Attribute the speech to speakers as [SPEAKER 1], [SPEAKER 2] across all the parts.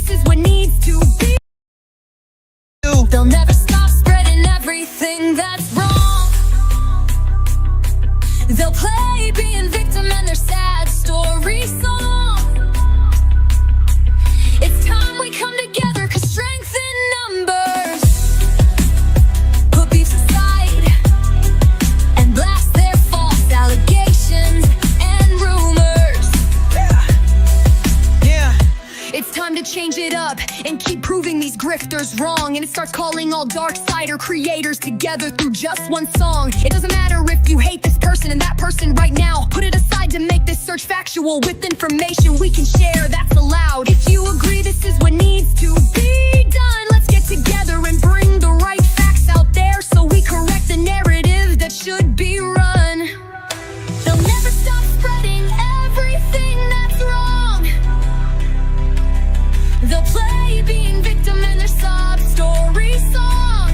[SPEAKER 1] this is what needs to be. They'll never stop spreading everything that's wrong. They'll play being victim and their sad story song. It's time we come together, 'cause strength in numbers. Put beef aside and blast their false allegations and rumors. Yeah. It's time to change it up and keep proving these grifters wrong. And it starts calling all darksider creators together through just one song. It doesn't matter if you hate this person and that person right now. Put it aside to make this search factual with information we can share that's allowed. If you agree this is what needs to be done, let's get together and bring the right facts out there so we correct the narrative that should be run. They'll never stop spreading everything that's wrong. They'll play being victim and their sob story song.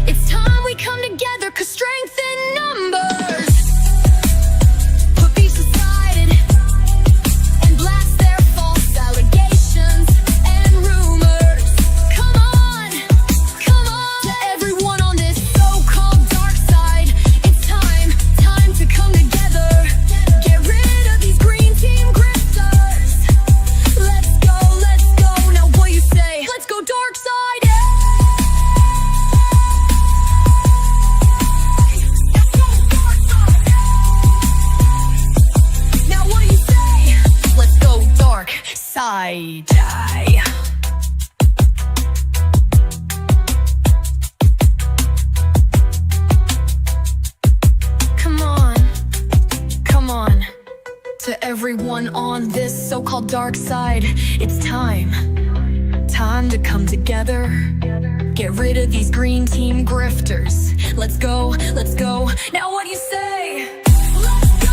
[SPEAKER 1] It's time we come together, 'cause strength in numbers. Put beefs aside and blast their false allegations and rumors. Come on, to everyone on this so-called dark side. It's time to come together. Get rid of these green team grifters. Let's go, now what you say? Let's go dark side. Now what you say? Let's go dark side. Come on, to everyone on this so-called dark side. It's time to come together. Get rid of these green team grifters. Let's go. Now what do you say? Let's go,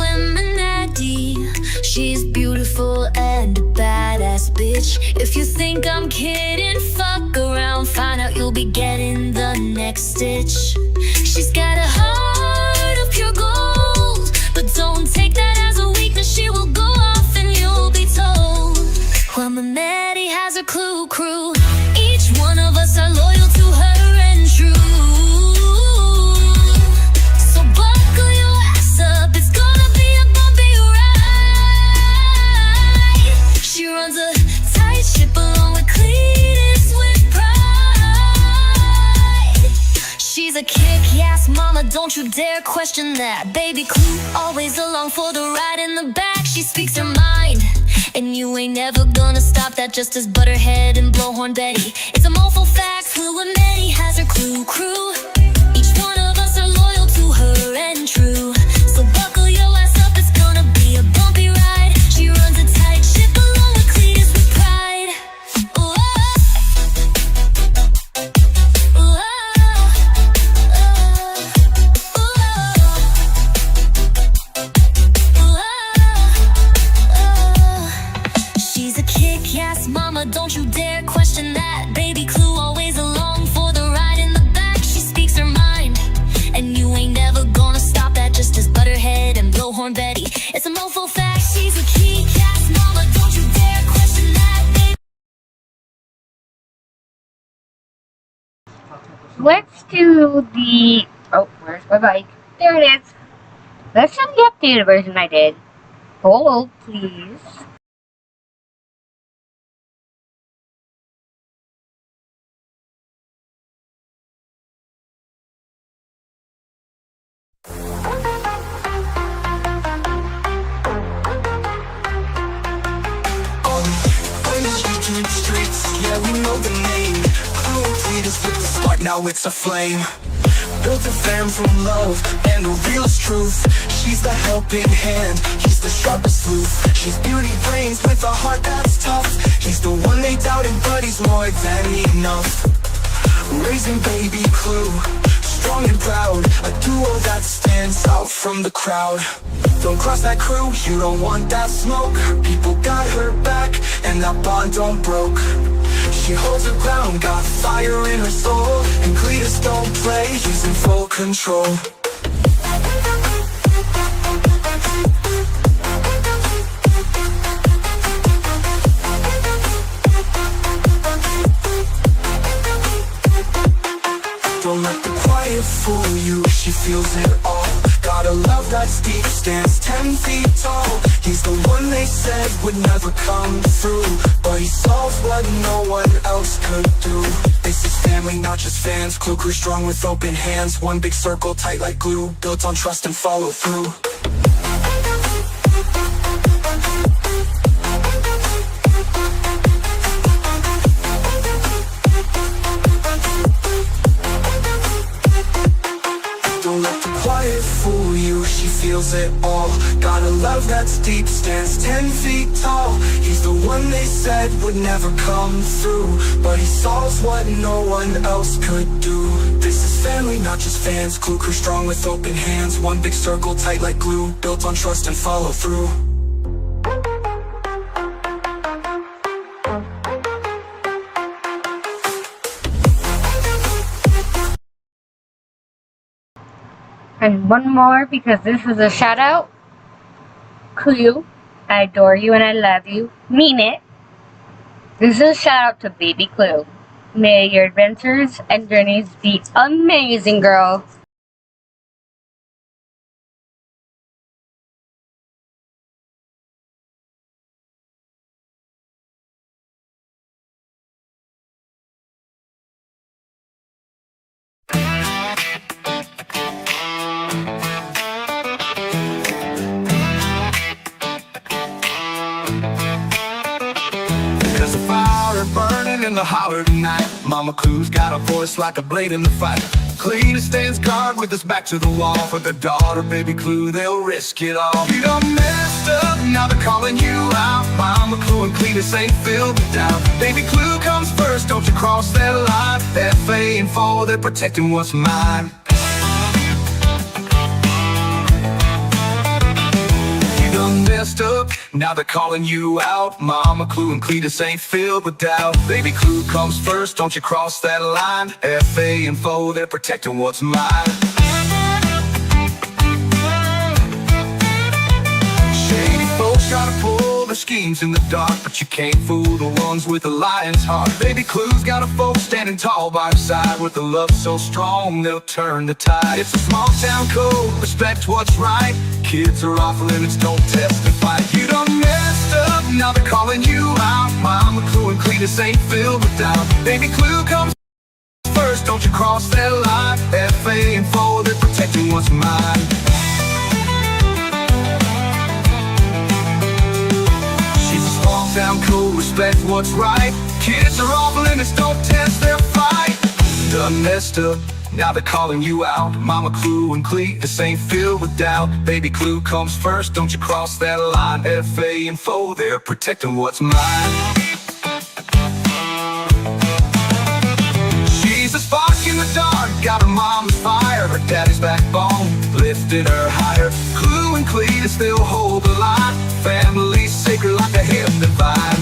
[SPEAKER 1] Illuminati, she's beautiful and a badass bitch. If you think I'm kidding, fuck around, find out you'll be getting the next stitch. She's got a heart of pure gold, but don't take that as a weakness. She will go off and you'll be told. Well, Mehmeti has her crew. Each one of us are loyal to her and true. She's a kick-ass mama, don't you dare question that. Baby Clue, always along for the ride in the back. She speaks her mind, and you ain't never gonna stop that. Just as Butterhead and Blowhorn Betty. It's a mofo fact, Illuminati has her crew. Each one of us are loyal to her and true. So buckle your ass up, it's gonna be a bumpy ride. She runs a tight ship along with Cletus with pride. Mama, don't you dare question that. Baby Clue, always along for the ride in the back. She speaks her mind, and you ain't never gonna stop that. Just as Butterhead and Blowhorn Betty. It's a mofo fact. She's a kick-ass mama, don't you dare question that, baby.
[SPEAKER 2] Let's do the... Oh, where's my bike? There it is. Let's do the updated version I did. Hold, please.
[SPEAKER 3] Yeah, we know the name. Cletus with the spark, now it's a flame. Built a fam from love and the realest truth. She's the helping hand, he's the sharpest sleuth. She's beauty brains with a heart that's tough. He's the one they doubted, but he's more than enough. Raising baby Clue, strong and proud, a duo that stands out from the crowd. Don't cross that crew, you don't want that smoke. People got her back, and that bond don't broke. She holds her ground, got fire in her soul, and Cletus don't play, he's in full control. Don't let the quiet fool you, she feels it all. Got a love that's deep, stands 10 feet tall. He's the one they said would never come through, but he solves what no one else could do. This is family, not just fans. Clue crew strong with open hands. One big circle, tight like glue, built on trust and follow through. Don't let the quiet fool you, she feels it all. Got a love that's deep, stands 10 feet tall. He's the one they said would never come through, but he solves what no one else could do. This is family, not just fans. Clue crew strong with open hands. One big circle, tight like glue, built on trust and follow through.
[SPEAKER 2] And one more, because this is a shout out. Clue, I adore you and I love you. Mean it. This is a shout out to Baby Clue. May your adventures and journeys be amazing, girl.
[SPEAKER 3] There's a fire burning in the holler tonight. Mama Clue's got a voice like a blade in the fight. Cletus stands guard with his back to the wall. For their daughter, Baby Clue, they'll risk it all. You done messed up, now they're calling you out. Mama Clue and Cletus ain't filled with doubt. Baby Clue comes first, don't you cross that line. F.A. and foe, they're protecting what's mine. Messed up, now they're calling you out. Mama Clue and Cletus ain't filled with doubt. Baby Clue comes first, don't you cross that line. F.A. and foe, they're protecting what's mine. Shady folks try to pull their schemes in the dark, but you can't fool the ones with a lion's heart. Baby Clue's got a folk standing tall by her side, with a love so strong they'll turn the tide. It's a small town code, respect what's right. Kids are off limits, don't testify. You done messed up, now they're calling you out. Mama Clue and Cletus ain't filled with doubt. Baby Clue comes first, don't you cross that line. F.A. and foe, they're protecting what's mine. She's a small town code, respect what's right. Kids are off limits, don't test their fight. Done messed up, now they're calling you out. Mama Clue and Cletus ain't filled with doubt. Baby Clue comes first, don't you cross that line. F.A. and foe, they're protecting what's mine. She's a spark in the dark, got her mama's fire. Her daddy's backbone, lifted her higher. Clue and Cletus, they'll hold the line. Family's sacred like a hymn divine.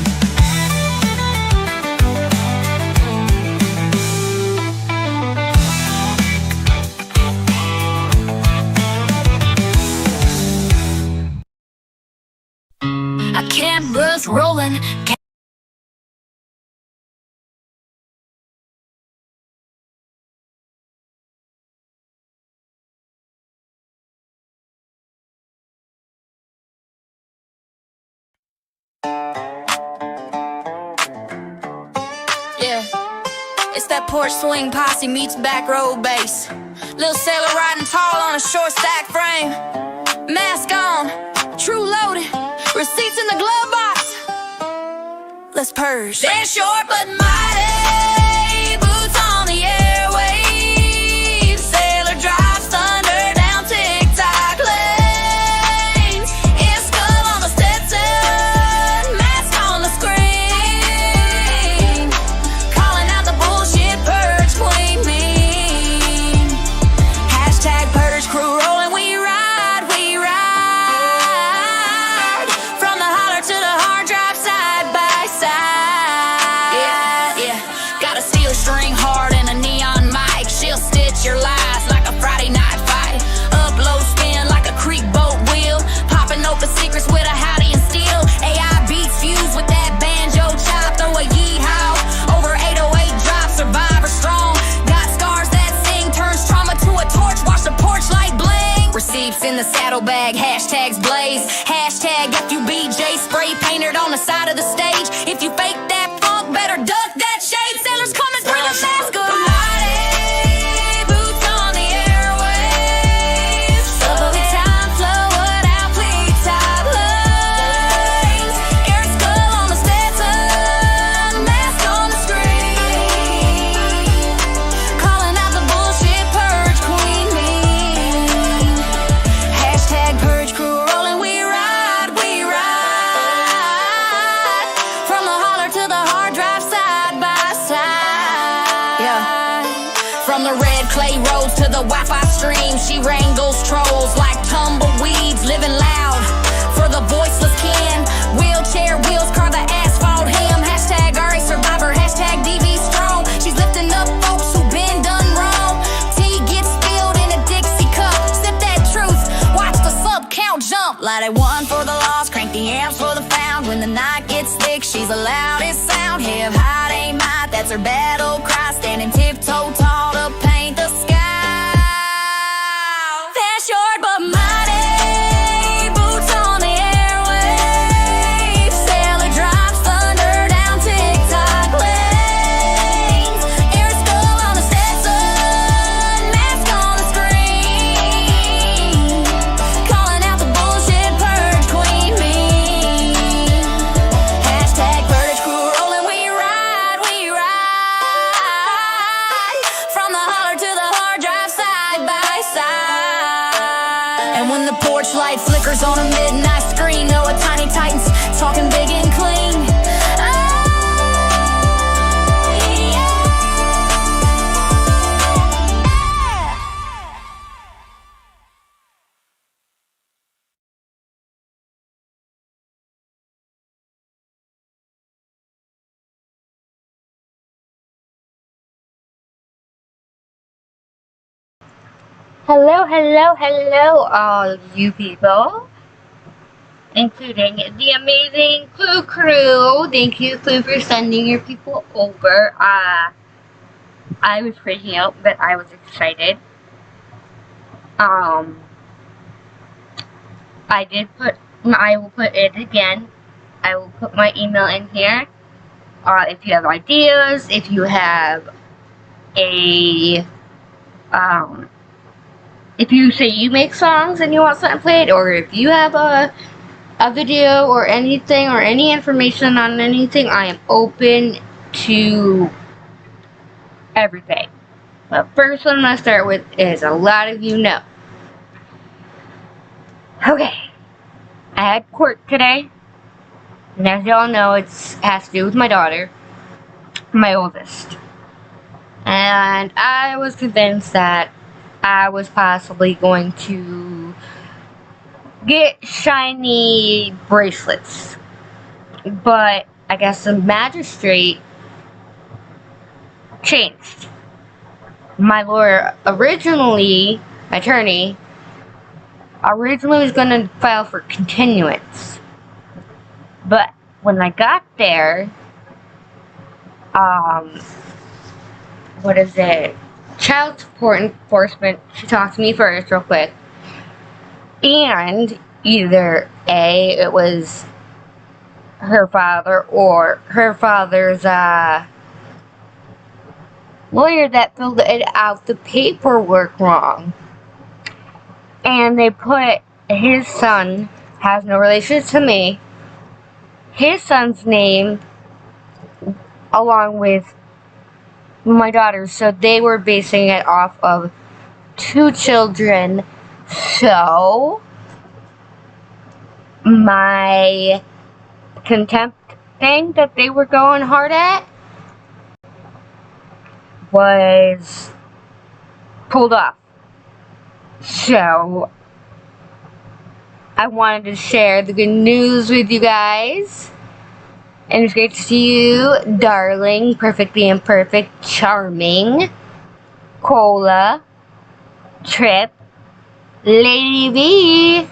[SPEAKER 1] Cameras rolling. Yeah, it's that porch swing posse meets back row bass. Little sailor riding tall on a short stack frame. Mask on, true loaded. Receipts in the glove box. Let's purge. They're short but mighty. Boots on the airwaves. Sailor drives thunder down tick-tock lanes. It's skull on the Stetson. Mask on the screen. Calling out the bullshit purge queen mean. hashtags blaze. Hashtag FUBJ spray painted on the side of the stage. If you fake that funk, better duck that shade. Sailors coming through the mask of mighty boots on the airwaves. Slowly time flowing out, please top lanes. Air skull on the Stetson, mask on the screen. Calling out the bullshit purge queen bee. Hashtag purge crew rolling, we ride, we ride. From the holler to the hard drive, side by side. Yeah. From the red clay roads to the Wi-Fi stream, she wrangles trolls like tumbleweeds, living loud for the voiceless kin. Wheelchair wheels carve the asphalt hem. Hashtag RA survivor, hashtag DV strong. She's lifting up folks who've been done wrong. Tea gets spilled in a Dixie cup. Sip that truth, watch the sub count jump. Light it one for the lost, crank the amps for the found. When the night gets thick, she's the loudest sound. Hip hot ain't might, that's her battle cry. Standing tiptoe tall to paint the sky. Fast short but mighty, boots on the airwaves. Sailor drops thunder down TikTok lanes. Air skull on the Stetson, mask on the screen. Calling out the bullshit purge queen bee. Hashtag purge crew rolling, we ride, we ride. From the holler to the hard drive, side by side. And when the porch light flickers on a midnight screen, know a tiny titan's talking big and clean.
[SPEAKER 2] Hello, hello, hello, all you people, including the amazing Clue crew. Thank you, Clue, for sending your people over. I was freaking out, but I was excited. I will put it again. I will put my email in here. If you have ideas, if you have if you say you make songs and you want something played, or if you have a video or anything, or any information on anything, I am open to everything. But first one I'm going to start with is, a lot of you know. Okay. I had court today. And as y'all know, it has to do with my daughter. My oldest. And I was convinced that I was possibly going to get shiny bracelets. But I guess the magistrate changed. My lawyer attorney originally was going to file for continuance. But when I got there, child support enforcement, she talked to me first real quick. And either A, it was her father, or her father's lawyer that filled out the paperwork wrong. And they put his son, has no relation to me, his son's name along with my daughter's, so they were basing it off of 2 children. So my contempt thing that they were going hard at was pulled off. So I wanted to share the good news with you guys. And it's great to see you, darling, perfectly imperfect, charming, Cola, Trip, Lady V.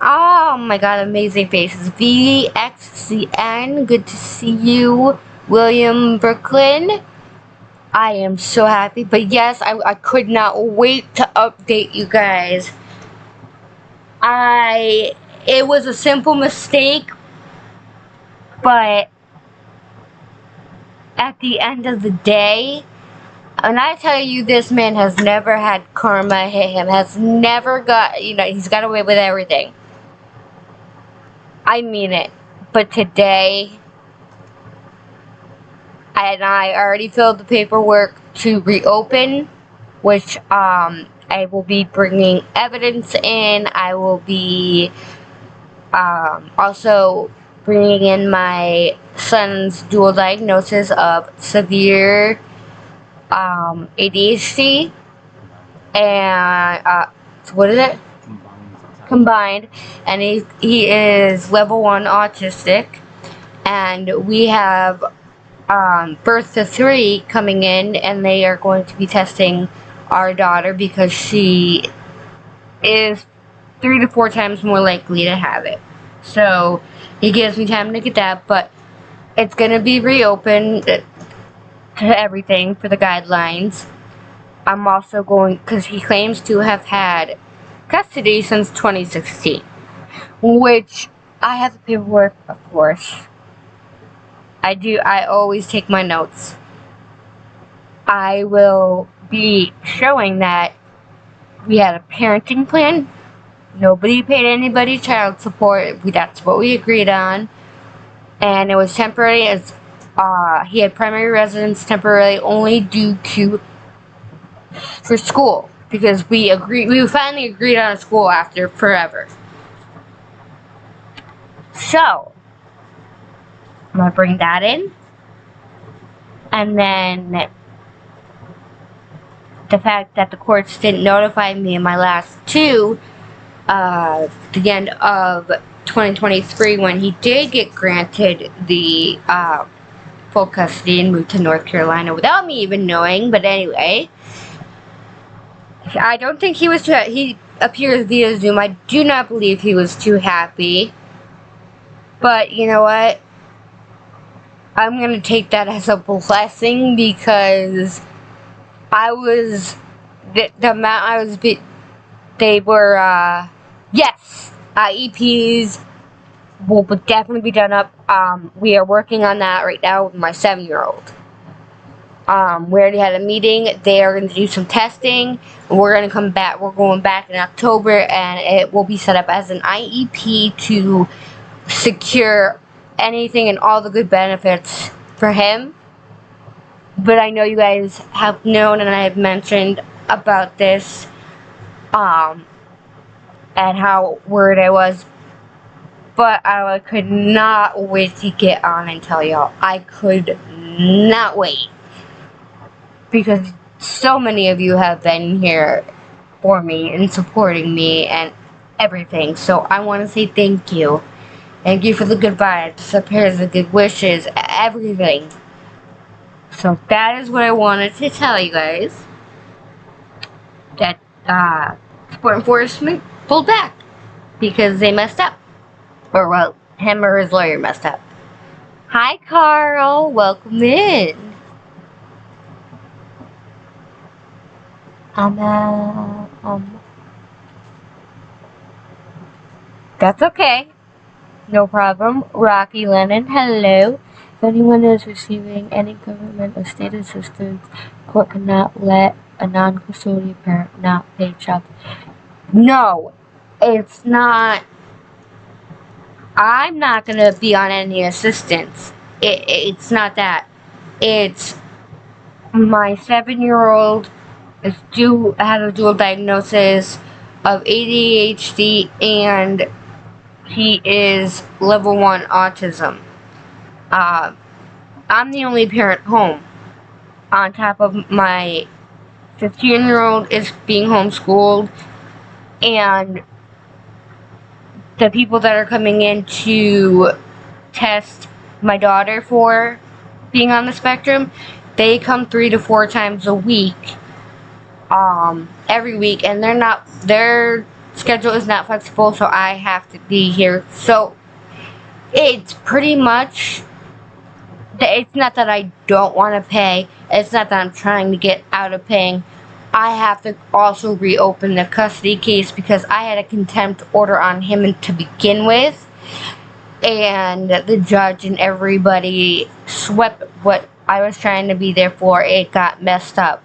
[SPEAKER 2] Oh my god, amazing faces. VXCN, good to see you. William Brooklyn, I am so happy. But yes, I could not wait to update you guys It was a simple mistake, but at the end of the day, and I tell you, this man has never had karma hit him, has never got, he's got away with everything. I mean it. But today, I already filled the paperwork to reopen, which I will be bringing evidence in. I will be also bringing in my son's dual diagnosis of severe ADHD and what is it? Combined, and he is level 1 autistic, and we have birth to 3 coming in, and they are going to be testing our daughter because she is 3 to 4 times more likely to have it. So he gives me time to get that, but it's going to be reopened to everything for the guidelines. I'm also going, because he claims to have had custody since 2016, which I have the paperwork, of course. I do. I always take my notes. I will be showing that we had a parenting plan. Nobody paid anybody child support. That's what we agreed on. And it was temporary, as he had primary residence temporarily only due to for school, because we finally agreed on a school after forever. So I'm gonna bring that in, and then the fact that the courts didn't notify me in my last 2, the end of 2023, when he did get granted the full custody and moved to North Carolina without me even knowing. But anyway, I don't think he was too. He appears via Zoom. I do not believe he was too happy. But you know what? I'm gonna take that as a blessing, because I was the amount I was. They were yes, IEPs will definitely be done up. We are working on that right now with my 7-year-old. We already had a meeting. They are going to do some testing. We're going to come back. We're going back in October, and it will be set up as an IEP to secure anything and all the good benefits for him. But I know you guys have known, and I have mentioned about this, and how worried I was. But I could not wait to get on and tell y'all. I could not wait, because so many of you have been here for me and supporting me and everything. So I want to say thank you. Thank you for the good vibes, the prayers, the good wishes, everything. So that is what I wanted to tell you guys. That support enforcement pulled back because they messed up. Or, well, him or his lawyer messed up. Hi, Carl. Welcome in. That's okay. No problem. Rocky Lennon, hello. If anyone is receiving any government or state assistance, court cannot let a non-custodial parent not pay child. No, it's not. I'm not going to be on any assistance. It's not that. It's my 7-year-old has a dual diagnosis of ADHD, and he is level 1 autism. I'm the only parent home. On top of my 15-year-old is being homeschooled, and the people that are coming in to test my daughter for being on the spectrum, they come 3 to 4 times a week, every week, and their schedule is not flexible, so I have to be here. So it's pretty much, it's not that I don't want to pay, it's not that I'm trying to get out of paying, I have to also reopen the custody case because I had a contempt order on him to begin with, and the judge and everybody swept what I was trying to be there for. It got messed up.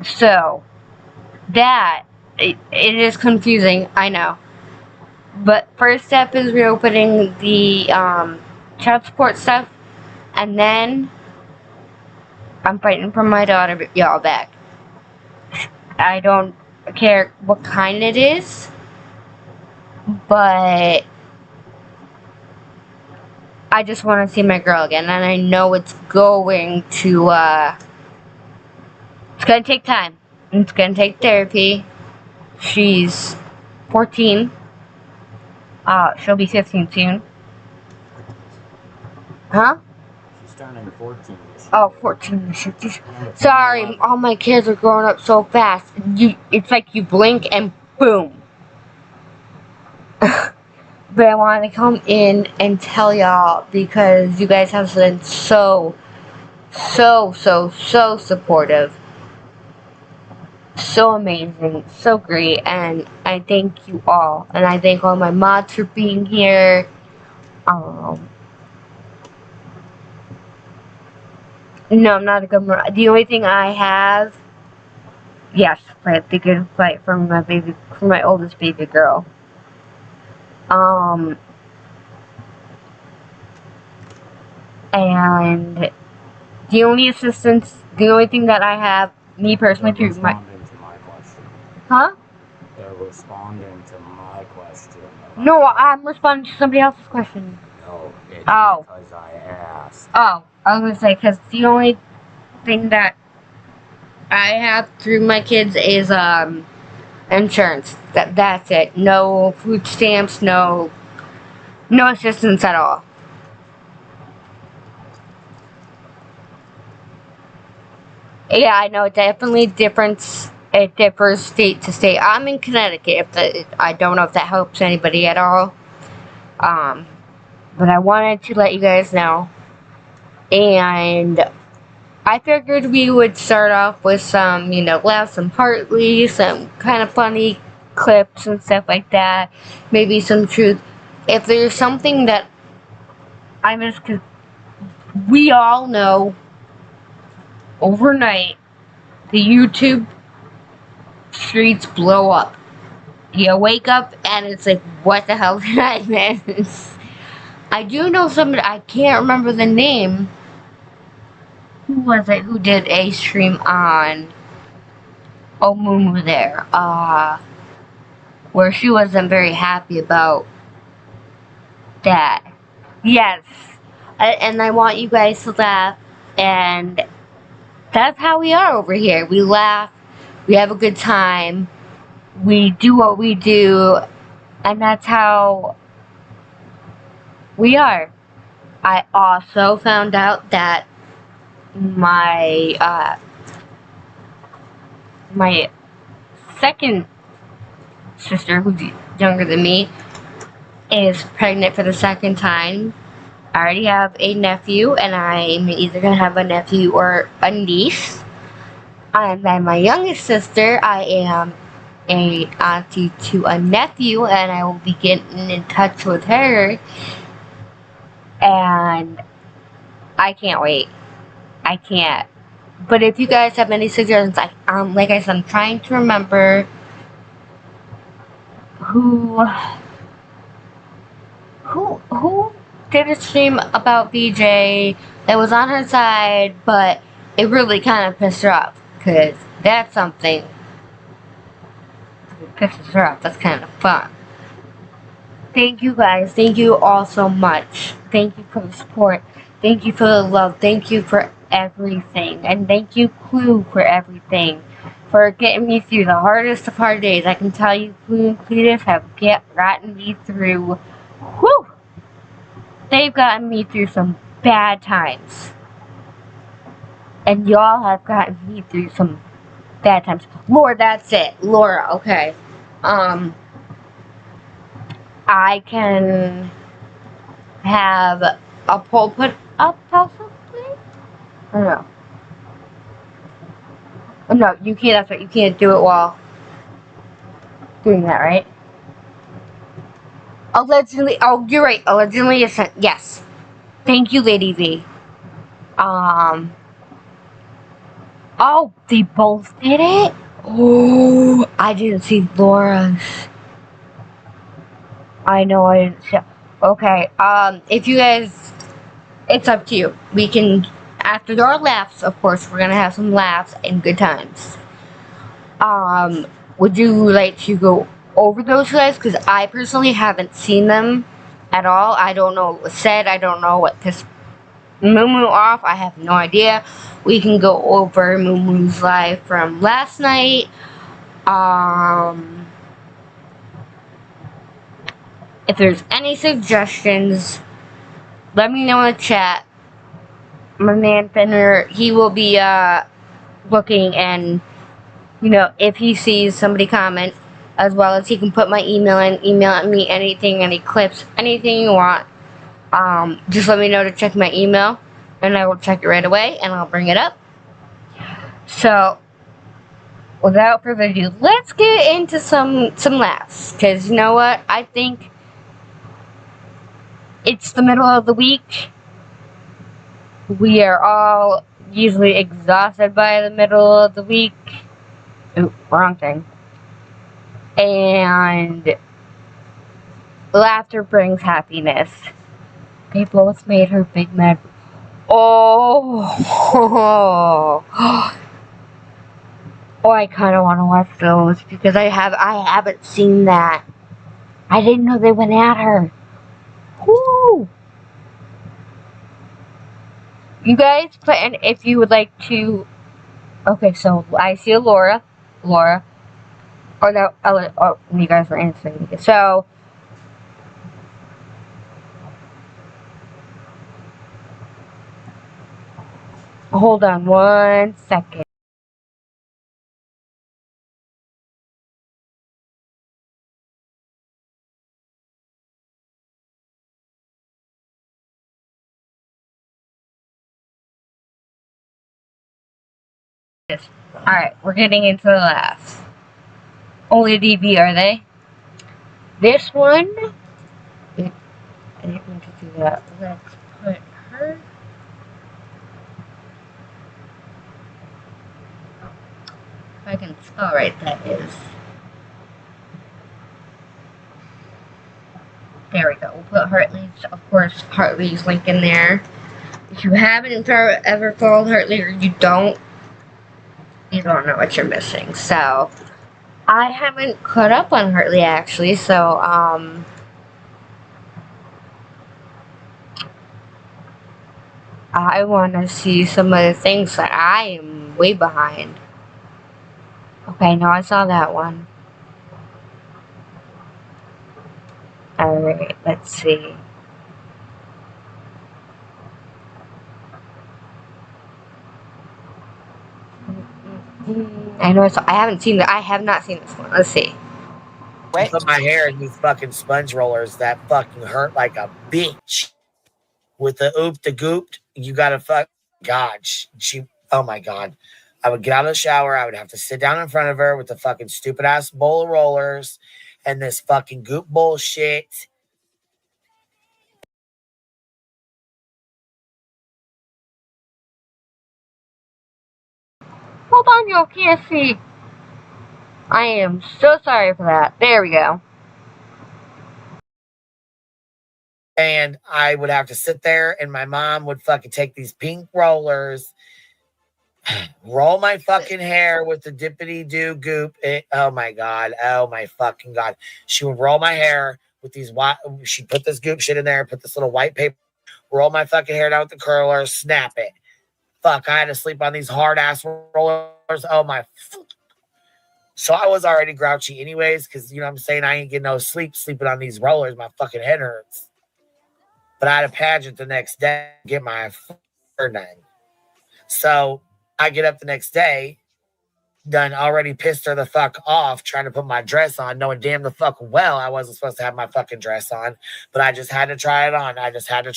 [SPEAKER 2] So that it is confusing, I know. But first step is reopening the child support stuff, and then I'm fighting for my daughter, y'all, back. I don't care what kind it is, but I just want to see my girl again, and I know it's going to, it's going to take time. It's going to take therapy. She's 14. She'll be 15 soon. Huh?
[SPEAKER 4] She's turning 14.
[SPEAKER 2] Oh, 14. Sorry, all my kids are growing up so fast. It's like you blink and boom. But I wanted to come in and tell y'all because you guys have been so supportive. So amazing, so great, and I thank you all. And I thank all my mods for being here. No, I'm not a good mod. The only thing I have, yes, fight the good fight for my oldest baby girl. And the only assistance, the only thing that I have, me personally, through my...
[SPEAKER 4] Responding to my question.
[SPEAKER 2] Huh?
[SPEAKER 4] They're responding to my question.
[SPEAKER 2] No, I'm responding to somebody else's question.
[SPEAKER 4] No, it's
[SPEAKER 2] Oh.
[SPEAKER 4] because I asked.
[SPEAKER 2] Oh, I was gonna say, because the only thing that I have through my kids is, insurance. That's it. No food stamps, no assistance at all. Yeah, I know. It definitely it differs state to state. I'm in Connecticut. I don't know if that helps anybody at all. But I wanted to let you guys know. And I figured we would start off with some, laughs and partly, some kind of funny clips and stuff like that. Maybe some truth. If there's something that I miss, because we all know overnight the YouTube streets blow up. You wake up and it's like, what the hell did I miss? I do know somebody, I can't remember the name. Who was it who did a stream on Omumu there? Where she wasn't very happy about that. Yes. And I want you guys to laugh, and that's how we are over here. We laugh, we have a good time, we do what we do, and that's how we are. I also found out that my second sister, who's younger than me, is pregnant for the second time. I already have a nephew, and I'm either going to have a nephew or a niece. And then my youngest sister, I am a auntie to a nephew, and I will be getting in touch with her. And I can't wait. I can't. But if you guys have any suggestions, like I said, I'm trying to remember who did a stream about BJ that was on her side, but it really kind of pissed her off, because that's something that pisses her off. That's kind of fun. Thank you guys. Thank you all so much. Thank you for the support. Thank you for the love. Thank you for everything. And thank you, Clue, for everything. For getting me through the hardest of hard days. I can tell you, Clue and Cletus have gotten me through. Whew! They've gotten me through some bad times. And y'all have gotten me through some bad times. Laura, that's it. Laura, okay. I can have a poll put up, possibly? I don't know. No, you can't. That's right. You can't do it while doing that, right? Allegedly. Oh, you're right. Allegedly assent. Yes. Thank you, Lady V. Oh, they both did it? Oh, I didn't see Laura's. I know I didn't see. Okay, if you guys, it's up to you. We can, after our laughs, of course, we're gonna have some laughs and good times. Would you like to go over those guys? Because I personally haven't seen them at all. I don't know what was said. I don't know what pissed Moo off. I have no idea. We can go over Moo's live from last night. If there's any suggestions, let me know in the chat. My man Fenner, he will be looking, and if he sees somebody comment, as well as he can put my email in, email me anything, any clips, anything you want. Just let me know to check my email, and I will check it right away, and I'll bring it up. So, without further ado, let's get into some laughs. Because you know what? I think it's the middle of the week. We are all usually exhausted by the middle of the week. Ooh, wrong thing. And laughter brings happiness. They both made her big mad. Oh, oh, I kind of want to watch those because I haven't seen that. I didn't know they went at her. Woo! You guys put in if you would like to. Okay, so I see a Laura. Oh, no, oh, you guys were answering. So, hold on 1 second. Alright, we're getting into the last. Only DB, are they? This one. I didn't mean to do that. Let's put her. If I can spell right, that is. There we go. We'll put Hartley's, of course, Hartley's link in there. If you haven't ever followed Hartley or you don't know what you're missing. So, I haven't caught up on Hartley actually, so, I want to see some of the things that I am way behind. Okay, no, I saw that one. Alright, let's see. I know I haven't seen that. I have not seen this one. Let's see.
[SPEAKER 5] I put my hair in these fucking sponge rollers that fucking hurt like a bitch. With the oop the gooped, you gotta fuck. God, she. Oh my god. I would get out of the shower. I would have to sit down in front of her with the fucking stupid ass bowl of rollers and this fucking goop bullshit.
[SPEAKER 2] Hold on, y'all can't see. I am so sorry for that. There we go.
[SPEAKER 5] And I would have to sit there, and my mom would fucking take these pink rollers, roll my fucking hair with the dippity doo goop. Oh my god. Oh my fucking god. She would roll my hair with these white. She'd put this goop shit in there, put this little white paper, roll my fucking hair down with the curler, snap it. Fuck, I had to sleep on these hard ass rollers. Oh my. So I was already grouchy anyways, because you know what I'm saying, I ain't getting no sleep sleeping on these rollers. My fucking head hurts. But I had a pageant the next day to get my hair done. So I get up the next day, done already pissed her the fuck off, trying to put my dress on, knowing damn the fuck well I wasn't supposed to have my fucking dress on. But I just had to try it on. I just had to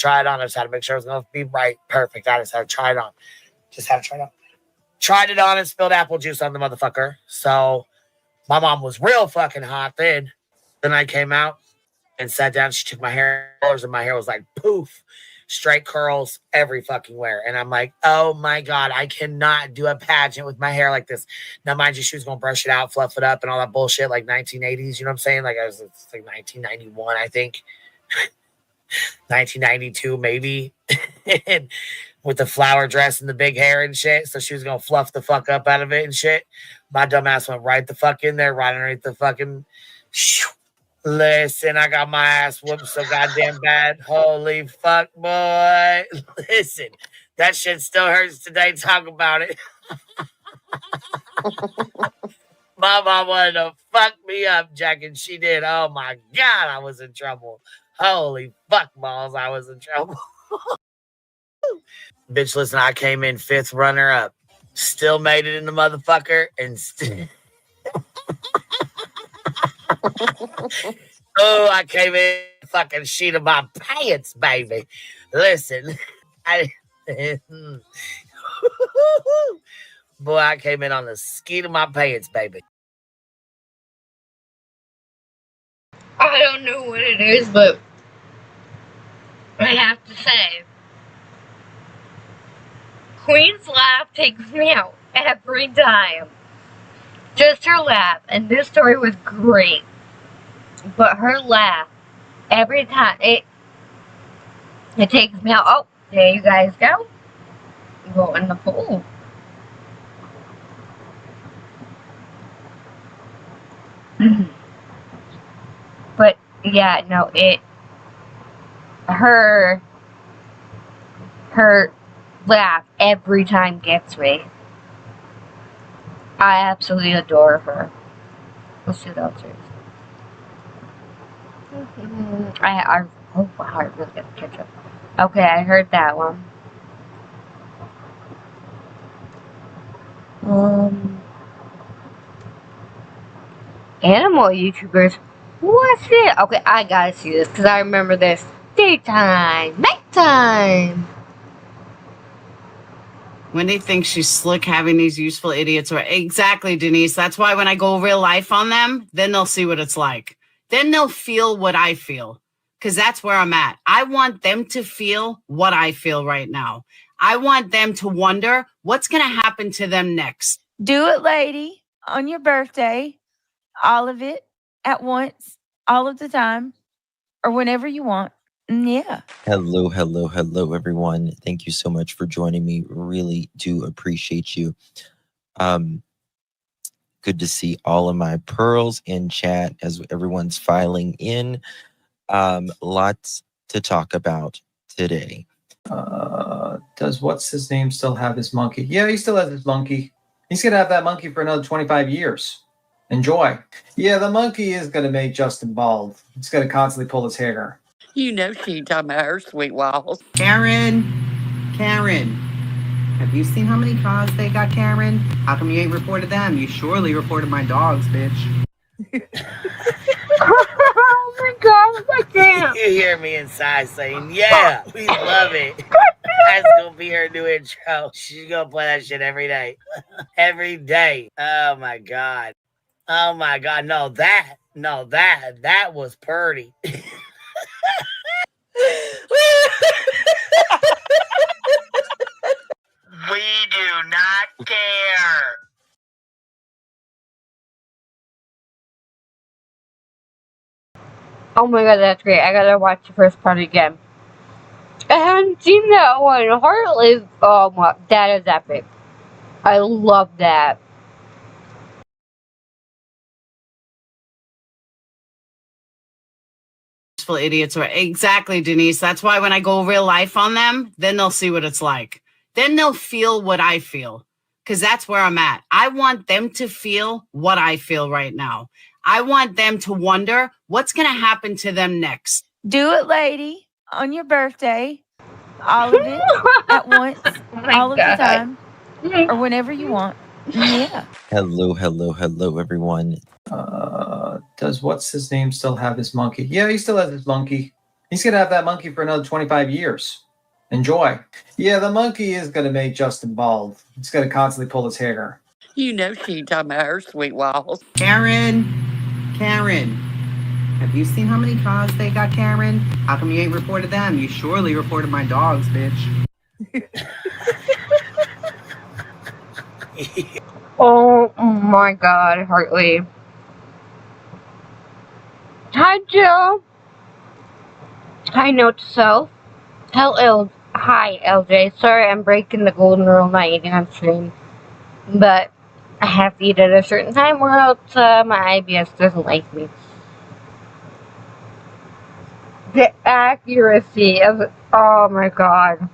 [SPEAKER 5] make sure it was going to be right, perfect. I just had to try it on. Just had to try it on. Tried it on and spilled apple juice on the motherfucker. So my mom was real fucking hot then. Then I came out and sat down. She took my hair, and my hair was like poof, straight curls every fucking where. And I'm like, oh my God, I cannot do a pageant with my hair like this. Now, mind you, she was going to brush it out, fluff it up, and all that bullshit like 1980s. You know what I'm saying? Like it's like 1991, I think. 1992, maybe. And with the flower dress and the big hair and shit. So she was going to fluff the fuck up out of it and shit. My dumb ass went right the fuck in there, right underneath the fucking. Listen, I got my ass whooped so goddamn bad. Holy fuck, boy. Listen, that shit still hurts today. Talk about it. My mom wanted to fuck me up, Jack, and she did. Oh my God, I was in trouble. Holy fuck balls, I was in trouble. Bitch, listen, I came in 5th runner up. Still made it in the motherfucker and still. Oh, I came in fucking sheet of my pants, baby. Listen, boy, I came in on the skeet of my pants, baby.
[SPEAKER 2] I don't know what it is, but I have to say, Queen's laugh takes me out every time. Just her laugh, and this story was great. But her laugh, every time, it takes me out. Oh, there you guys go. Go in the pool. But, yeah, no, her laugh every time gets me. I absolutely adore her. Let's see what else there is. Oh wow, I really gotta catch up. Okay, I heard that one. Animal YouTubers. What's it? Okay, I gotta see this because I remember this. Daytime, nighttime.
[SPEAKER 6] Wendy thinks she's slick having these useful idiots. Or exactly, Denise. That's why when I go real life on them, then they'll see what it's like. Then they'll feel what I feel. Because that's where I'm at. I want them to feel what I feel right now. I want them to wonder what's going to happen to them next.
[SPEAKER 7] Do it, lady, on your birthday. All of it at once, all of the time, or whenever you want. Yeah.
[SPEAKER 8] Hello, hello, hello, everyone. Thank you so much for joining me. Really do appreciate you. Good to see all of my pearls in chat as everyone's filing in. Lots to talk about today.
[SPEAKER 9] Does what's his name still have his monkey? Yeah, he still has his monkey. He's gonna have that monkey for another 25 years. Enjoy. Yeah, the monkey is gonna make Justin bald. He's gonna constantly pull his hair.
[SPEAKER 10] You know she talking about her sweet walls.
[SPEAKER 6] Karen, have you seen how many cars they got, Karen? How come you ain't reported them? You surely reported my dogs, bitch.
[SPEAKER 2] Oh my God, I can't.
[SPEAKER 5] You hear me inside saying, yeah, we love it. That's gonna be her new intro. She's gonna play that shit every day. Every day. Oh my God. Oh my God. No, that was Purdy. We do not care.
[SPEAKER 2] Oh my God, that's great. I gotta watch the first part again. I haven't seen that one. Heart is, oh my, that is epic. I love that.
[SPEAKER 6] Useful idiots. Or exactly, Denise. That's why when I go real life on them, then they'll see what it's like. Then they'll feel what I feel. Because that's where I'm at. I want them to feel what I feel right now. I want them to wonder what's going to happen to them next.
[SPEAKER 7] Do it, lady, on your birthday. All of it at once, all of the time, or whenever you want. Yeah.
[SPEAKER 8] Hello, hello, hello, everyone.
[SPEAKER 9] Does what's his name still have his monkey? Yeah, he still has his monkey. He's gonna have that monkey for another 25 years. Enjoy. Yeah, the monkey is going to make Justin bald. He's going to constantly pull his hair.
[SPEAKER 10] You know she ain't talking about her sweet walls.
[SPEAKER 6] Karen, have you seen how many cars they got, Karen? How come you ain't reported them? You surely reported my dogs, bitch.
[SPEAKER 2] Oh my God, Hartley. Hi, Jill. Hi, note to self. Hi, LJ. Sorry, I'm breaking the golden rule not eating on stream, but I have to eat at a certain time, or else my IBS doesn't like me. The accuracy of it, oh my God.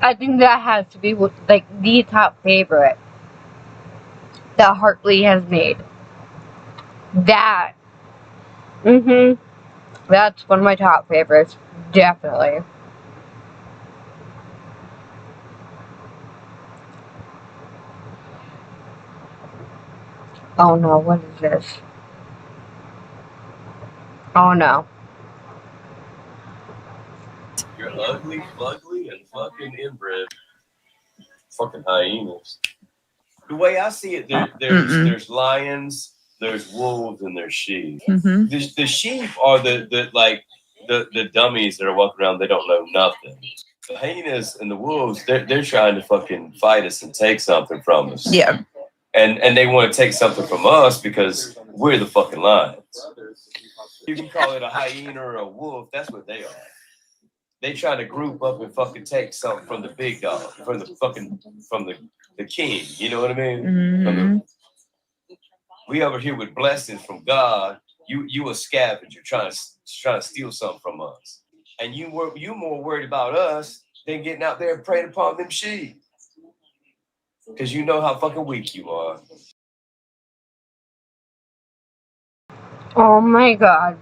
[SPEAKER 2] I think that has to be like the top favorite that Hartley has made. That, that's one of my top favorites, definitely. Oh no, what is this? Oh no.
[SPEAKER 11] You're ugly, fugly, and fucking inbred. Fucking hyenas. The way I see it, there's lions, there's wolves, and there's sheep.
[SPEAKER 10] Mm-hmm.
[SPEAKER 11] The sheep are the dummies that are walking around. They don't know nothing. The hyenas and the wolves, they're trying to fucking fight us and take something from us.
[SPEAKER 10] Yeah.
[SPEAKER 11] And they want to take something from us because we're the fucking lions. You can call it a hyena or a wolf. That's what they are. They try to group up and fucking take something from the big dog, from the king. You know what I mean?
[SPEAKER 10] Mm-hmm.
[SPEAKER 11] We over here with blessings from God. You a scavenger trying to steal something from us, and you more worried about us than getting out there and preying upon them sheep, because you know how fucking weak you are.
[SPEAKER 2] Oh my God.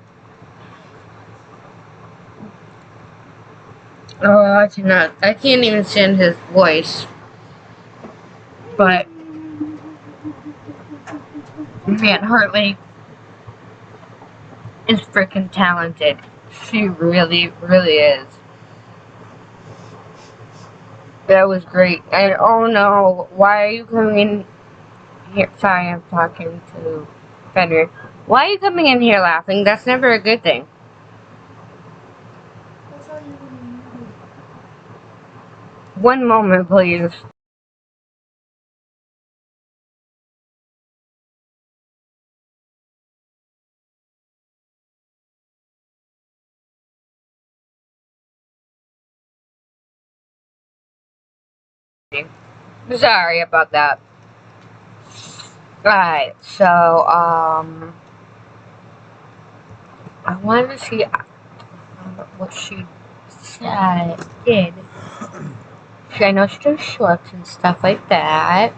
[SPEAKER 2] Oh, I cannot. I can't even stand his voice. But, man, Hartley is freaking talented. She really, really is. That was great. And oh no, why are you coming in here? Sorry, I'm talking to Fenrir. Why are you coming in here laughing? That's never a good thing. One moment, please. Sorry about that. Alright, so, I wanted to see what she did. I know she does shorts and stuff like that.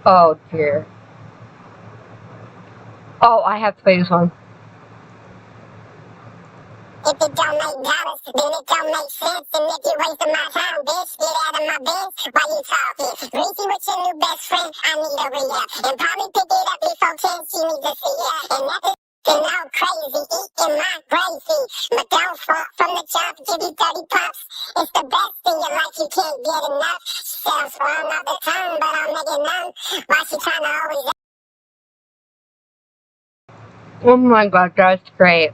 [SPEAKER 2] Oh dear. Oh, I have to play this one.
[SPEAKER 12] If it don't make dollars, then it don't make sense. And if you're wasting my time, bitch, get out of my bed. Why you talking? Greasy with your new best friend, I need a re-up. And probably pick it up before 10, she needs to see ya. And nothing all crazy, eating my gravy. But don't fall from the jump, give you 30 puffs. It's the best in your life, you can't get enough. She sounds wrong all the time, but I'll make it known. Why she trying to always...
[SPEAKER 2] Oh my god, that's great.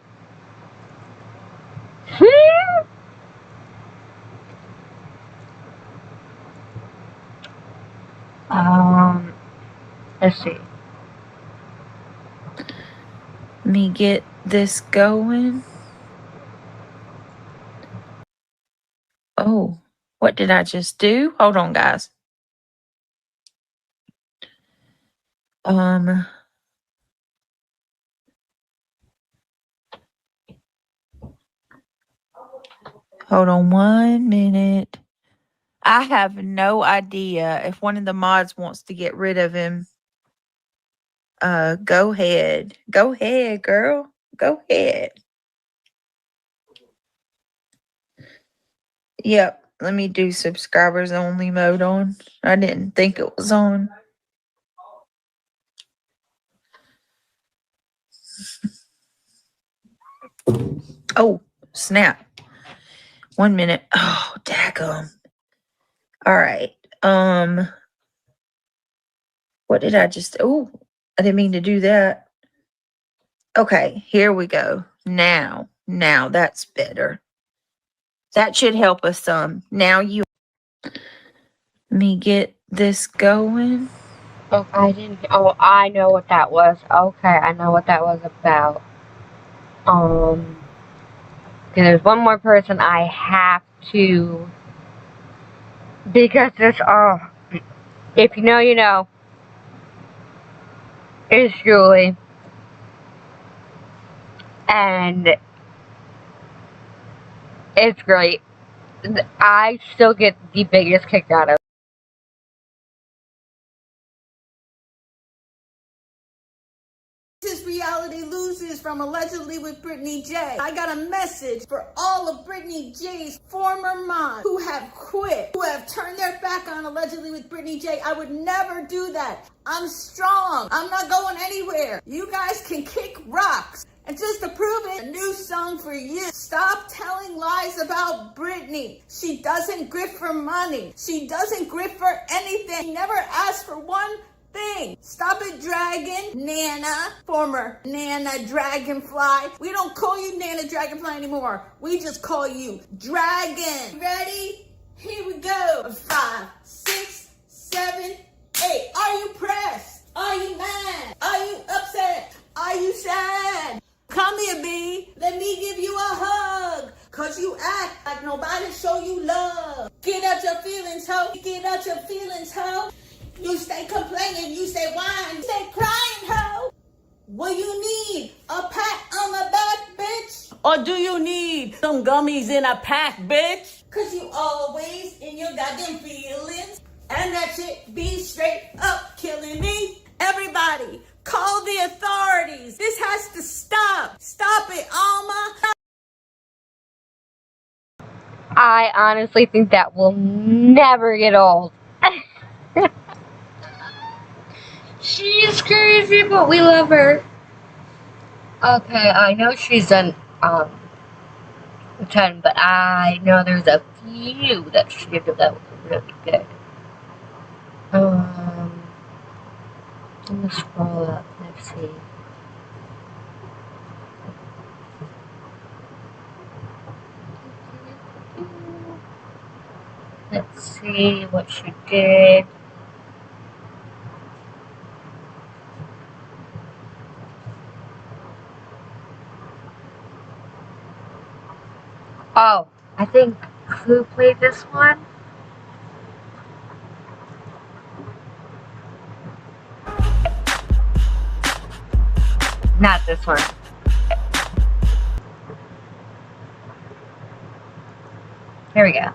[SPEAKER 2] Let's see.
[SPEAKER 7] Let me get this going. Oh, what did I just do? Hold on, guys. Hold on 1 minute. I have no idea if one of the mods wants to get rid of him. Go ahead. Go ahead, girl. Go ahead. Yep. Let me do subscribers only mode on. I didn't think it was on. Oh, snap. 1 minute. Oh, daggum. All right. What did I just, oh, I didn't mean to do that. Okay, here we go. Now that's better. That should help us some. Now you, let me get this going.
[SPEAKER 2] Oh, I didn't. Oh, I know what that was. Okay, I know what that was about. There's one more person I have to, because this, if you know, you know, is Julie. And it's great. I still get the biggest kick out of it.
[SPEAKER 13] This is Reality Loses from Allegedly with Brittany J. I got a message for all of Brittany J's former moms who have quit, who have turned their back on Allegedly with Brittany J. I would never do that. I'm strong. I'm not going anywhere. You guys can kick rocks. And just to prove it, a new song for you. Stop telling lies about Brittany. She doesn't grift for money. She doesn't grift for anything. She never asked for one thing. Stop it, Dragon. Nana, former Nana Dragonfly. We don't call you Nana Dragonfly anymore. We just call you Dragon. Ready? Here we go. 5, 6, 7, 8. Are you pressed? Are you mad? Are you upset? Are you sad? Come here, B. Let me give you a hug. Cause you act like nobody show you love. Get out your feelings, ho. Get out your feelings, ho. You stay complaining, you stay whining, you stay crying, ho. What you need? A pat on the back, bitch? Or do you need some gummies in a pack, bitch? Cause you always in your goddamn feelings. And that shit be straight up killing me. Everybody, call the authorities. This has to stop. Stop it, Alma.
[SPEAKER 2] I honestly think that will never get old. She's crazy, but we love her. Okay, I know she's done 10, but I know there's a few that she did that were really good. Let me scroll up. Let's see. Let's see what she did. Oh, I think who played this one? Not this one. Here we go.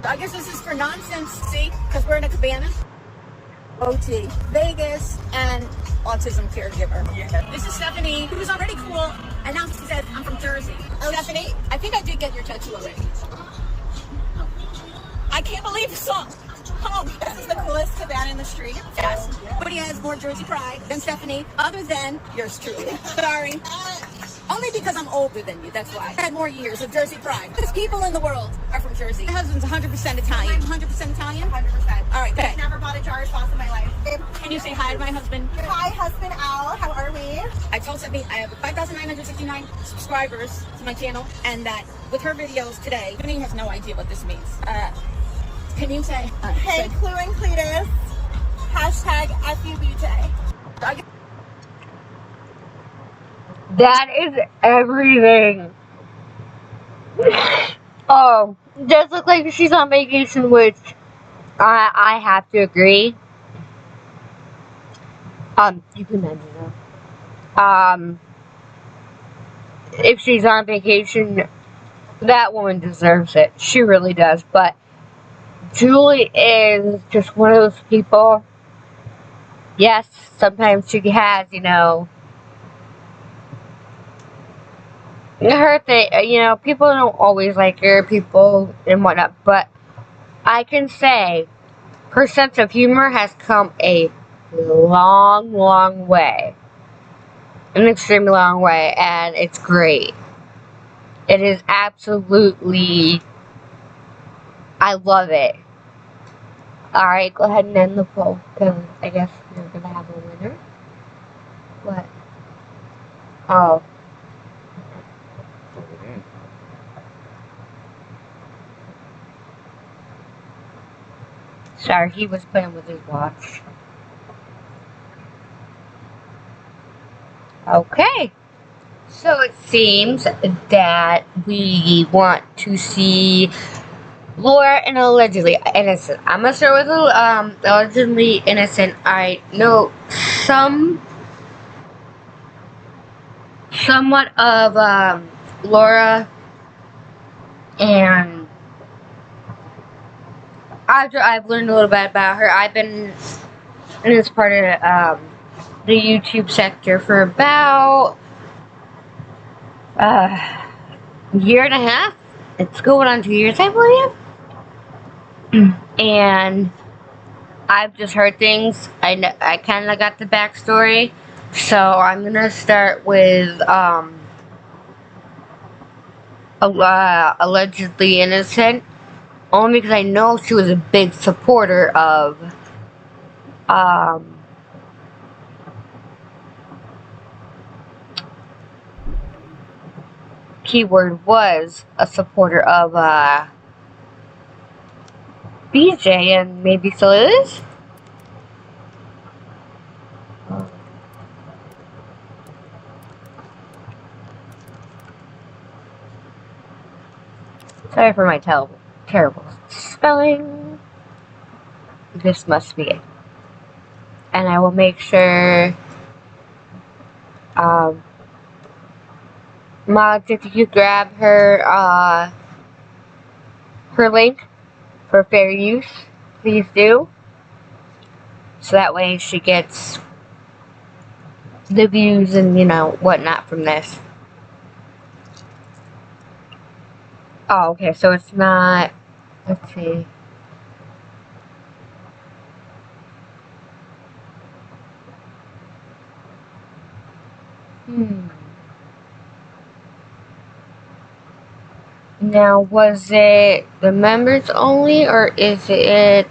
[SPEAKER 13] I guess this is for nonsense, see? Because we're in a cabana. OT, Vegas, and autism caregiver. Yeah. This is Stephanie, who's already cool, and now she says, I'm from Jersey. Oh, Stephanie, I think I did get your tattoo already. I can't believe this song. Oh, this is the coolest cabana in the street. Yes. Nobody has more Jersey pride than Stephanie, other than yours truly. Sorry. Only because I'm older than you, that's why. I had more years of Jersey pride. Because people in the world are from Jersey. My husband's 100% Italian. I'm 100% Italian? 100%. All right, good. I've never bought a jar of sauce in my life. Can you say hi to my husband? Hi, husband Al. How are we? I told Stephanie I have 5,969 subscribers to my channel, and that with her videos today, Stephanie has no idea what this means. Can you say? Hey, Clue and Cletus. Hashtag FUBJ.
[SPEAKER 2] That is everything. Oh, does look like she's on vacation, which I have to agree. You can mention her. If she's on vacation, that woman deserves it. She really does. But Julie is just one of those people. Yes, sometimes she has, her thing, people don't always like her, people and whatnot, but I can say her sense of humor has come a long, long way. An extremely long way, and it's great. It is absolutely, I love it. Alright, go ahead and end the poll, because I guess you're gonna have a winner. What? Oh. Sorry, he was playing with his watch. Okay. So it seems that we want to see Laura and allegedly innocent. I'm gonna start with allegedly innocent. I know somewhat of Laura, and after I've learned a little bit about her, I've been in this part of the YouTube sector for about a year and a half. It's going on 2 years, I believe. And I've just heard things. I kind of got the backstory, so I'm gonna start with allegedly innocent, only because I know she was a big supporter of keyword was a supporter of BJ, and maybe still is. Sorry for my terrible spelling. This must be it. And I will make sure, mods, if you could grab her link for fair use, please do. So that way she gets the views and, whatnot from this. Oh, okay, so it's not, let's see. Now, was it the members only, or is it...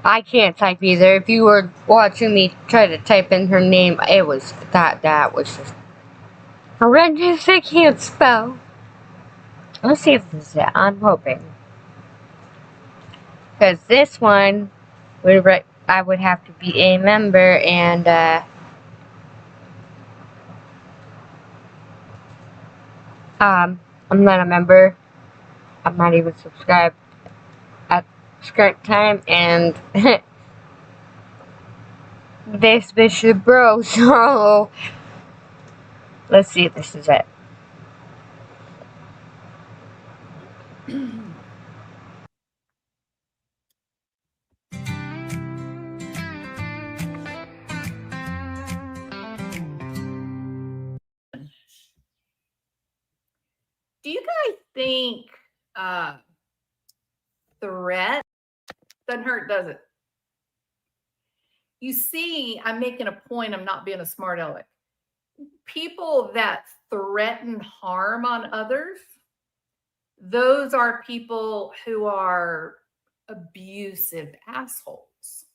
[SPEAKER 2] I can't type either. If you were watching me try to type in her name, it was that was just horrendous. I can't spell. Let's see if this is it. I'm hoping, because this one I would have to be a member, and I'm not a member. I'm not even subscribed at this current time, and this bitch is bro. So let's see if this is it.
[SPEAKER 14] Do you guys think threat doesn't hurt, does it? You see, I'm making a point. I'm not being a smart aleck. People that threaten harm on others, those are people who are abusive assholes.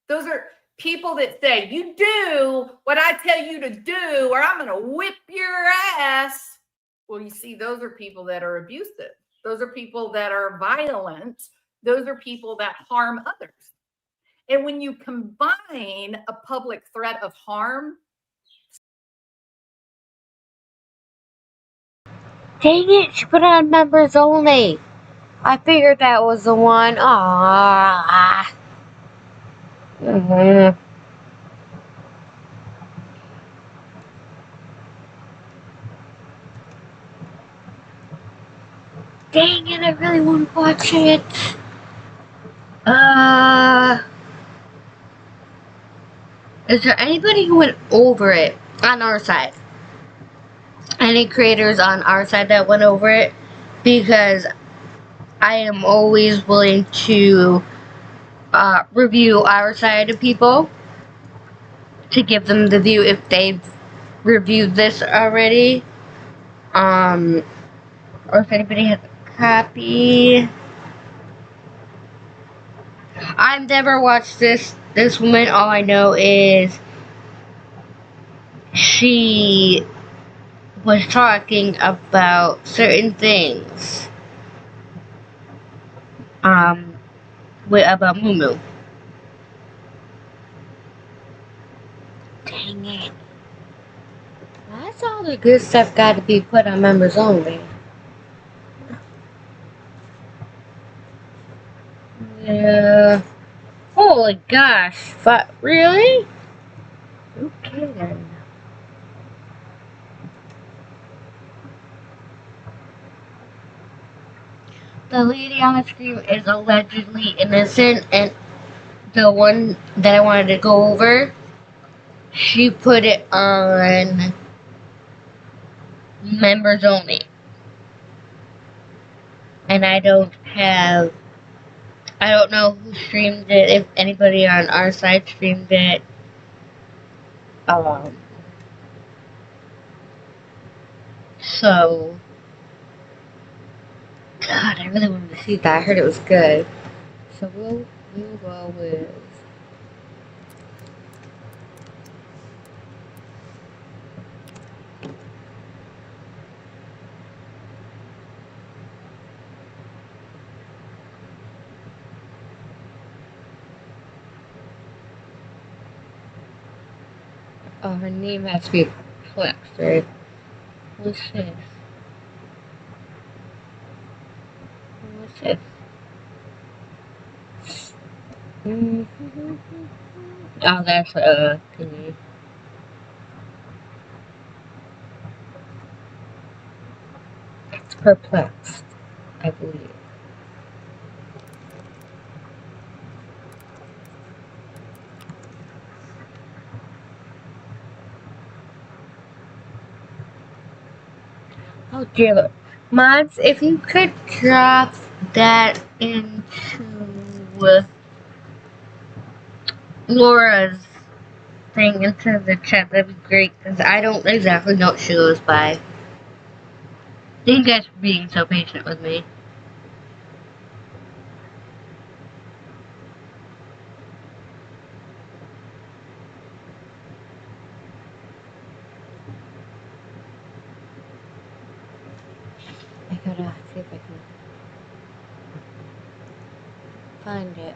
[SPEAKER 14] Those are people that say, you do what I tell you to do, or I'm going to whip your ass. Well, you see, those are people that are abusive. Those are people that are violent. Those are people that harm others. And when you combine a public threat of harm...
[SPEAKER 2] Dang it, she put on members only. I figured that was the one. Ah. Dang it, I really want to watch it. Is there anybody who went over it on our side? Any creators on our side that went over it? Because I am always willing to review our side of people to give them the view if they've reviewed this already. Or if anybody has a copy. I've never watched this woman. All I know is she was talking about certain things. About Moo. Dang it. Why's all the good stuff got to be put on members only? Yeah. Holy gosh. But really? Okay then. The lady on the screen is allegedly innocent, and the one that I wanted to go over, she put it on members only. And I don't know who streamed it, if anybody on our side streamed it. So, God, I really wanted to see that. I heard it was good. So we'll go with her name has to be flexed, right? What's this? What's this? Oh, that's thingy. It's perplexed, I believe. Oh dear Lord. Mods, if you could drop that into Laura's thing into the chat, that'd be great, because I don't exactly know what she goes by. Thank you guys for being so patient with me. I gotta see if I can find it.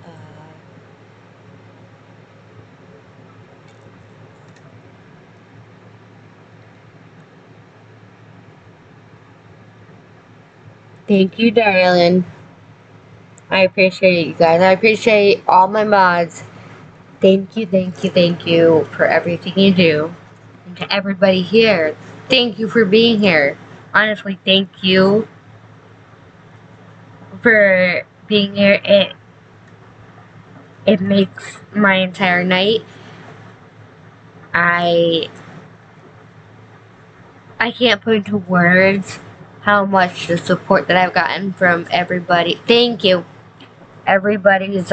[SPEAKER 2] Thank you, darling. I appreciate you guys. I appreciate all my mods. Thank you for everything you do. And to everybody here, thank you for being here. Honestly, thank you for being here. It makes my entire night. I can't put into words how much the support that I've gotten from everybody. Thank you. Everybody's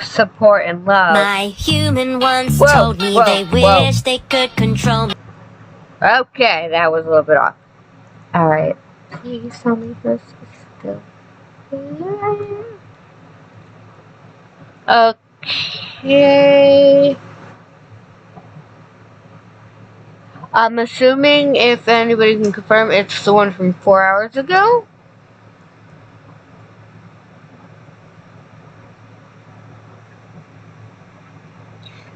[SPEAKER 2] support and love.
[SPEAKER 15] My human once told me they wish they could control me.
[SPEAKER 2] Okay, that was a little bit off. Alright. Please tell me this is still here. Okay. I'm assuming, if anybody can confirm, it's the one from 4 hours ago.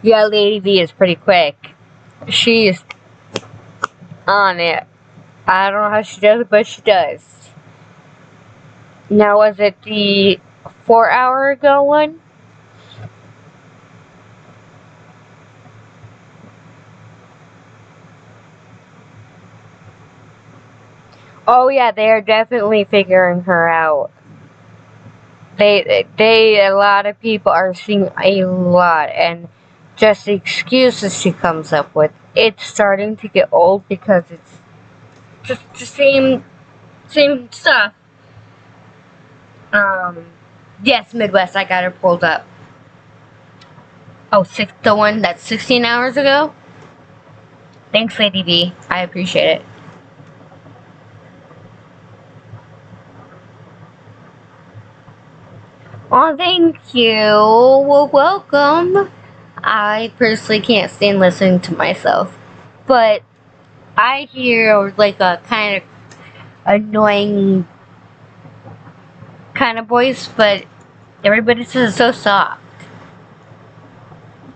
[SPEAKER 2] Yeah, Lady V is pretty quick. She is on it. I don't know how she does it, but she does. Now, was it the 4 hour ago one? Oh yeah, they are definitely figuring her out. A lot of people are seeing a lot, and just the excuses she comes up with, it's starting to get old because it's just the same stuff. Yes, Midwest, I got her pulled up. Oh, the one that's 16 hours ago? Thanks, Lady B. I appreciate it. Oh, thank you. Well, welcome. I personally can't stand listening to myself, but I hear like a kind of annoying kind of voice, but everybody says it's so soft.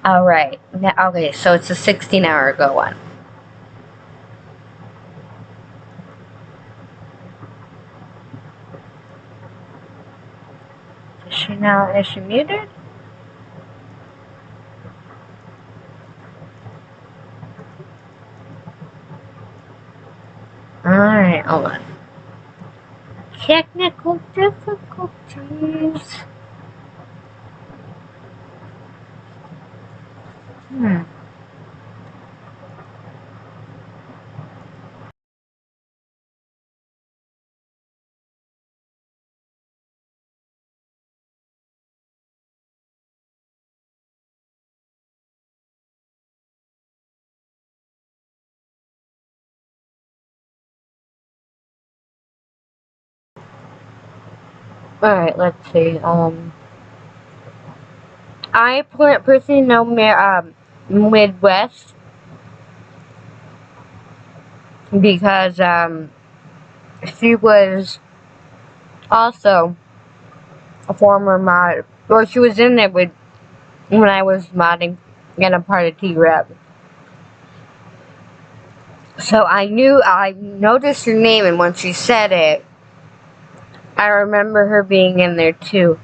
[SPEAKER 2] Alright. Okay, so it's a 16-hour ago one. Is she muted? Alright, hold on. Technical difficulties. Alright, let's see. I personally know Midwest because she was also a former mod, or she was in there when I was modding and a part of T-Rep. So I noticed her name, and when she said it, I remember her being in there too.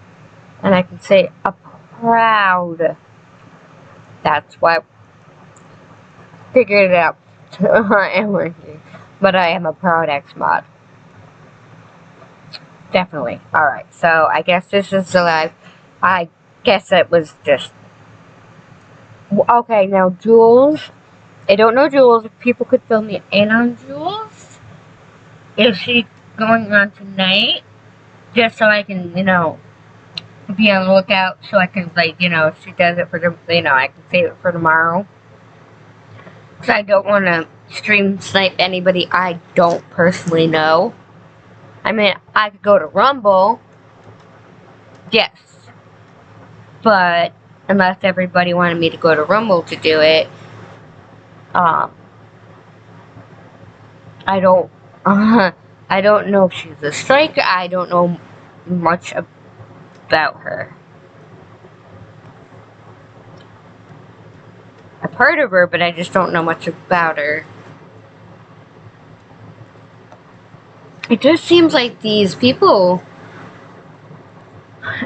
[SPEAKER 2] And I can say a proud. That's why I figured it out. But I am a proud ex-mod. Definitely. Alright, so I guess this is the live. I guess it was just... Okay, now Jules. I don't know Jules. If people could fill me in on Jules. Is she going on tonight? Just so I can, be on the lookout. So I can, if she does it for, I can save it for tomorrow. Because I don't want to stream snipe anybody I don't personally know. I mean, I could go to Rumble. Yes. But unless everybody wanted me to go to Rumble to do it, I don't I don't know if she's a striker. I don't know much about her. I've heard of her, but I just don't know much about her. It just seems like these people,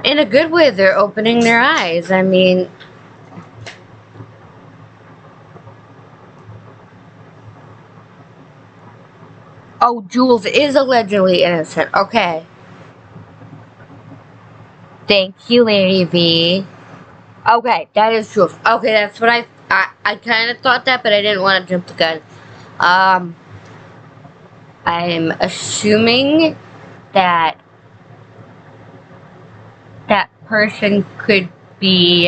[SPEAKER 2] in a good way, they're opening their eyes. I mean, oh, Jules is allegedly innocent. Okay. Thank you, Lady V. Okay, that is true. Okay, that's what I kind of thought that, but I didn't want to jump the gun. I'm assuming that that person could be,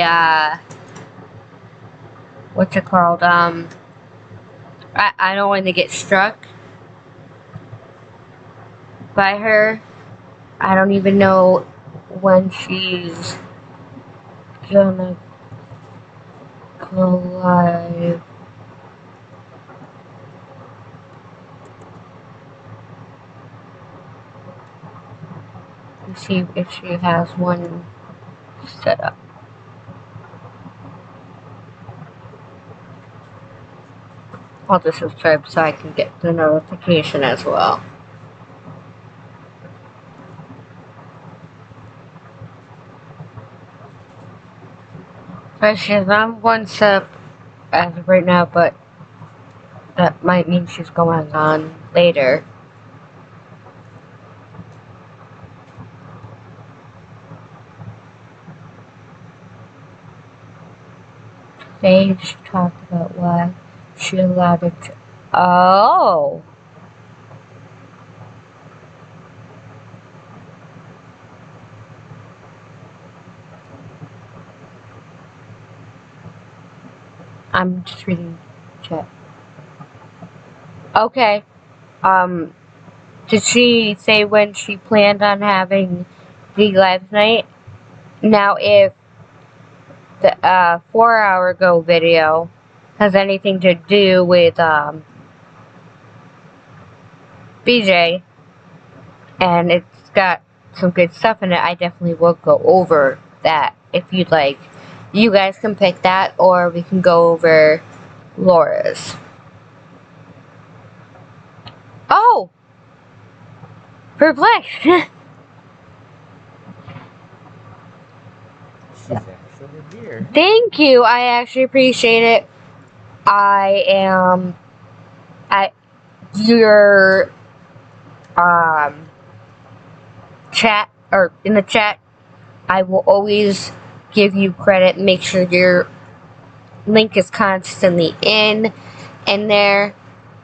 [SPEAKER 2] what's it called? I don't want to get struck by her. I don't even know when she's gonna go live. Let's see if she has one set up. I'll just subscribe so I can get the notification as well. I'm one step as of right now, but that might mean she's going on later. Sage talked about why she allowed it to. Oh! I'm just reading chat. Okay. Did she say when she planned on having the live night? Now, if the 4 hour ago video has anything to do with BJ and it's got some good stuff in it, I definitely will go over that if you'd like. You guys can pick that, or we can go over Laura's. Oh! Perplexed!
[SPEAKER 4] She's actually here.
[SPEAKER 2] Thank you, I actually appreciate it. Your chat, or in the chat, I will always give you credit. Make sure your link is constantly in there,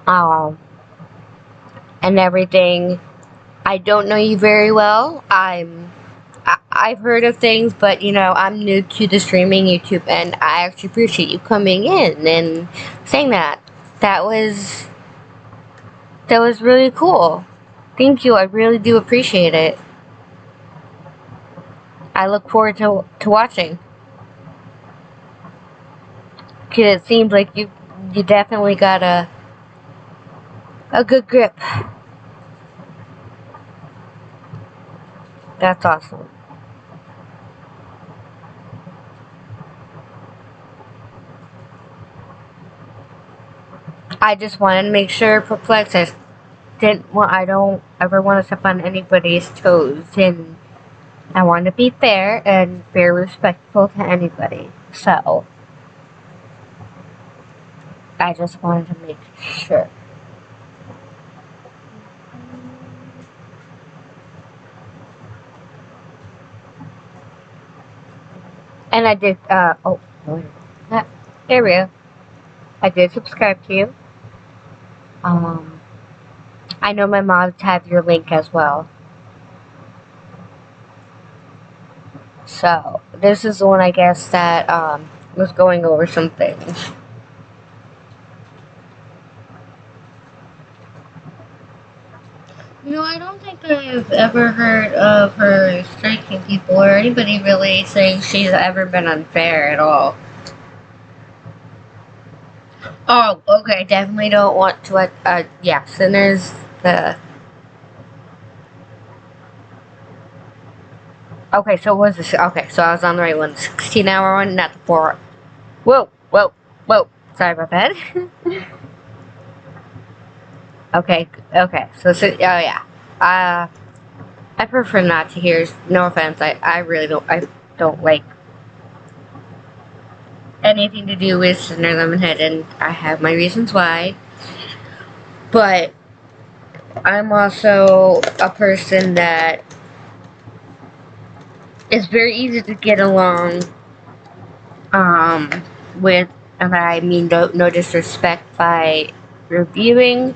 [SPEAKER 2] and everything. I don't know you very well. I've heard of things, but I'm new to the streaming YouTube, and I actually appreciate you coming in and saying that. That was really cool. Thank you. I really do appreciate it. I look forward to watching. Cause it seems like you definitely got a good grip. That's awesome. I just wanted to make sure, Perplex, I don't ever want to step on anybody's toes, and I want to be fair and very respectful to anybody. So I just wanted to make sure. And I did, there we go. I did subscribe to you. I know my mods have your link as well. So, this is the one, I guess, that, was going over some things. I don't think I've ever heard of her striking people or anybody really saying she's ever been unfair at all. Oh, okay, definitely don't want to, yes, and there's the... Okay, so what was this? Okay, so I was on the right one. 16-hour one, not the 4. Whoa. Sorry about that. Okay, so, oh yeah. I prefer not to hear, no offense, I really don't like anything to do with Cinder Lemonhead, and I have my reasons why. But I'm also a person that is very easy to get along with, and I mean no disrespect by reviewing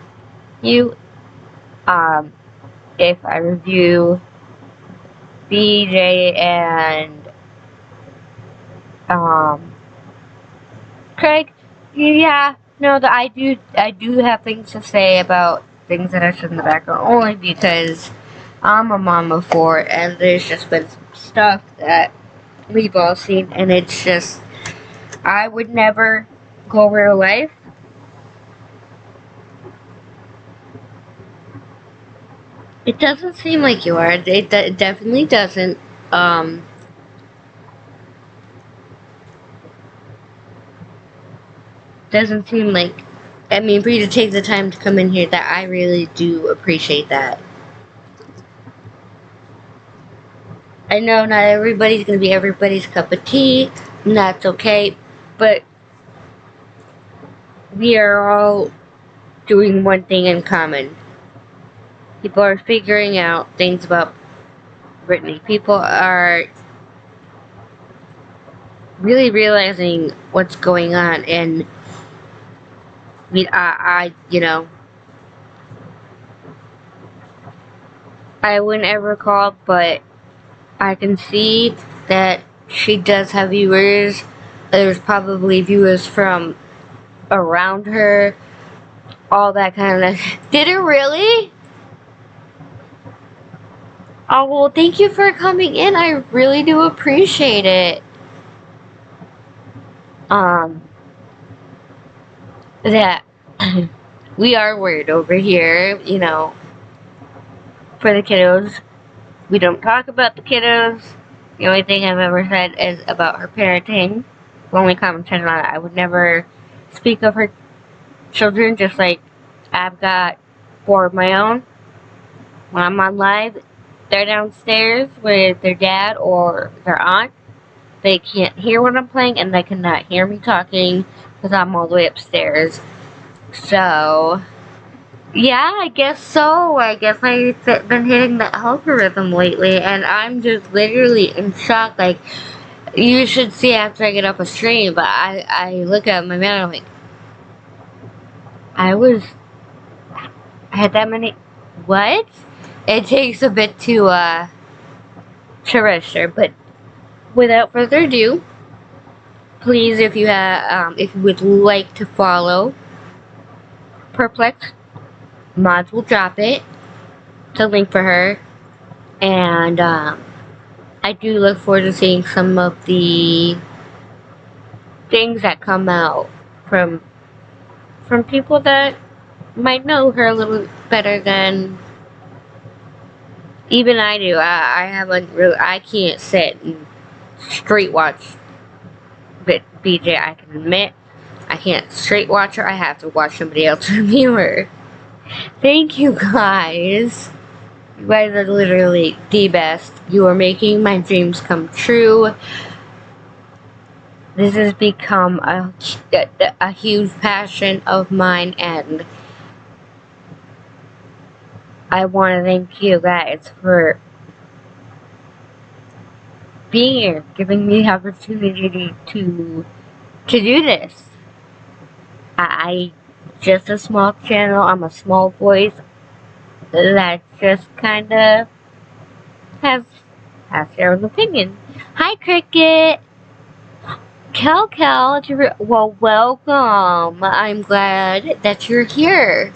[SPEAKER 2] you. If I review BJ and Craig, yeah, no, I do have things to say about things that I said in the background, only because I'm a mom of 4, and there's just been some stuff that we've all seen, and it's just, I would never go real life. It doesn't seem like you are. It definitely doesn't. Doesn't seem like I mean, for you to take the time to come in here, that I really do appreciate that. I know not everybody's gonna be everybody's cup of tea, and that's okay, but we are all doing one thing in common. People are figuring out things about Brittany. People are really realizing what's going on, and you know, I wouldn't ever call, but I can see that she does have viewers. There's probably viewers from around her, all that kind of. Did it really? Oh, well, thank you for coming in. I really do appreciate it. That we are worried over here, you know, for the kiddos. We don't talk about the kiddos. The only thing I've ever said is about her parenting. The only commented on it. I would never speak of her children, just like I've got 4 of my own. When I'm on live, they're downstairs with their dad or their aunt. They can't hear what I'm playing, and they cannot hear me talking because I'm all the way upstairs. So, yeah, I guess so. I guess I've been hitting the algorithm lately, and I'm just literally in shock. Like, you should see after I get up a stream, but I look at my man and I'm like, I had that many. What? It takes a bit to register, but without further ado, please, if you would like to follow Perplex, mods will drop it. The link for her, and I do look forward to seeing some of the things that come out from people that might know her a little better than even I do. I haven't really. I can't sit and straight watch BJ. I can admit I can't straight watch her. I have to watch somebody else review her. Thank you guys. You guys are literally the best. You are making my dreams come true. This has become a huge passion of mine, and I want to thank you guys for being here, giving me the opportunity to do this. I just a small channel. I'm a small voice that just kind of has their own opinion. Hi, Cricket. Kel, well, welcome. I'm glad that you're here.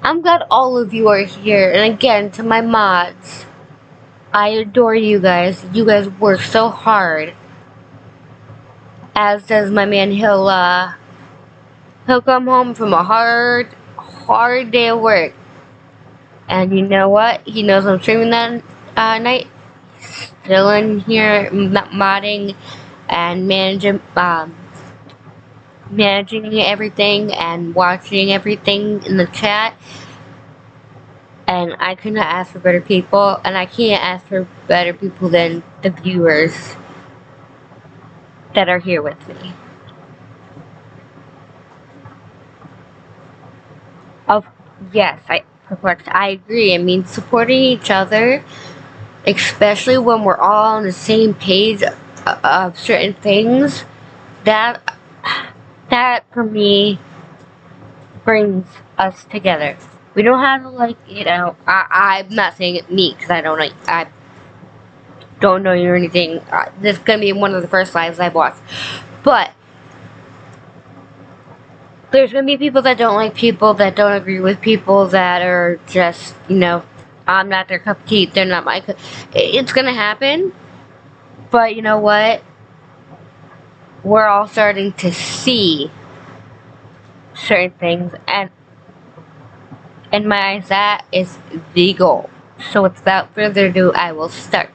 [SPEAKER 2] I'm glad all of you are here. And again, to my mods, I adore you guys. You guys work so hard. As does my man. He'll come home from a hard day of work. And you know what? He knows I'm streaming that night. Still in here modding and managing everything and watching everything in the chat. And I could not ask for better people, and I can't ask for better people than the viewers that are here with me. Yes, Perplexed, I agree. I mean, supporting each other, especially when we're all on the same page of certain things, that for me brings us together. We don't have to, like, you know, I'm not saying it me, because I don't know you or anything. This is gonna be one of the first lives I've watched. But there's gonna be people that don't like people, that don't agree with people, that are just, you know, I'm not their cup of tea, they're not my cup. It's gonna happen. But you know what? We're all starting to see certain things, and in my eyes, that is the goal. So without further ado, I will start.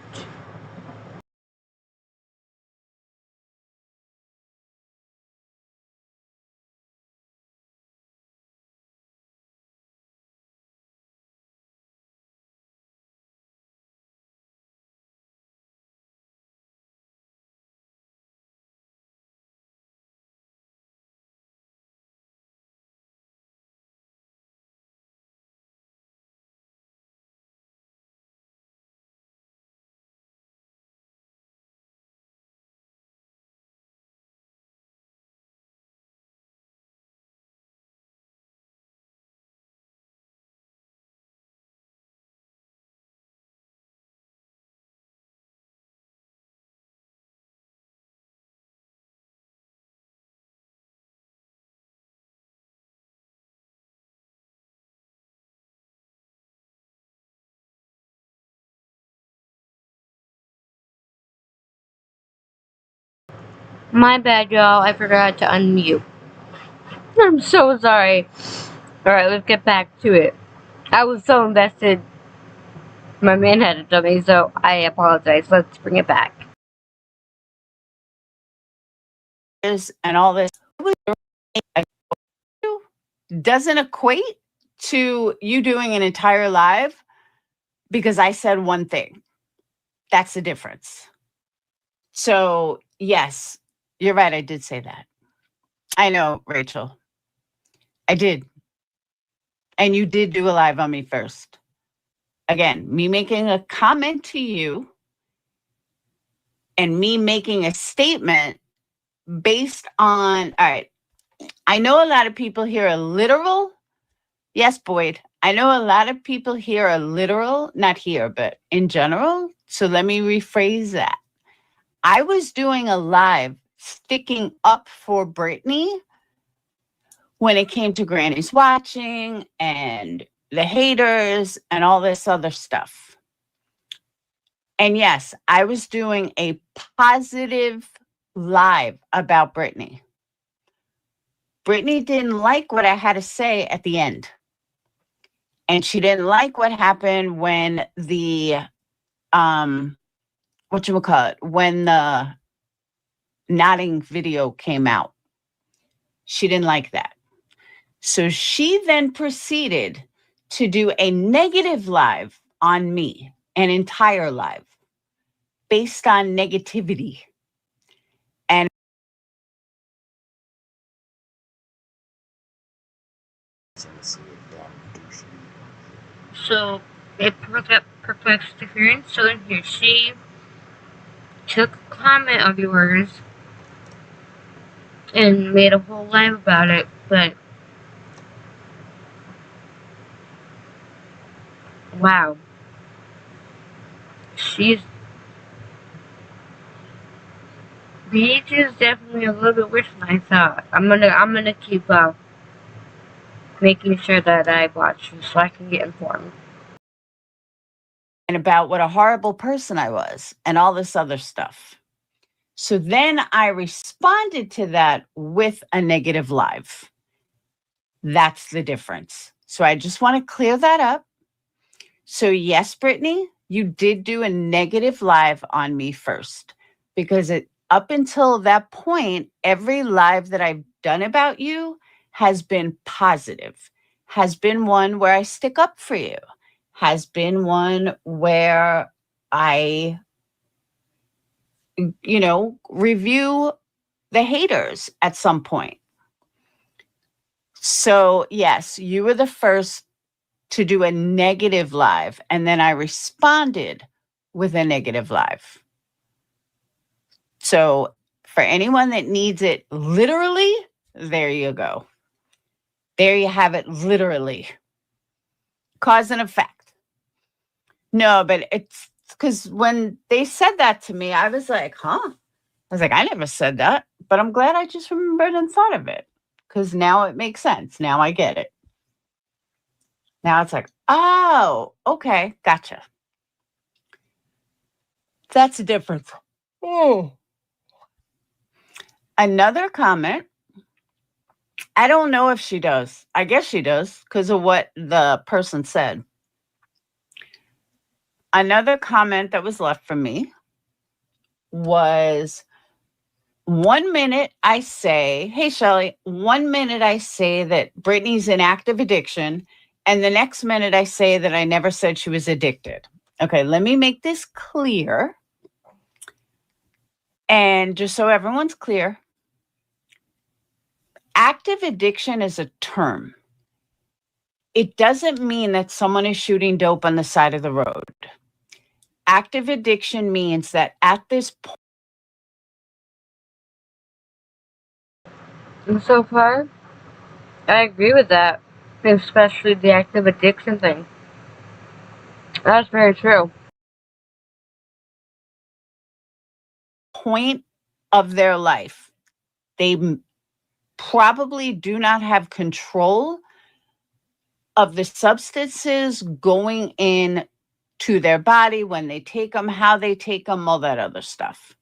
[SPEAKER 2] My bad, y'all. I forgot to unmute. I'm so sorry. Alright, let's get back to it. I was so invested. My man had a dummy, so I apologize. Let's bring it back.
[SPEAKER 6] And all this doesn't equate to you doing an entire live because I said one thing. That's the difference. So, yes, you're right. I did say that. I know, Rachel. I did. And you did do a live on me first. Again, me making a comment to you and me making a statement based on, all right, I know a lot of people here are literal. Yes, Boyd. I know a lot of people here are literal, not here, but in general. So let me rephrase that. I was doing a live sticking up for Brittany when it came to Granny's watching and the haters and all this other stuff. And yes, I was doing a positive live about Brittany. Brittany didn't like what I had to say at the end. And she didn't like what happened when the when the nodding video came out. She didn't like that. So she then proceeded to do a negative live on me, an entire live based on negativity. And
[SPEAKER 2] So, it perplexed appearance. So here, she took a comment of yours and made a whole live about it, but wow. The age is definitely a little bit worse than I thought. I'm gonna keep making sure that I watch so I can get informed.
[SPEAKER 6] and about what a horrible person I was and all this other stuff. So then I responded to that with a negative live. That's the difference. So I just want to clear that up. So yes, Brittany, you did do a negative live on me first because up until that point, every live that I've done about you has been positive, has been one where I stick up for you, has been one where I, review the haters at some point. So yes, you were the first to do a negative live, and then I responded with a negative live. So for anyone that needs it literally, there you go. There you have it literally. Cause and effect. No, but it's because when they said that to me, I was like, huh? I was like, I never said that, but I'm glad I just remembered and thought of it because now it makes sense. Now I get it. Now it's like, oh, okay, gotcha. That's the difference. Oh. Another comment. I don't know if she does. I guess she does because of what the person said. Another comment that was left from me was 1 minute I say, hey, Shelly, 1 minute I say that Brittany's in active addiction. And the next minute I say that I never said she was addicted. Okay, let me make this clear. And just so everyone's clear, active addiction is a term. It doesn't mean that someone is shooting dope on the side of the road. Active addiction means that at this point,
[SPEAKER 2] And so far, I agree with that, especially the active addiction thing. That's very true.
[SPEAKER 6] point of their life, they probably do not have control of the substances going in to their body when they take them, how they take them, all that other stuff.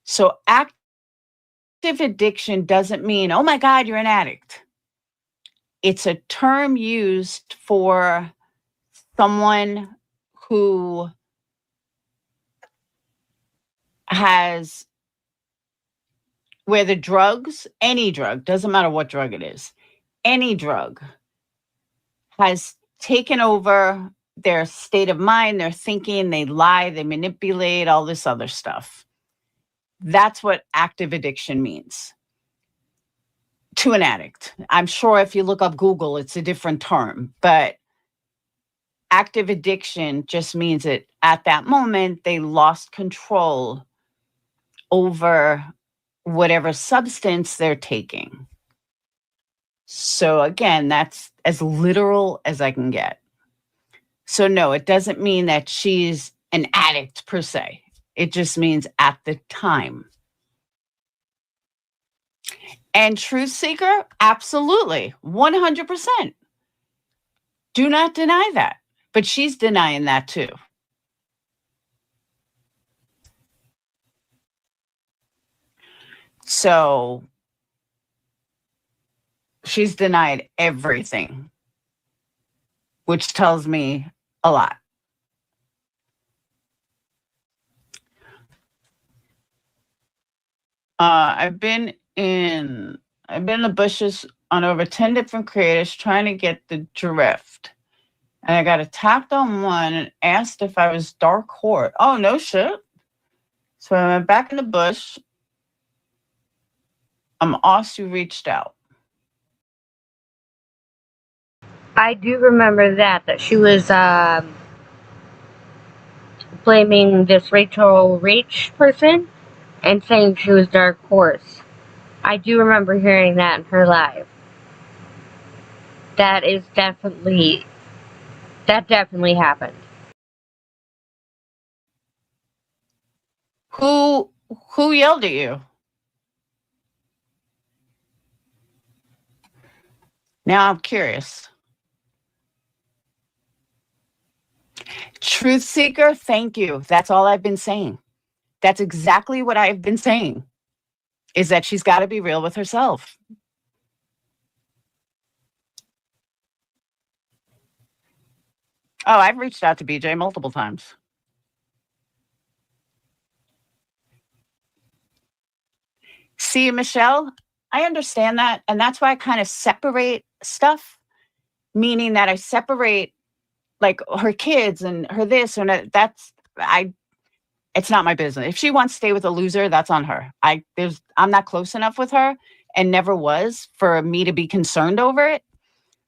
[SPEAKER 6] So Active addiction doesn't mean, oh my God, you're an addict. It's a term used for someone who has, where the drugs, any drug, doesn't matter what drug it is, any drug has taken over their state of mind, their thinking, they lie, they manipulate, all this other stuff. That's what active addiction means to an addict. I'm sure if you look up Google, it's a different term, but active addiction just means that at that moment, they lost control over whatever substance they're taking. So again, that's as literal as I can get. So no, it doesn't mean that she's an addict per se. It just means at the time. And truth seeker, absolutely, 100%. Do not deny that. But she's denying that too. So she's denied everything, which tells me a lot. I've been in the bushes on over 10 different creators trying to get the drift. And I got attacked on one and asked if I was dark horse. Oh, no shit. So I went back in the bush. I'm also reached out.
[SPEAKER 2] I do remember that she was blaming this Rachel Rach person and saying she was Dark Horse. I do remember hearing that in her live. That definitely happened.
[SPEAKER 6] Who yelled at you? Now I'm curious. Truth seeker, thank you. That's all I've been saying. That's exactly what I've been saying, is that she's got to be real with herself. Oh, I've reached out to BJ multiple times. See, Michelle, I understand that. And that's why I kind of separate stuff, meaning that I separate like her kids and her this and that. It's not my business. If she wants to stay with a loser, that's on her. I'm not close enough with her and never was for me to be concerned over it,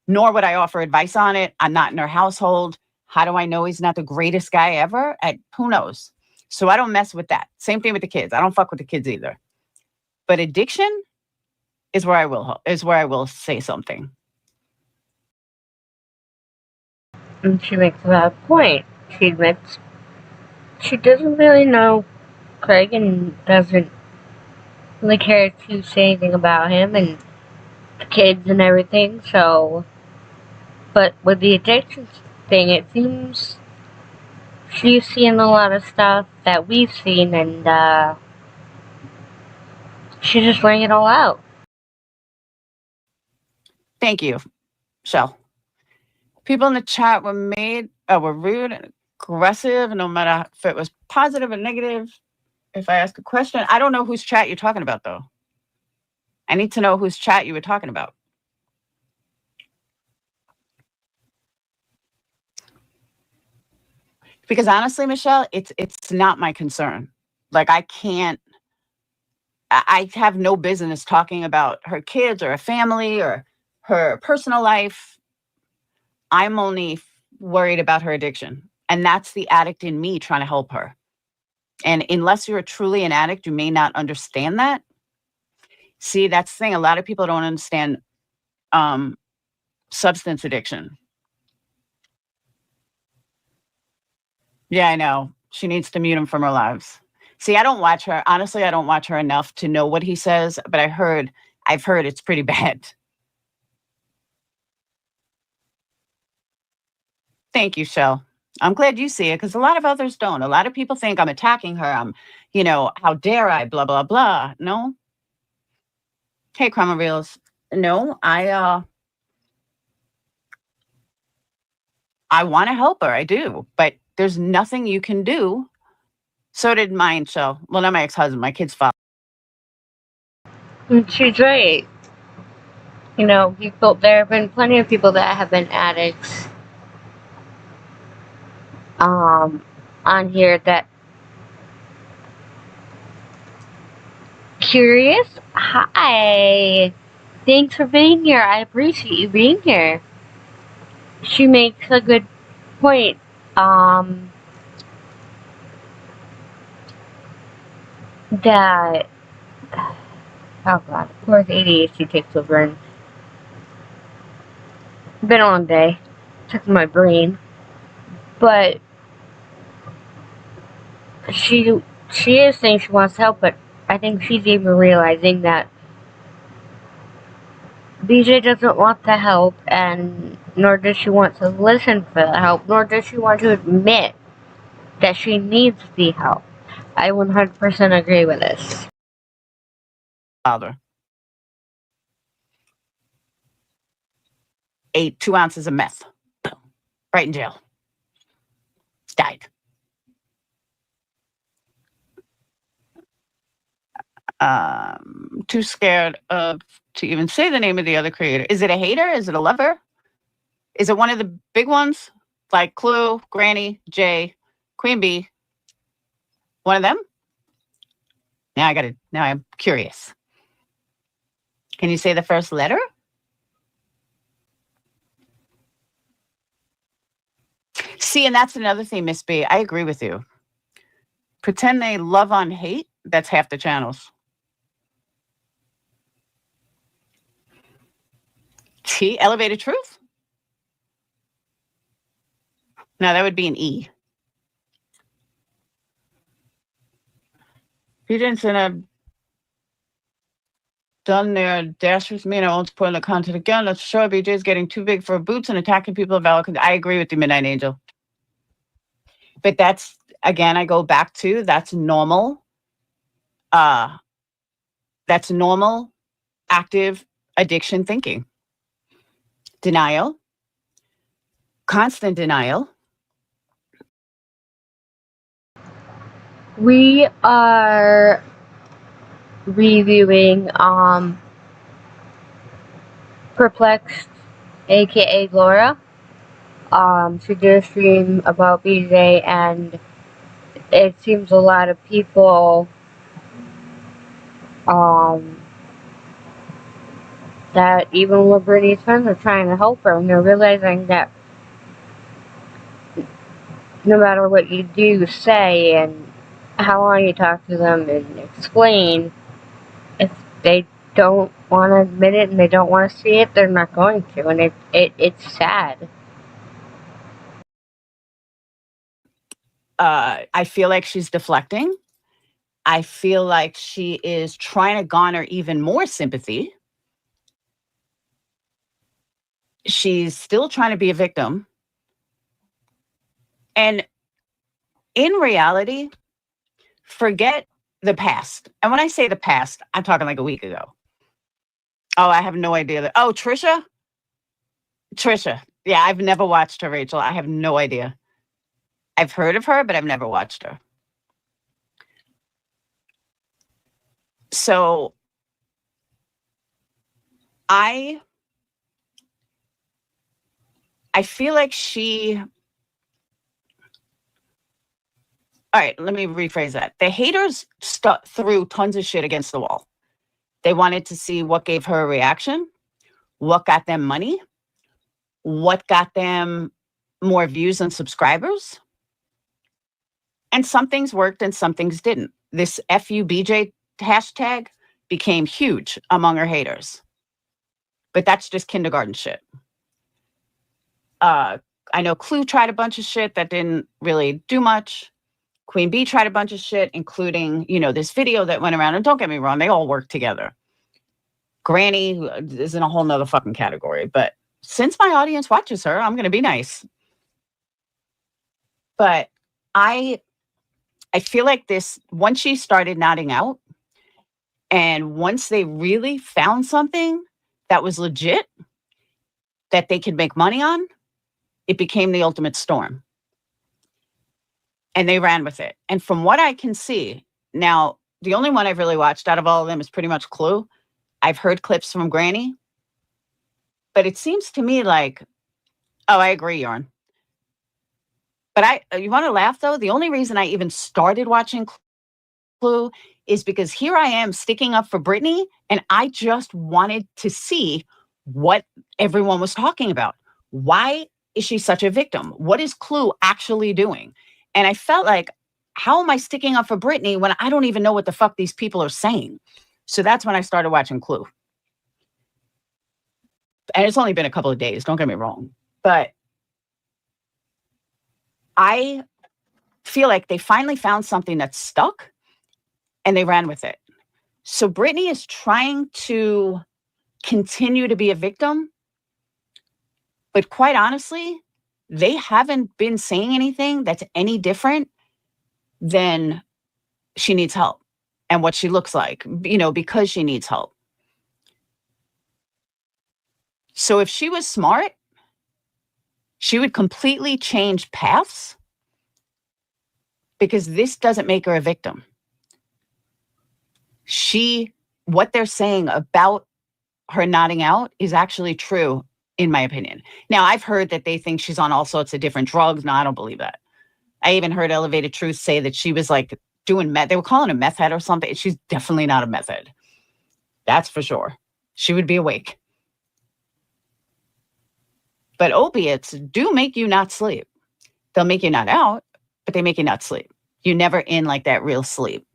[SPEAKER 6] nor would I offer advice on it. I'm not in her household. How do I know he's not the greatest guy ever? Who knows? So I don't mess with that. Same thing with the kids. I don't fuck with the kids either. But addiction is where I will say something.
[SPEAKER 2] And she makes a valid point. She admits she doesn't really know Craig and doesn't really care to say anything about him and the kids and everything, so. But with the addiction thing, it seems she's seen a lot of stuff that we've seen, and she's just laying it all out.
[SPEAKER 6] Thank you, Shell. People in the chat were rude and aggressive, no matter if it was positive or negative. If I ask a question, I don't know whose chat you're talking about, though. I need to know whose chat you were talking about. Because honestly, Michelle, it's not my concern. Like I have no business talking about her kids or her family or her personal life. I'm only worried about her addiction. And that's the addict in me trying to help her. And unless you're truly an addict, you may not understand that. See, that's the thing. A lot of people don't understand substance addiction. Yeah, I know. She needs to mute him from her lives. See, I don't watch her. Honestly, I don't watch her enough to know what he says, but I've heard it's pretty bad. Thank you, Shell. I'm glad you see it because a lot of others don't. A lot of people think I'm attacking her. How dare I, blah, blah, blah. No, Hey, Crummer Reels. No, I want to help her. I do, but there's nothing you can do. So did mine. So, well, not my ex-husband, my kid's father.
[SPEAKER 2] And she's right. You know, there have been plenty of people that have been addicts on here that curious. Hi. Thanks for being here. I appreciate you being here. She makes a good point. That oh god, of course ADHD takes over and it's been a long day. Took my brain. But she is saying she wants help, but I think she's even realizing that BJ doesn't want the help, and nor does she want to listen for the help, nor does she want to admit that she needs the help. I 100% agree with this.
[SPEAKER 6] Father ate 2 ounces of meth. Right in jail. Died. Too scared to even say the name of the other creator. Is it a hater? Is it a lover? Is it one of the big ones? Like Clue, Granny, Jay, Queen Bee? One of them? Now I'm curious. Can you say the first letter? See, and that's another thing, Miss B. I agree with you. Pretend they love on hate, that's half the channels. T, elevated truth? No, that would be an E. If you didn't send a done their dash with me and I won't spoil the content again. Let's show BJ's getting too big for boots and attacking people of valid. I agree with you, Midnight Angel. But that's, again, I go back to that's normal. That's normal, active addiction thinking. Denial. Constant denial.
[SPEAKER 2] We are reviewing Perplexed, aka Laura. She did a stream about BJ, and it seems a lot of people that even with Brittany's friends are trying to help her, and they're realizing that no matter what you do, say, and how long you talk to them and explain, if they don't want to admit it and they don't want to see it, they're not going to, and it's sad.
[SPEAKER 6] I feel like she's deflecting. I feel like she is trying to garner even more sympathy. She's still trying to be a victim. And in reality, forget the past. And when I say the past, I'm talking like a week ago. Oh, I have no idea. Oh, Trisha? Trisha. Yeah, I've never watched her, Rachel. I have no idea. I've heard of her, but I've never watched her. So I feel like all right, let me rephrase that. The haters threw tons of shit against the wall. They wanted to see what gave her a reaction, what got them money, what got them more views and subscribers. And some things worked and some things didn't. This FUBJ hashtag became huge among her haters. But that's just kindergarten shit. I know Clue tried a bunch of shit that didn't really do much. Queen Bee tried a bunch of shit, including, this video that went around. And don't get me wrong, they all work together. Granny is in a whole nother fucking category. But since my audience watches her, I'm going to be nice. But I feel like this, once she started nodding out, And once they really found something that was legit, that they could make money on, it became the ultimate storm. And they ran with it. And from what I can see, now, the only one I've really watched out of all of them is pretty much Clue. I've heard clips from Granny. But it seems to me like, oh, I agree, Yarn. But you want to laugh, though? The only reason I even started watching Clue is because here I am sticking up for Britney, and I just wanted to see what everyone was talking about. Why is she such a victim? What is Clue actually doing? And I felt like, how am I sticking up for Britney when I don't even know what the fuck these people are saying? So that's when I started watching Clue. And it's only been a couple of days, don't get me wrong. But I feel like they finally found something that stuck and they ran with it. So Britney is trying to continue to be a victim. But quite honestly, they haven't been saying anything that's any different than she needs help and what she looks like, because she needs help. So if she was smart, she would completely change paths because this doesn't make her a victim. What they're saying about her nodding out is actually true, in my opinion. Now, I've heard that they think she's on all sorts of different drugs. No, I don't believe that. I even heard Elevated Truth say that she was like doing meth. They were calling her meth head or something. She's definitely not a meth head. That's for sure. She would be awake. But opiates do make you not sleep. They'll make you not out, but they make you not sleep. You're never in like that real sleep.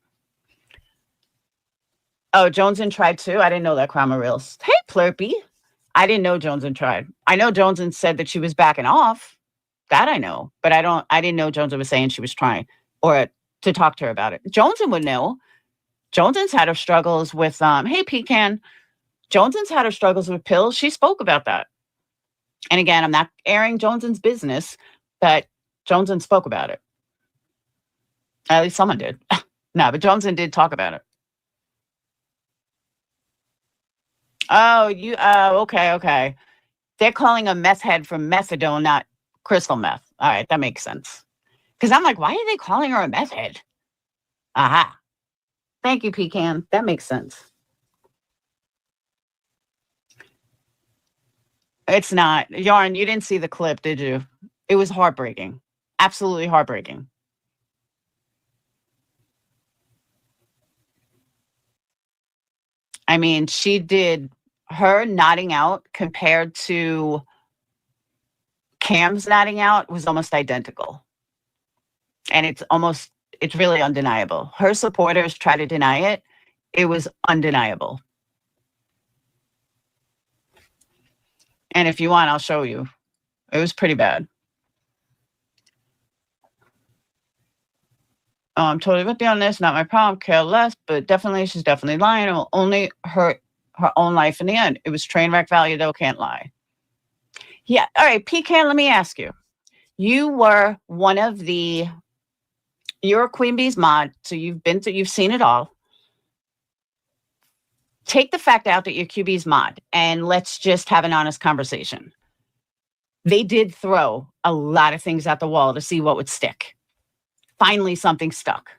[SPEAKER 6] Oh, Jones and Tried too? I didn't know that, Crime Reels. Hey, Plurpy. I didn't know Jones and Tried. I know Jones and said that she was backing off. That I know. But I didn't know Jones was saying she was trying or to talk to her about it. Joneson would know. Joneson's had her struggles with, hey, Pecan. Joneson's had her struggles with pills. She spoke about that. And again, I'm not airing Joneson's business, but Joneson spoke about it. At least someone did. No, but Joneson did talk about it. Oh, okay. They're calling a meth head from methadone, not crystal meth. All right, that makes sense. Because I'm like, why are they calling her a meth head? Aha. Thank you, Pecan. That makes sense. It's not. Yarn, you didn't see the clip, did you? It was heartbreaking. Absolutely heartbreaking. I mean, she did her nodding out compared to Cam's nodding out was almost identical. And it's really undeniable. Her supporters try to deny it. It was undeniable. And if you want, I'll show you. It was pretty bad. Oh, I'm totally with you on this. Not my problem. Care less, but she's definitely lying. It will only hurt her own life in the end. It was train wreck value, though. Can't lie. Yeah. All right, Pecan, let me ask you. You're a Queen Bee's mod, so you've seen it all. Take the fact out that you're QB's mod, and let's just have an honest conversation. They did throw a lot of things at the wall to see what would stick. Finally, something stuck.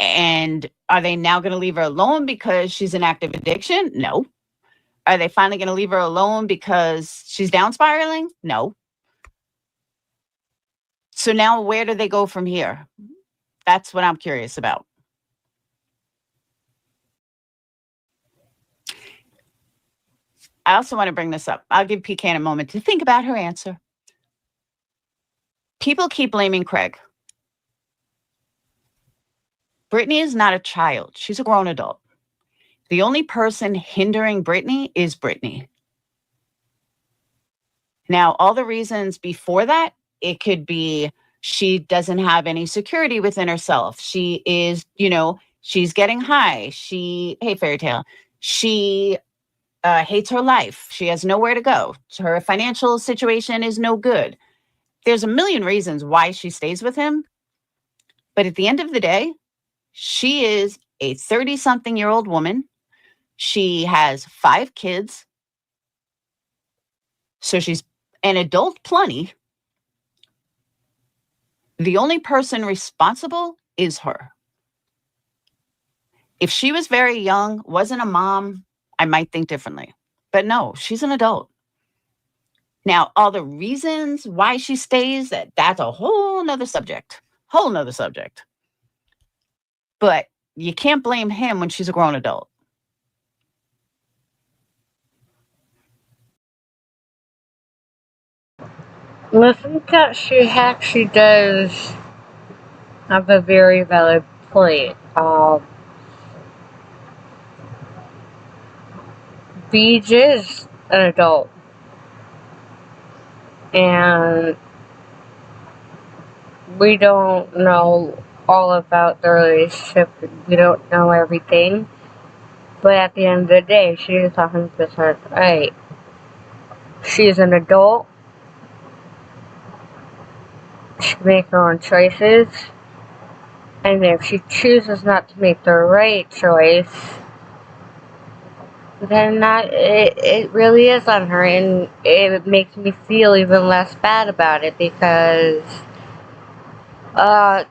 [SPEAKER 6] And are they now going to leave her alone because she's in active addiction? No. Are they finally going to leave her alone because she's down spiraling? No. So now where do they go from here? That's what I'm curious about. I also want to bring this up. I'll give Pecan a moment to think about her answer. People keep blaming Craig. Britney is not a child. She's a grown adult. The only person hindering Britney is Britney. Now, all the reasons before that, it could be she doesn't have any security within herself. She is, she's getting high. Hey, Fairy Tale. She hates her life. She has nowhere to go. Her financial situation is no good. There's a million reasons why she stays with him. But at the end of the day, she is a 30-something-year-old woman. She has 5 kids. So she's an adult plenty. The only person responsible is her. If she was very young, wasn't a mom, I might think differently. But no, she's an adult. Now, all the reasons why she stays, that's a whole nother subject. Whole nother subject. But you can't blame him when she's a grown adult.
[SPEAKER 2] I think that she actually does have a very valid point. Beach is an adult. And we don't know all about the relationship. We don't know everything. But at the end of the day, she is 100% right. She's an adult. She can make her own choices. And if she chooses not to make the right choice, then it really is on her. And it makes me feel even less bad about it because,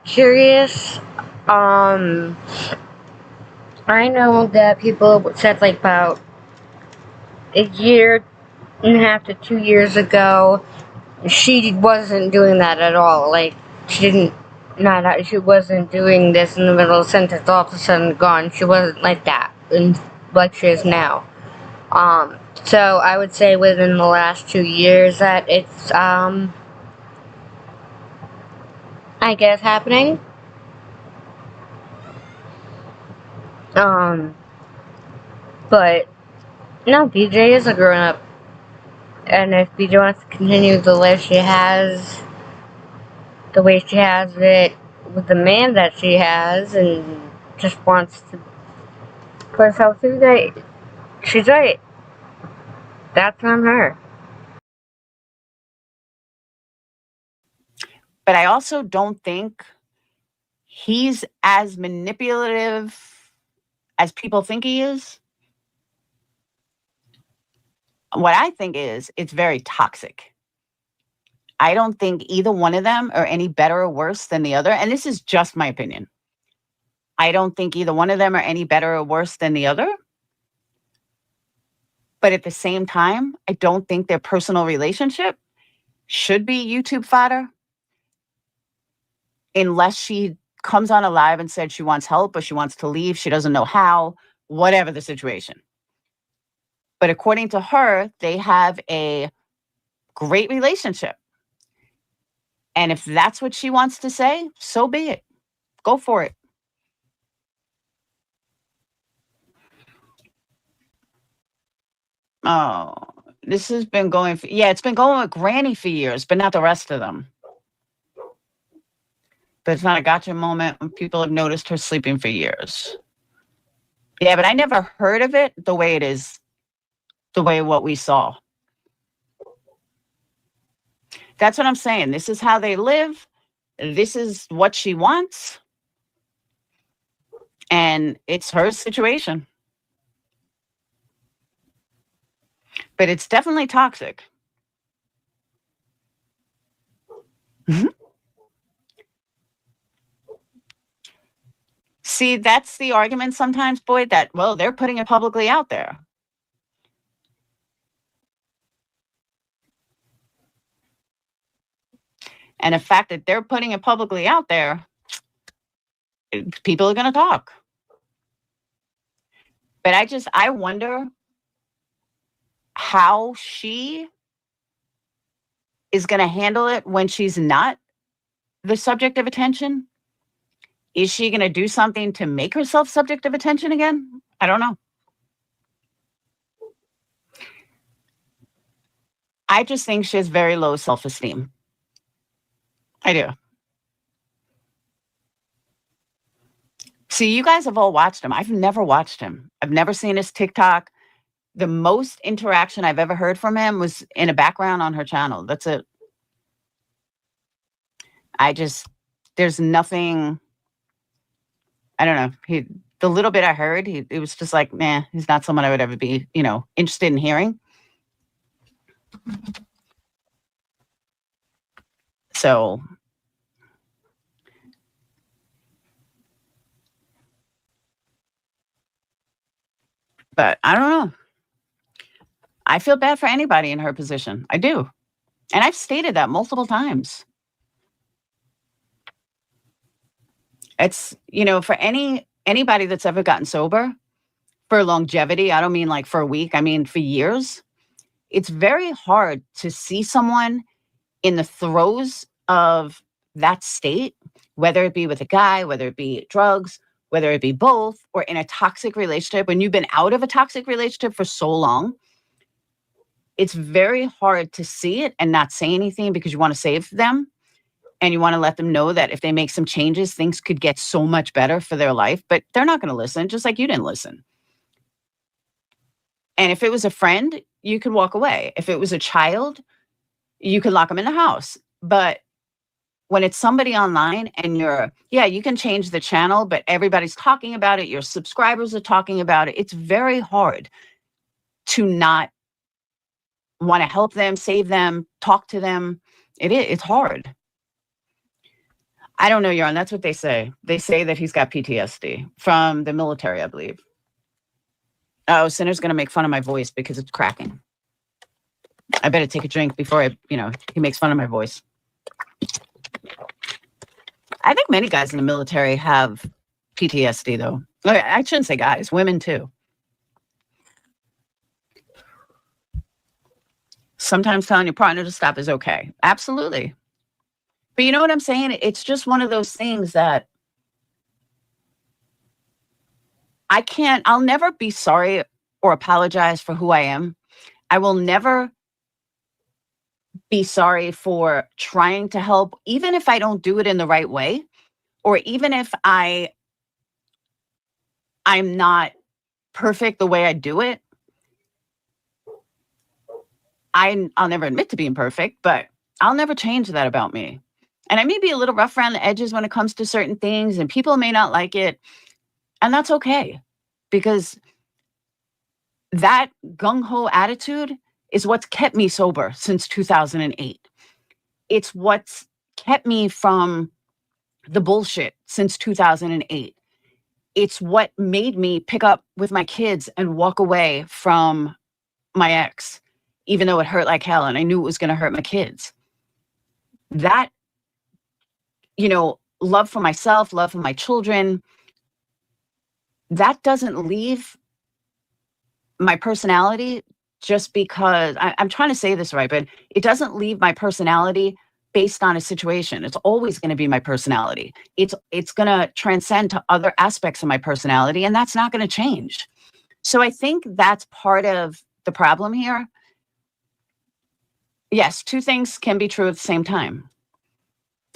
[SPEAKER 2] curious, I know that people said like about a year and a half to 2 years ago, she wasn't doing that at all. Like, she wasn't doing this in the middle of the sentence, all of a sudden gone. She wasn't like that, and like she is now. So I would say within the last 2 years that it's, I guess happening. But, no, BJ is a grown up. And if BJ wants to continue the life she has, the way she has it, with the man that she has, and just wants to put herself through that, she's right. That's on her.
[SPEAKER 6] But I also don't think he's as manipulative as people think he is. What I think is it's very toxic. I don't think either one of them are any better or worse than the other. And this is just my opinion. I don't think either one of them are any better or worse than the other. But at the same time, I don't think their personal relationship should be YouTube fodder unless she comes on a live and said she wants help or she wants to leave. She doesn't know how, whatever the situation. But according to her, they have a great relationship. And if that's what she wants to say, so be it. Go for it. Oh, this has been going for, yeah, it's been going with Granny for years, but not the rest of them. But it's not a gotcha moment when people have noticed her sleeping for years. Yeah, but I never heard of it the way it is, the way what we saw. That's what I'm saying. This is how they live. This is what she wants. And it's her situation. But it's definitely toxic. See, that's the argument sometimes, Boyd, that, well, they're putting it publicly out there. And the fact that they're putting it publicly out there, people are going to talk. But I wonder how she is going to handle it when she's not the subject of attention. Is she going to do something to make herself subject of attention again? I don't know. I just think she has very low self-esteem. I do. See, you guys have all watched him. I've never watched him. I've never seen his TikTok. The most interaction I've ever heard from him was in a background on her channel. That's it. There's nothing, I don't know. the little bit I heard, it was just like, nah, he's not someone I would ever be, interested in hearing. So, but I don't know. I feel bad for anybody in her position. I do. And I've stated that multiple times. It's, for anybody that's ever gotten sober for longevity, I don't mean like for a week, I mean for years. It's very hard to see someone in the throes of that state, whether it be with a guy, whether it be drugs, whether it be both, or in a toxic relationship. When you've been out of a toxic relationship for so long, it's very hard to see it and not say anything because you want to save them. And you want to let them know that if they make some changes, things could get so much better for their life, but they're not going to listen, just like you didn't listen. And if it was a friend, you could walk away. If it was a child, you could lock them in the house. But when it's somebody online and you can change the channel, but everybody's talking about it, your subscribers are talking about it, it's very hard to not want to help them, save them, talk to them. It's hard. I don't know, Yaron. That's what they say. They say that he's got PTSD from the military, I believe. Oh, Sinner's going to make fun of my voice because it's cracking. I better take a drink before he makes fun of my voice. I think many guys in the military have PTSD, though. I shouldn't say guys, women too. Sometimes telling your partner to stop is okay. Absolutely. But you know what I'm saying? It's just one of those things that I'll never be sorry or apologize for who I am. I will never be sorry for trying to help, even if I don't do it in the right way, or even if I'm not perfect the way I do it. I'll never admit to being perfect, but I'll never change that about me. And I may be a little rough around the edges when it comes to certain things, and people may not like it. And that's okay, because that gung-ho attitude is what's kept me sober since 2008. It's what's kept me from the bullshit since 2008. It's what made me pick up with my kids and walk away from my ex, even though it hurt like hell and I knew it was going to hurt my kids. That, love for myself, love for my children, that doesn't leave my personality just because I'm trying to say this right, but it doesn't leave my personality based on a situation. It's always going to be my personality. It's going to transcend to other aspects of my personality, and that's not going to change. So I think that's part of the problem here. Yes, two things can be true at the same time.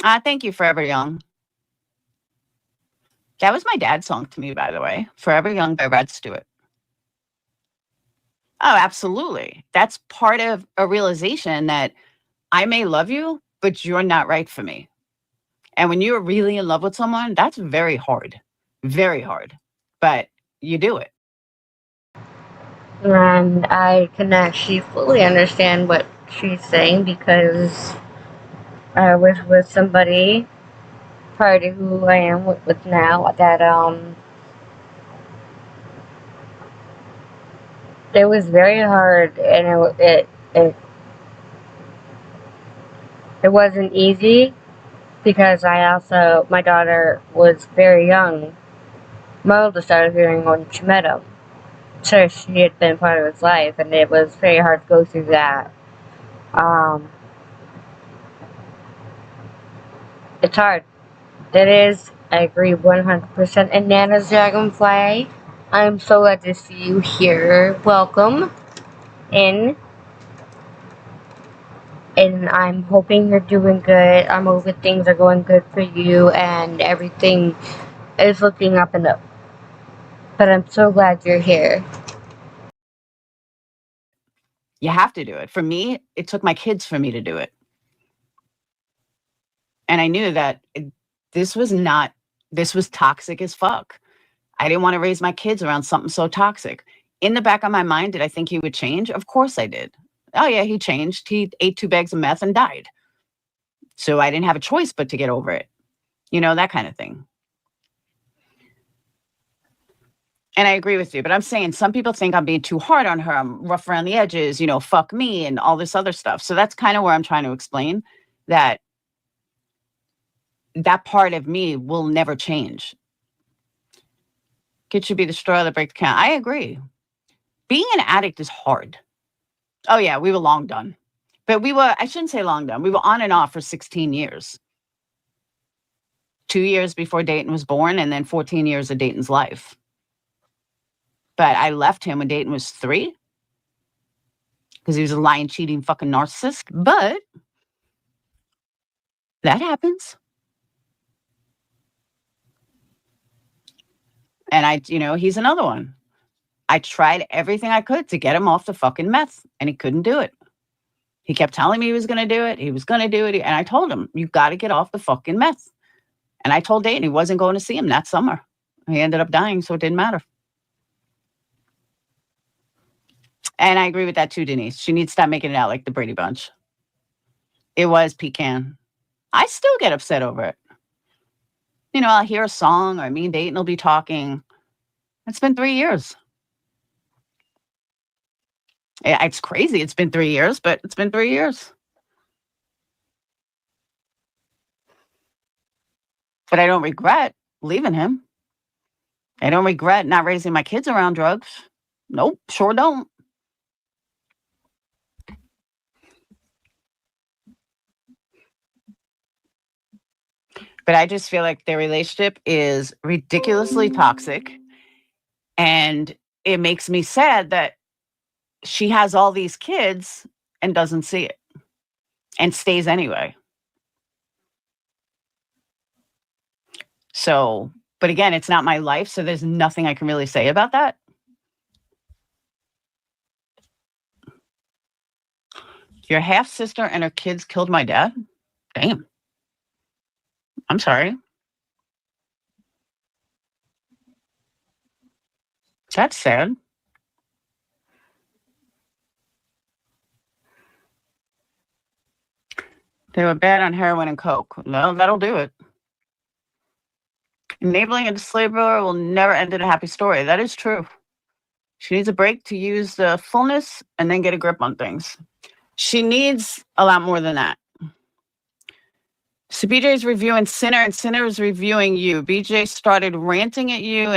[SPEAKER 6] Thank you, Forever Young. That was my dad's song to me, by the way. Forever Young by Rod Stewart. Oh, absolutely. That's part of a realization that I may love you, but you're not right for me. And when you're really in love with someone, that's very hard. Very hard. But you do it.
[SPEAKER 2] And I can actually fully understand what she's saying, because I was with somebody prior to who I am with now that it was very hard, and it wasn't easy, because my daughter was very young. My oldest daughter was very young when she met him, so she had been part of his life, and it was very hard to go through that. It's hard. It is. I agree 100%. And Nana's Dragonfly, I'm so glad to see you here. Welcome in. And I'm hoping you're doing good. I'm hoping things are going good for you and everything is looking up and up. But I'm so glad you're here.
[SPEAKER 6] You have to do it. For me, it took my kids for me to do it. And I knew that this was toxic as fuck. I didn't want to raise my kids around something so toxic. In the back of my mind, did I think he would change? Of course I did. Oh, yeah, he changed. He ate 2 bags of meth and died. So I didn't have a choice but to get over it. You know, that kind of thing. And I agree with you, but I'm saying some people think I'm being too hard on her. I'm rough around the edges, you know, fuck me and all this other stuff. So that's kind of where I'm trying to explain that that part of me will never change. Kid should be the straw that breaks the can. I agree. Being an addict is hard. Oh, yeah, we were long done. But I shouldn't say long done. We were on and off for 16 years. 2 years before Dayton was born, and then 14 years of Dayton's life. But I left him when Dayton was 3 because he was a lying, cheating, fucking narcissist. But that happens. And he's another one. I tried everything I could to get him off the fucking meth, and he couldn't do it. He kept telling me he was going to do it. He was going to do it. And I told him, you got to get off the fucking meth. And I told Dayton he wasn't going to see him that summer. He ended up dying, so it didn't matter. And I agree with that too, Denise. She needs to stop making it out like the Brady Bunch. It was pecan. I still get upset over it. You know, I'll hear a song or me and Dayton will be talking. It's been 3 years. It's crazy. It's been 3 years, but it's been 3 years. But I don't regret leaving him. I don't regret not raising my kids around drugs. Nope, sure don't. But I just feel like their relationship is ridiculously toxic. And it makes me sad that she has all these kids and doesn't see it and stays anyway. So, but again, it's not my life, so there's nothing I can really say about that. Your half sister and her kids killed my dad? Damn. I'm sorry. That's sad. They were bad on heroin and coke. No, that'll do it. Enabling a disabler will never end in a happy story. That is true. She needs a break to use the fullness and then get a grip on things. She needs a lot more than that. So BJ is reviewing Sinner and Sinner is reviewing you. BJ started ranting at you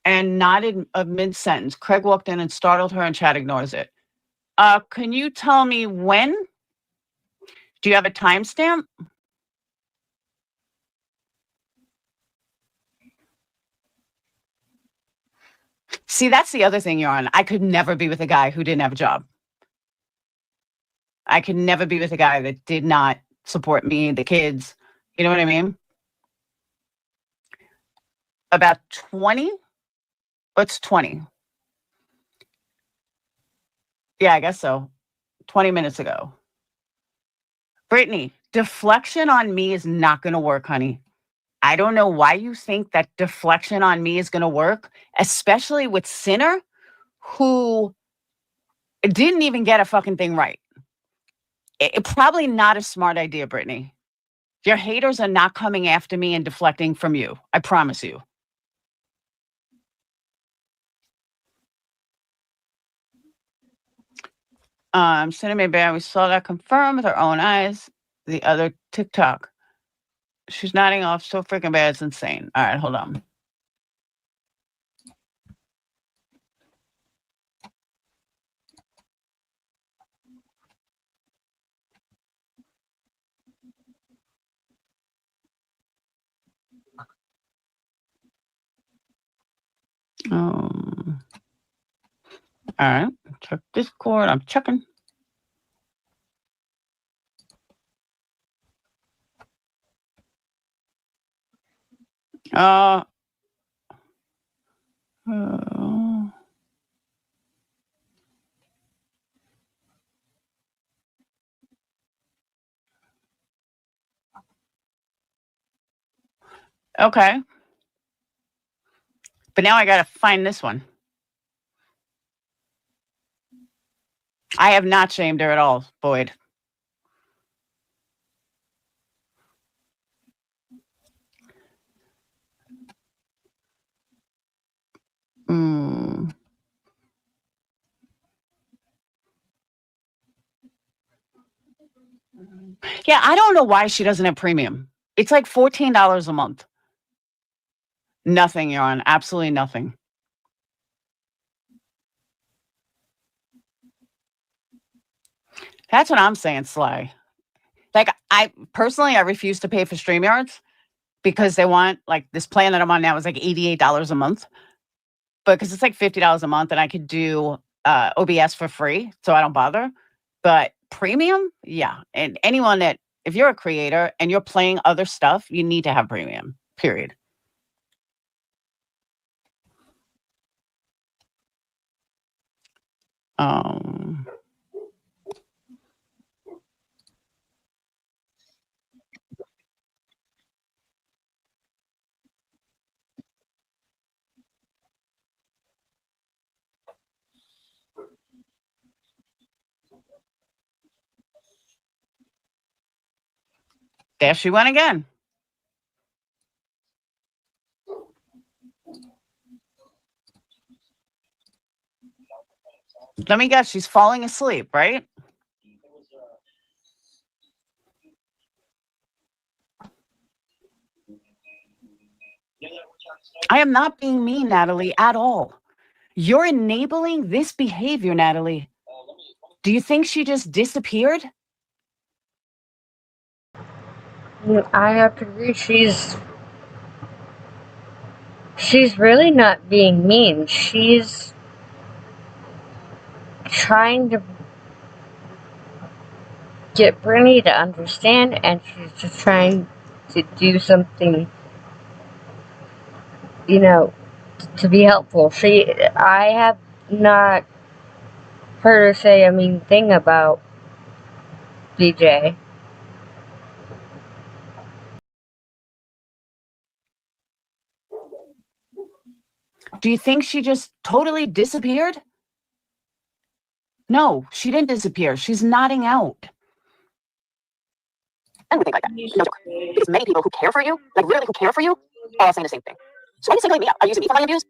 [SPEAKER 6] and nodded a mid-sentence. Craig walked in and startled her and Chad ignores it. Can you tell me when? Do you have a timestamp? See, that's the other thing, Yarn. I could never be with a guy who didn't have a job. I could never be with a guy that did not support me, the kids. You know what I mean? About 20? What's 20? Yeah, I guess so. 20 minutes ago. Brittany, deflection on me is not going to work, honey. I don't know why you think that deflection on me is going to work, especially with Sinner, who didn't even get a fucking thing right. Probably not a smart idea, Brittany. Your haters are not coming after me and deflecting from you. I promise you. Cinnamon Bear, we saw that confirmed with our own eyes. The other TikTok. She's nodding off so freaking bad, it's insane. All right, hold on. All right, check Discord. I'm checking. Okay. But now I got to find this one. I have not shamed her at all, Boyd. Mm. Yeah, I don't know why she doesn't have premium. It's like $14 a month. Nothing, you're on. Absolutely nothing. That's what I'm saying, Sly. Like, I refuse to pay for StreamYards because they want, like, this plan that I'm on now is like $88 a month. But because it's like $50 a month and I could do OBS for free, so I don't bother. But premium, yeah. And anyone that, if you're a creator and you're playing other stuff, you need to have premium, period. There she went again. Let me guess, she's falling asleep, right? I am not being mean, Natalie, at all. You're enabling this behavior, Natalie. Do you think she just disappeared?
[SPEAKER 2] I have to agree. She's really not being mean. She's trying to get Brittany to understand, and she's just trying to do something, you know, to be helpful. I have not heard her say a mean thing about DJ.
[SPEAKER 6] Do you think she just totally disappeared? No, she didn't disappear. She's nodding out. And we think like that. No joke. Because many people who care for you, like literally who care for you, are all saying the same thing. So why are you singling me out? Are you using me for my views?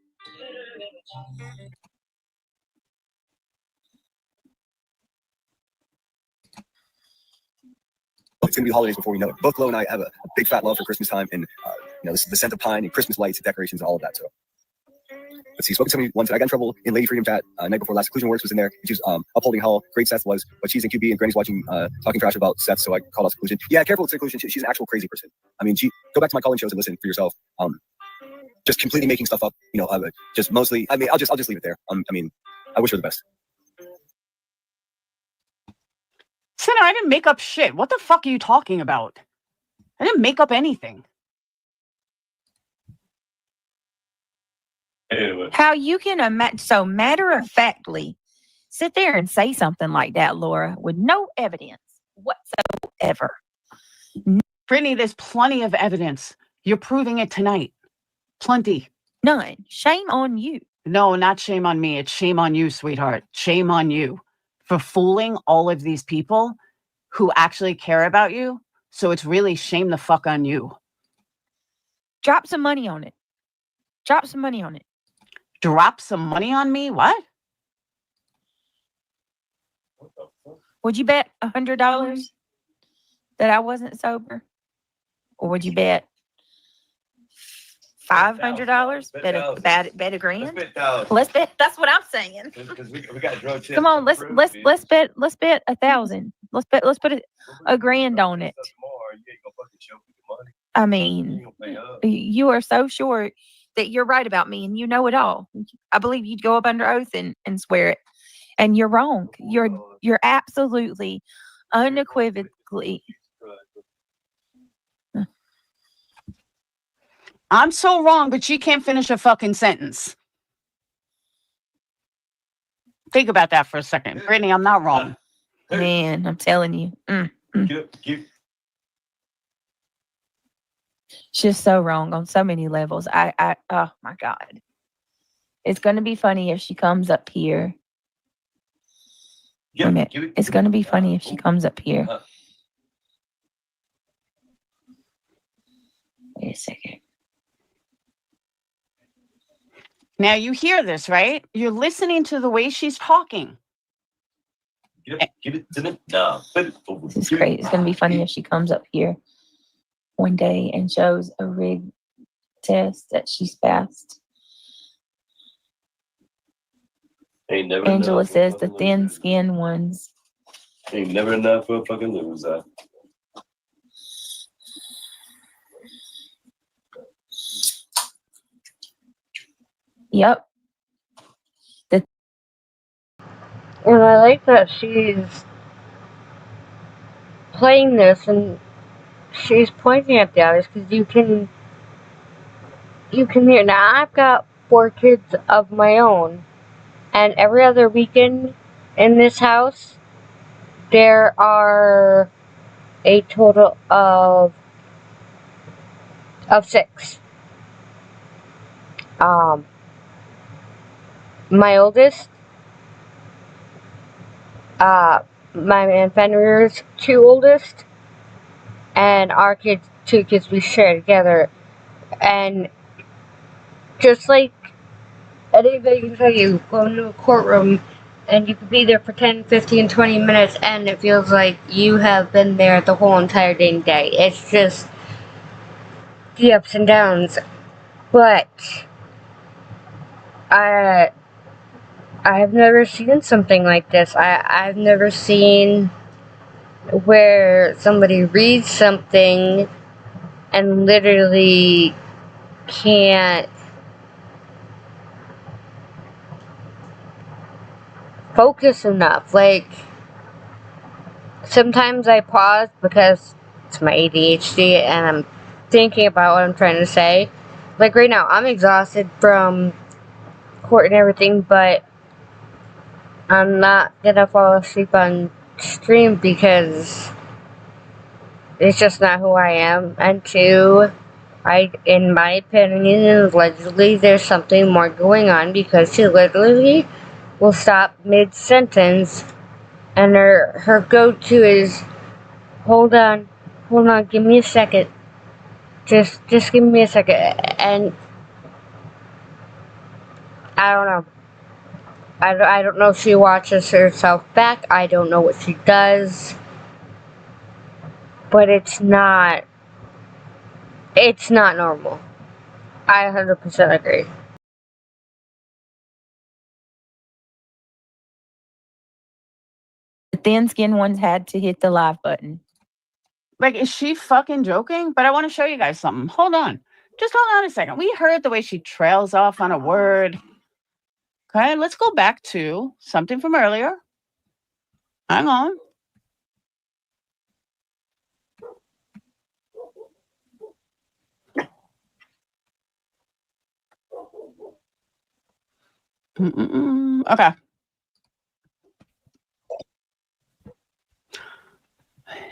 [SPEAKER 16] It's gonna be the holidays before we know it. Both Lo and I have a big fat love for Christmas time, and the scent of pine and Christmas lights and decorations and all of that. So let's see. Spoke to somebody once. I got in trouble in Lady Freedom Chat night before last. Seclusion Works was in there. She was upholding how great Seth was, but she's in QB and Granny's watching, talking trash about Seth. So I called out Seclusion. Yeah, careful with Seclusion. She's an actual crazy person. I mean, go back to my calling shows and listen for yourself. Just completely making stuff up. Just mostly. I mean, I'll just leave it there. I mean, I wish her the best.
[SPEAKER 6] Sinner, I didn't make up shit. What the fuck are you talking about? I didn't make up anything.
[SPEAKER 7] How you can so matter-of-factly sit there and say something like that, Laura, with no evidence whatsoever.
[SPEAKER 6] Brittany, there's plenty of evidence. You're proving it tonight. Plenty.
[SPEAKER 7] None. Shame on you.
[SPEAKER 6] No, not shame on me. It's shame on you, sweetheart. Shame on you for fooling all of these people who actually care about you. So it's really shame the fuck on you.
[SPEAKER 7] Drop some money on it. Drop some money on it.
[SPEAKER 6] Drop some money on me? What?
[SPEAKER 7] Would you bet $100 that I wasn't sober? Or would you bet $500? Bet a grand? Let's bet. That's what I'm saying.
[SPEAKER 11] Because we got drug tests.
[SPEAKER 7] Come on, let's bet 1,000. Let's put a grand on it. I mean, you are so sure that you're right about me and you know it all. I believe you'd go up under oath and swear it. And you're wrong. You're absolutely unequivocally.
[SPEAKER 6] I'm so wrong, but she can't finish a fucking sentence. Think about that for a second. Brittany, I'm not wrong.
[SPEAKER 7] Man, I'm telling you. just so wrong on so many levels. Oh my God. It's going to be funny if she comes up here. Wait a minute. It's going to be funny if she comes up here. Wait a second.
[SPEAKER 6] Now you hear this, right? You're listening to the way she's talking.
[SPEAKER 11] Give it to me. No.
[SPEAKER 7] This is great. It's going to be funny if she comes up here one day and shows a rig test that she's passed.
[SPEAKER 11] Ain't never
[SPEAKER 7] Angela
[SPEAKER 11] enough
[SPEAKER 7] says
[SPEAKER 11] for a
[SPEAKER 7] the
[SPEAKER 11] fucking
[SPEAKER 7] thin
[SPEAKER 11] loser.
[SPEAKER 7] skin ones.
[SPEAKER 11] Ain't never enough for a fucking loser.
[SPEAKER 7] Yep.
[SPEAKER 2] And I like that she's playing this and she's pointing at the others because you can hear. Now I've got 4 kids of my own, and every other weekend in this house there are a total of 6. My oldest, my man Fenrir's 2 oldest, and our 2 kids we share together. And just like anybody can tell you, go into a courtroom and you could be there for 10, 15, 20 minutes and it feels like you have been there the whole entire day. It's just the ups and downs. But I have never seen something like this. I've never seen where somebody reads something and literally can't focus enough. Like, sometimes I pause because it's my ADHD and I'm thinking about what I'm trying to say. Like right now, I'm exhausted from court and everything, but I'm not gonna fall asleep on stream because it's just not who I am. And 2, in my opinion, allegedly there's something more going on because she literally will stop mid-sentence and her go-to is, hold on, give me a second. Just give me a second. And I don't know. I don't know if she watches herself back. I don't know what she does. But it's not normal. I 100% agree.
[SPEAKER 7] The thin skin ones had to hit the live button.
[SPEAKER 6] Like, is she fucking joking? But I want to show you guys something. Hold on. Just hold on a second. We heard the way she trails off on a word. Okay, let's go back to something from earlier. Hang on. Okay.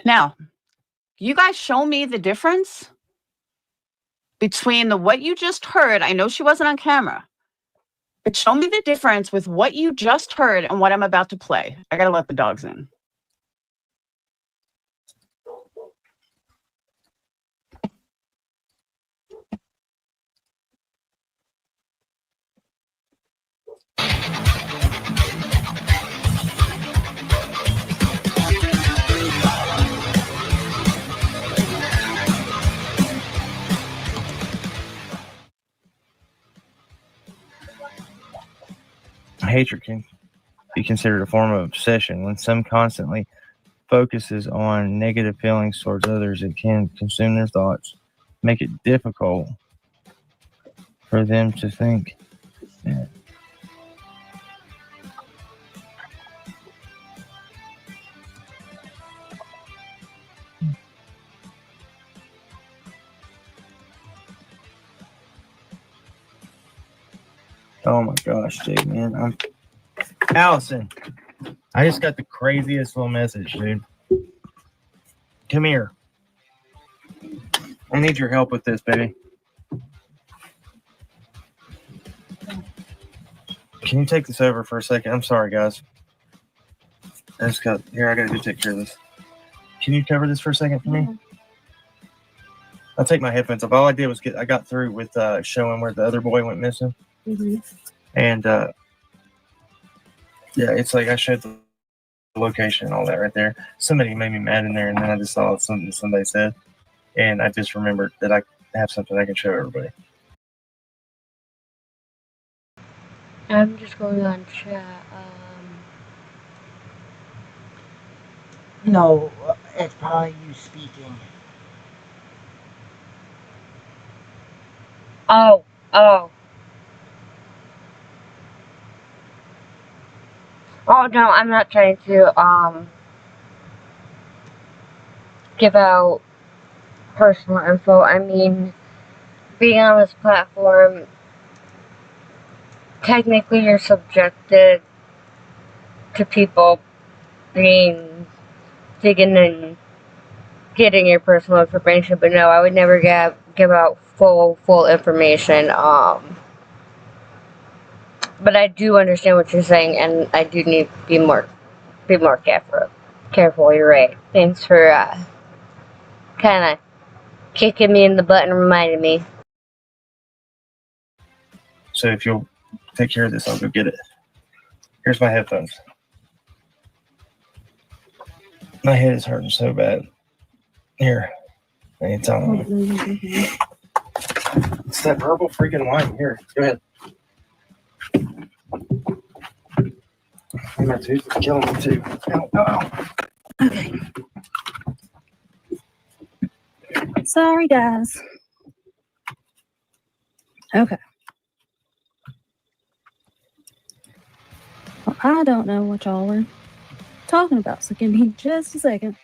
[SPEAKER 6] Now, you guys show me the difference between what you just heard. I know she wasn't on camera, but show me the difference with what you just heard and what I'm about to play. I gotta let the dogs in.
[SPEAKER 4] Hatred can be considered a form of obsession. When some constantly focuses on negative feelings towards others, it can consume their thoughts, make it difficult for them to think. Yeah. Oh my gosh, Jake, man. Allison, I just got the craziest little message, dude. Come here. I need your help with this, baby. Can you take this over for a second? I'm sorry, guys. I gotta go take care of this. Can you cover this for a second for me? I'll take my headphones off. All I did was I got through with showing where the other boy went missing. And yeah, it's like I showed the location and all that right there. Somebody made me mad in there, and then I just saw something somebody said, and I just remembered that I have something I can show everybody.
[SPEAKER 2] I'm just going on chat.
[SPEAKER 17] No, it's probably you speaking.
[SPEAKER 2] Oh. Oh no, I'm not trying to give out personal info. I mean, being on this platform, technically you're subjected to people digging and getting your personal information, but no, I would never give out full information. But I do understand what you're saying, and I do need to be more careful. Careful, you're right. Thanks for kind of kicking me in the butt and reminding me.
[SPEAKER 4] So if you'll take care of this, I'll go get it. Here's my headphones. My head is hurting so bad. Here. It's that purple freaking wine. Here, go ahead. My tooth is killing me too. Ow.
[SPEAKER 18] Okay. Sorry, guys. Okay. Well, I don't know what y'all are talking about, so give me just a second.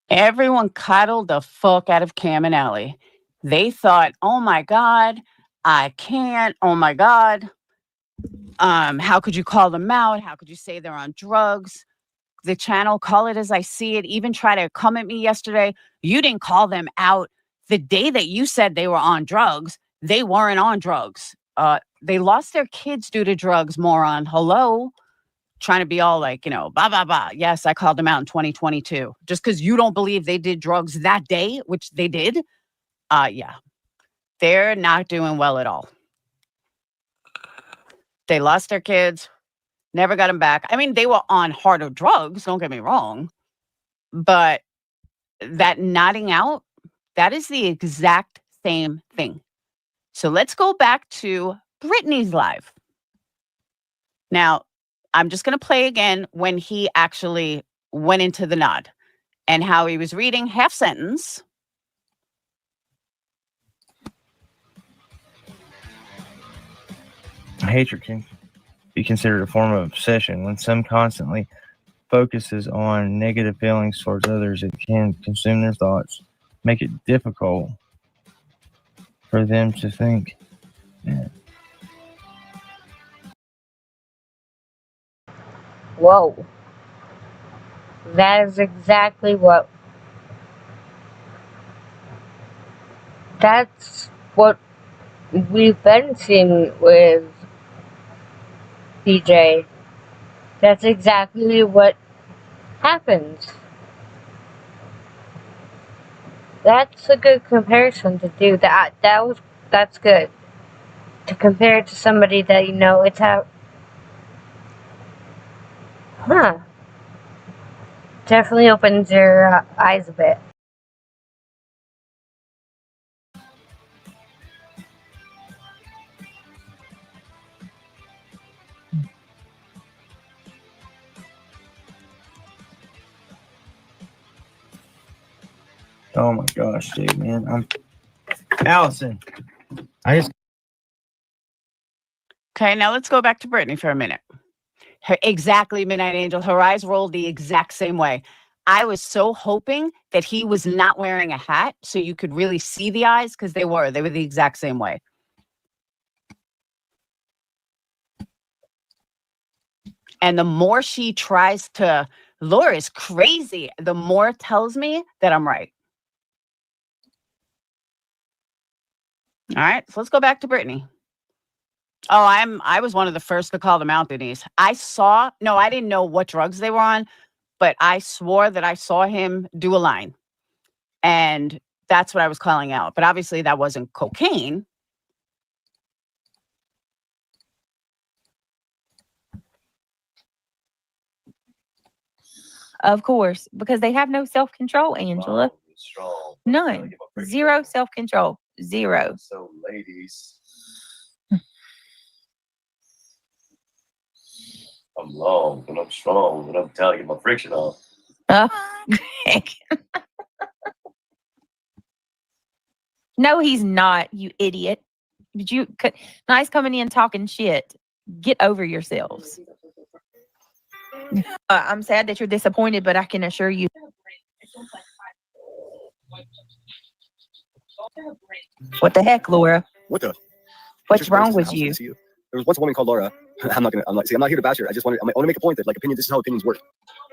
[SPEAKER 6] Everyone cuddled the fuck out of Cam and Ellie. They thought, oh my God, I can't. Oh my God. How could you call them out? How could you say they're on drugs? The channel, call it as I see it, even try to come at me yesterday. You didn't call them out. The day that you said they were on drugs, they weren't on drugs. They lost their kids due to drugs, moron. Hello? Trying to be all like, blah, blah, blah. Yes, I called them out in 2022. Just because you don't believe they did drugs that day, which they did. Yeah. They're not doing well at all. They lost their kids, never got them back. I mean, they were on harder drugs, don't get me wrong. But that nodding out, that is the exact same thing. So let's go back to Brittany's live. Now, I'm just going to play again when he actually went into the nod and how he was reading half sentence.
[SPEAKER 4] Hatred can be considered a form of obsession. When some constantly focuses on negative feelings towards others, it can consume their thoughts, make it difficult for them to think. Yeah.
[SPEAKER 2] Whoa. That is exactly what. That's what we've been seeing with DJ. That's exactly what happens. That's a good comparison to do. That's good. To compare it to somebody that it's how. Huh. Definitely opens your eyes a bit.
[SPEAKER 4] Oh my gosh, dude, man. I'm Allison.
[SPEAKER 6] Okay, now let's go back to Brittany for a minute. Exactly, Midnight Angel. Her eyes rolled the exact same way. I was so hoping that he was not wearing a hat so you could really see the eyes because they were the exact same way. And the more she tries to Laura is crazy. The more tells me that I'm right. All right, so let's go back to Brittany. Oh, I was one of the first to call them out, Denise. I didn't know what drugs they were on, but I swore that I saw him do a line. And that's what I was calling out. But obviously that wasn't cocaine.
[SPEAKER 7] Of course, because they have no self-control, Angela. None. Zero self-control. Zero.
[SPEAKER 11] So, ladies, I'm long and I'm strong and I'm telling you my friction off.
[SPEAKER 7] Greg. No, he's not, you idiot. But nice coming in talking shit. Get over yourselves. I'm sad that you're disappointed, but I can assure you. What the heck, Laura?
[SPEAKER 16] What the?
[SPEAKER 7] What's wrong with you?
[SPEAKER 16] There was once a woman called Laura. I'm not here to bash her. I want to make a point that this is how opinions work.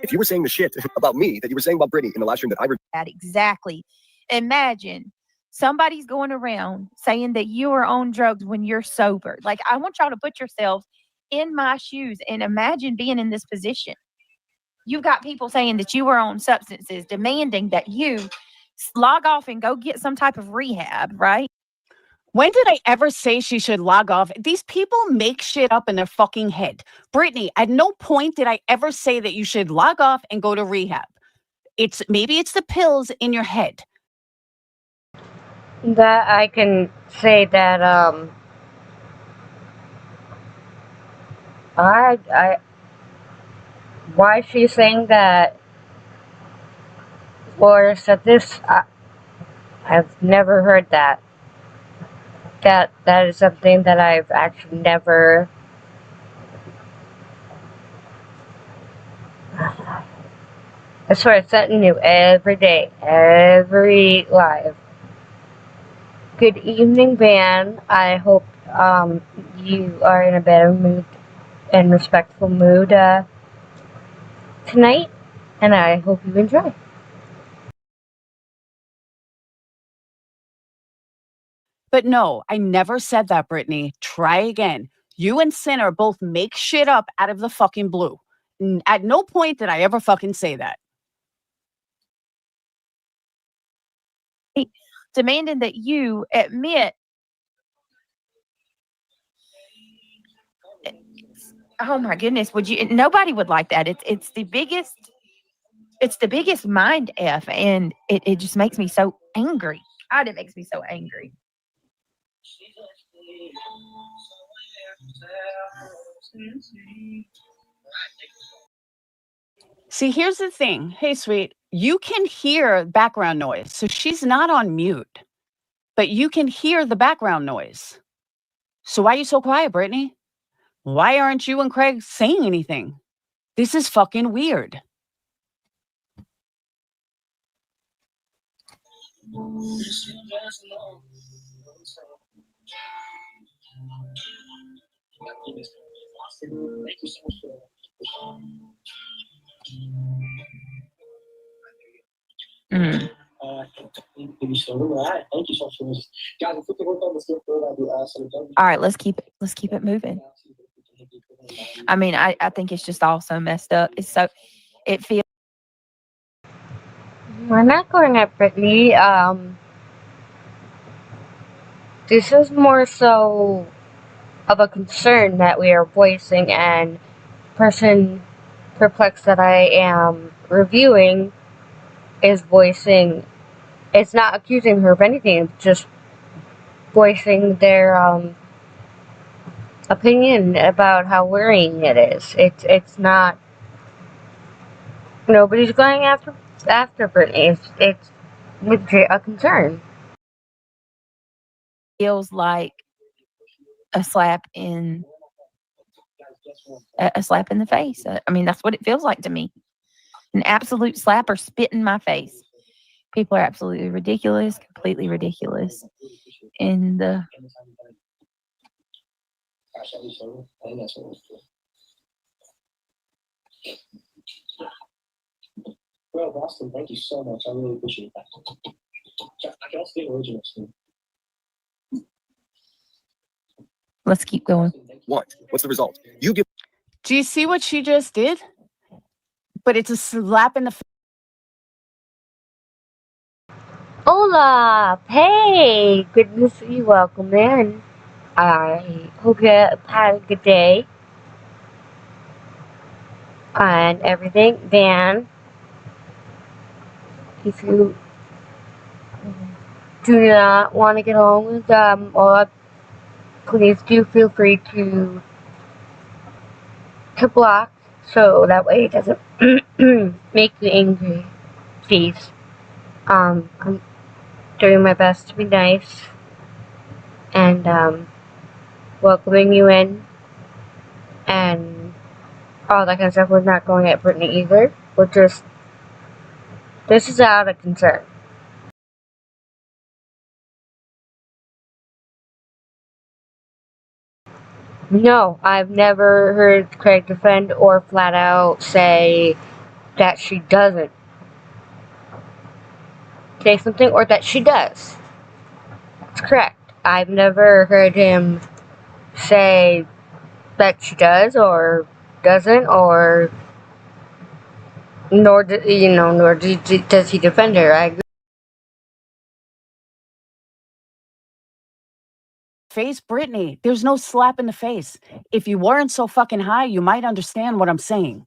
[SPEAKER 16] If you were saying the shit about me that you were saying about Brittany in the last stream that
[SPEAKER 7] Exactly. Imagine somebody's going around saying that you are on drugs when you're sober. Like, I want y'all to put yourselves in my shoes and imagine being in this position. You've got people saying that you are on substances, demanding that you log off and go get some type of rehab, right?
[SPEAKER 6] When did I ever say she should log off? These people make shit up in their fucking head. Brittany, at no point did I ever say that you should log off and go to rehab. Maybe it's the pills in your head.
[SPEAKER 2] That I can say that why she's saying that Laura said this, I've never heard that. That is something that I've actually never. I swear it's something new every day, every live. Good evening, Van. I hope you are in a better mood and respectful mood tonight, and I hope you enjoy.
[SPEAKER 6] But no, I never said that, Brittany. Try again. You and Sinner both make shit up out of the fucking blue. At no point did I ever fucking say that.
[SPEAKER 7] Demanding that you admit. Oh my goodness, nobody would like that. It's the biggest mind F, and it just makes me so angry. God, it makes me so angry.
[SPEAKER 6] See, here's the thing. Hey, sweet, you can hear background noise. So she's not on mute, but you can hear the background noise. So why are you so quiet, Brittany? Why aren't you and Craig saying anything? This is fucking weird.
[SPEAKER 7] Mm. All right, let's keep it moving. I mean, I think it's just all so messed up. It feels.
[SPEAKER 2] We're not going at Brittany. This is more so of a concern that we are voicing, and person perplexed that I am reviewing is voicing. It's not accusing her of anything. It's just voicing their opinion about how worrying it is. It's not. Nobody's going after Brittany. It's legit a concern.
[SPEAKER 7] Feels like a slap in the face. I mean, that's what it feels like to me. An absolute slap or spit in my face. People are absolutely ridiculous, completely ridiculous. And
[SPEAKER 19] Well, Boston, thank you so much. I really appreciate that. I can also get originals.
[SPEAKER 7] Let's keep going.
[SPEAKER 16] What? What's the result? You give.
[SPEAKER 6] Do you see what she just did? But it's a slap in the face.
[SPEAKER 2] Hola! Hey! Good to see you. Welcome in. I hope you had a good day and everything. Dan, if you do not want to get along with or please do feel free to block so that way it doesn't make you angry. Please. I'm doing my best to be nice and welcoming you in and all that kind of stuff. We're not going at Brittany either. We're just, this is out of concern. No, I've never heard Craig defend or flat out say that she doesn't say something or that she does. It's correct. I've never heard him say that she does or doesn't, or nor does he defend her. I agree.
[SPEAKER 6] Face Brittany. There's no slap in the face. If you weren't so fucking high, you might understand what I'm saying.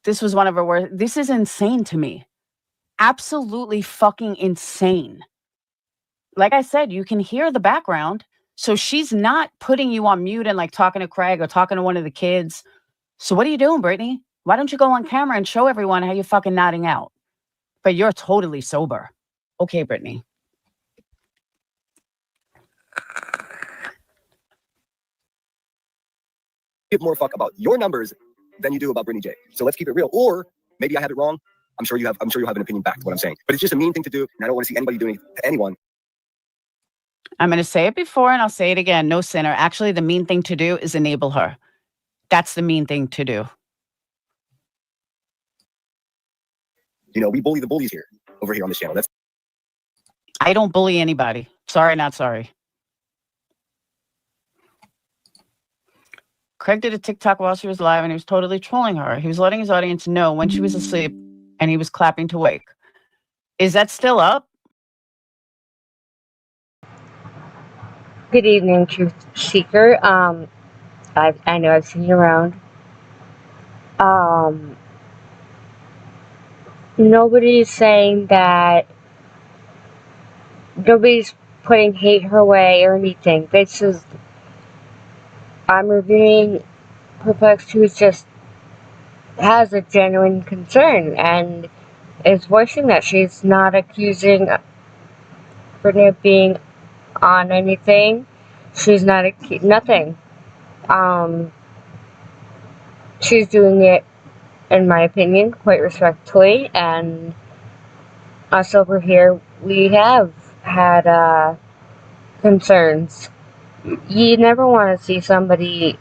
[SPEAKER 6] This was one of her words. This is insane to me. Absolutely fucking insane. Like I said, you can hear the background. So she's not putting you on mute and like talking to Craig or talking to one of the kids. So what are you doing, Brittany? Why don't you go on camera and show everyone how you're fucking nodding out? But you're totally sober. Okay, Brittany.
[SPEAKER 16] Give more fuck about your numbers than you do about Brittany J. So let's keep it real. Or maybe I had it wrong. I'm sure you have an opinion back to what I'm saying. But it's just a mean thing to do, and I don't want to see anybody doing it to anyone.
[SPEAKER 6] I'm going to say it before and I'll say it again. No sinner. Actually, the mean thing to do is enable her. That's the mean thing to do.
[SPEAKER 16] You know, we bully the bullies here, over here on this channel.
[SPEAKER 6] I don't bully anybody. Sorry, not sorry. Craig did a TikTok while she was live and he was totally trolling her. He was letting his audience know when she was asleep and he was clapping to wake. Is that still up?
[SPEAKER 2] Good evening, Truth Seeker. I know I've seen you around. Nobody's saying that. Nobody's putting hate her way or anything. This is. I'm reviewing Perplexed, who just has a genuine concern and is voicing that she's not accusing Brittany of being on anything. She's not nothing. She's doing it, in my opinion, quite respectfully, and us over here, we have had concerns. You never want to see somebody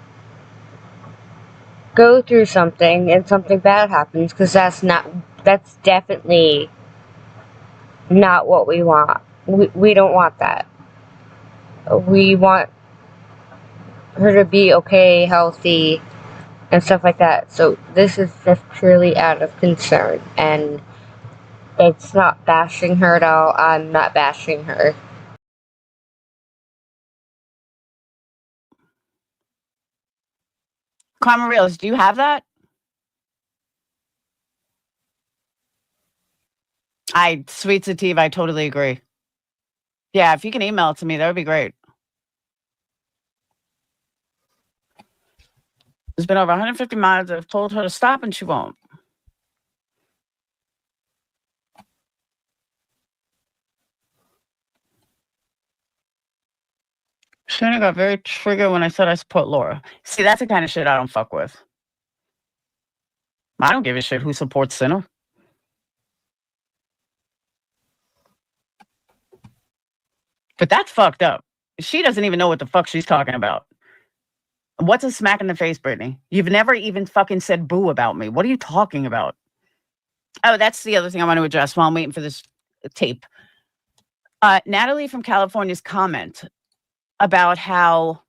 [SPEAKER 2] go through something and something bad happens, because that's definitely not what we want. We don't want that. We want her to be okay, healthy, and stuff like that. So this is just purely out of concern, and it's not bashing her at all. I'm not bashing her.
[SPEAKER 6] Karma Reels, do you have that? Sweet Sativa, I totally agree. Yeah, if you can email it to me, that would be great. There's been over 150 miles. I've told her to stop and she won't. Shana got very triggered when I said I support Laura. See, that's the kind of shit I don't fuck with. I don't give a shit who supports Sinner. But that's fucked up. She doesn't even know what the fuck she's talking about. What's a smack in the face, Brittany? You've never even fucking said boo about me. What are you talking about? Oh, that's the other thing I want to address while I'm waiting for this tape. Natalie from California's comment about how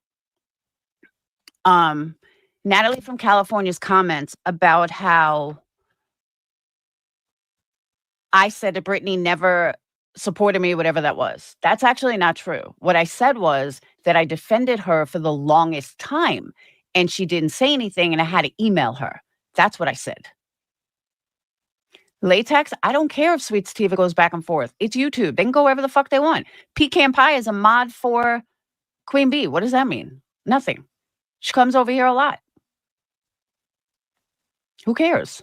[SPEAKER 6] Natalie from California's comments about how I said that Brittany never supported me, whatever that was. That's actually not true. What I said was that I defended her for the longest time and she didn't say anything and I had to email her. That's what I said. Latex, I don't care if Sweet Sativa goes back and forth. It's YouTube. They can go wherever the fuck they want. Pecan Pie is a mod for Queen Bee. What does that mean? Nothing. She comes over here a lot. Who cares?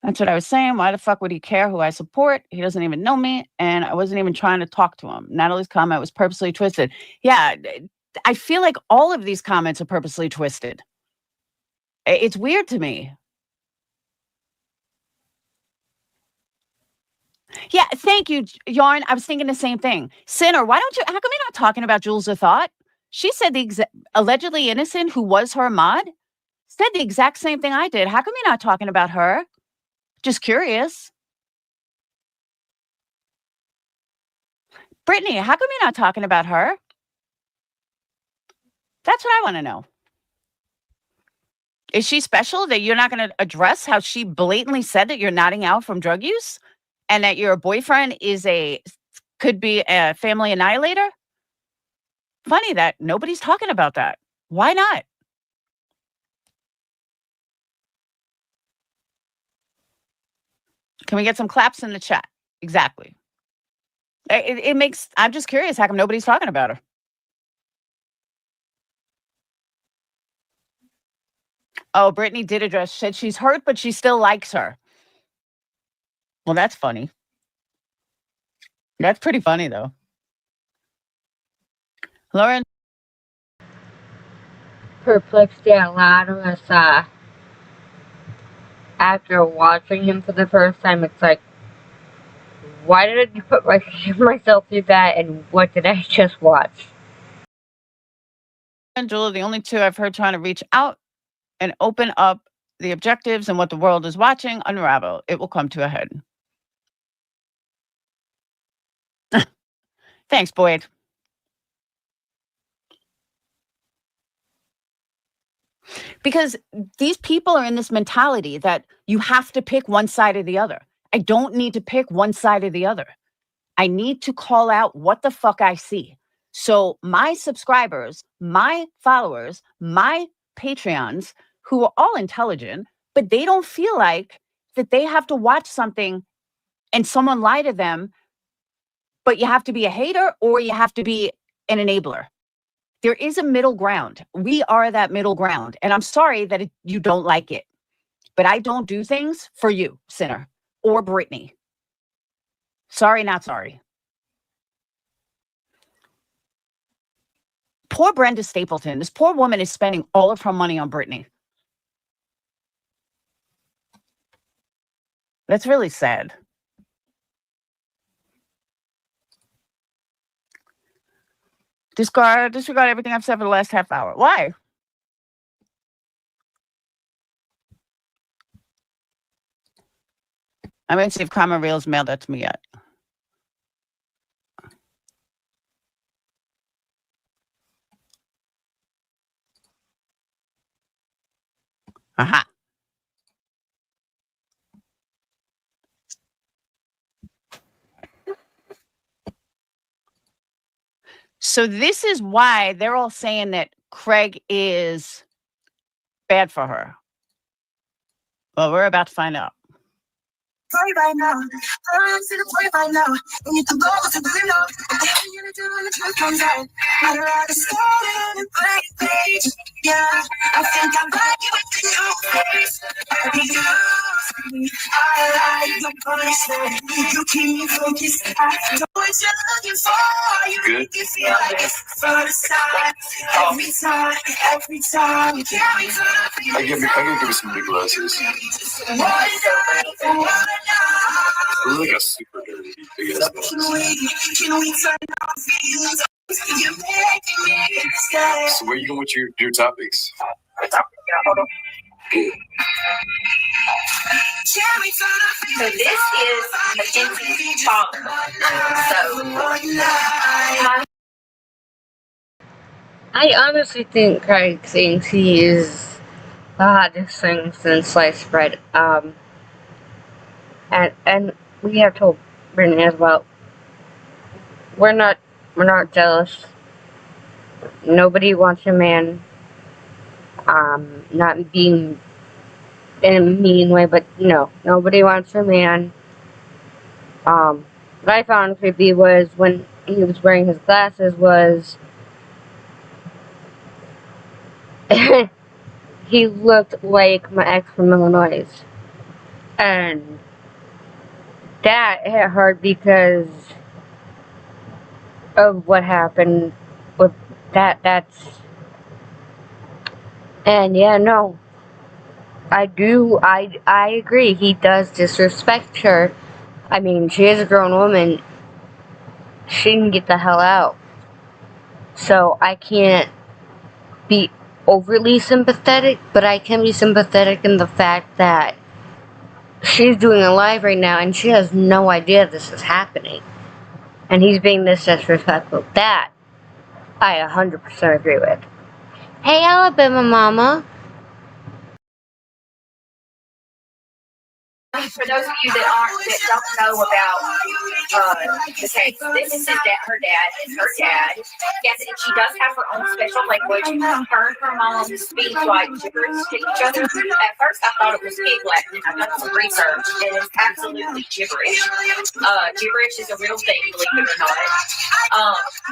[SPEAKER 6] That's what I was saying. Why the fuck would he care who I support? He doesn't even know me, and I wasn't even trying to talk to him. Natalie's comment was purposely twisted. Yeah, I feel like all of these comments are purposely twisted. It's weird to me. Yeah, thank you, Yarn. I was thinking the same thing. Sinner, why don't you, how come you're not talking about Jules of Thought? She said the allegedly innocent who was her mod said the exact same thing I did. How come you're not talking about her? Just curious. Brittany, how come you're not talking about her? That's what I want to know. Is she special that you're not going to address how she blatantly said that you're nodding out from drug use and that your boyfriend could be a family annihilator? Funny that nobody's talking about that. Why not? Can we get some claps in the chat? Exactly. It makes, I'm just curious how come nobody's talking about her. Oh, Brittany did address, said she's hurt, but she still likes her. Well, that's funny. That's pretty funny, though. Lauren?
[SPEAKER 2] Perplexity a lot of us, after watching him for the first time, it's like, why did I put myself through that, and what did I just watch?
[SPEAKER 6] And Julia, the only two I've heard trying to reach out and open up the objectives and what the world is watching unravel. It will come to a head. Thanks, Boyd. Because these people are in this mentality that you have to pick one side or the other. I don't need to pick one side or the other. I need to call out what the fuck I see. So my subscribers, my followers, my Patreons, who are all intelligent, but they don't feel like that they have to watch something and someone lie to them, but you have to be a hater or you have to be an enabler. There is a middle ground. We are that middle ground. And I'm sorry that you don't like it, but I don't do things for you, Sinner, or Brittany. Sorry, not sorry. Poor Brenda Stapleton. This poor woman is spending all of her money on Brittany. That's really sad. Disregard everything I've said for the last half hour. Why? I'm going to see if Karma Reels mailed that to me yet. Aha. So this is why they're all saying that Craig is bad for her. Well, we're about to find out.
[SPEAKER 3] Right now, I'm to the point right now. And you can go to the window. What the hell you gonna do when the truth comes out? I'd rather start and break page. Yeah, I think I'm glad you went to your face. I like your punishment. You keep me focused. I know what you're looking for. You make me feel like it's the first time. Every time you carry to the
[SPEAKER 11] I give you some big roses.
[SPEAKER 3] what is it?
[SPEAKER 11] It was like a super dirty big ass box.
[SPEAKER 3] Can we turn off feelings?
[SPEAKER 16] So where you going with your topics?
[SPEAKER 2] So this is Mackenzie's father. I honestly think Craig thinks he is the hottest thing since sliced bread. And we have told Brittany as well. We're not jealous. Nobody wants a man. Not being in a mean way, but no, nobody wants a man. What I found creepy was when he was wearing his glasses was he looked like my ex from Illinois. And that hit hard because of what happened with that's and yeah, no. I agree. He does disrespect her. I mean, she is a grown woman. She can get the hell out. So I can't be overly sympathetic, but I can be sympathetic in the fact that she's doing a live right now and she has no idea this is happening. And he's being this disrespectful. That I 100% agree with. Hey, Alabama Mama.
[SPEAKER 20] For those of you that don't know about the case, this is her dad is her dad. Yes, and she does have her own special language. Her and her mom speak like gibberish to each other. At first, I thought it was pig Latin. I've done some research, and it's absolutely gibberish. Gibberish is a real thing, believe it or not.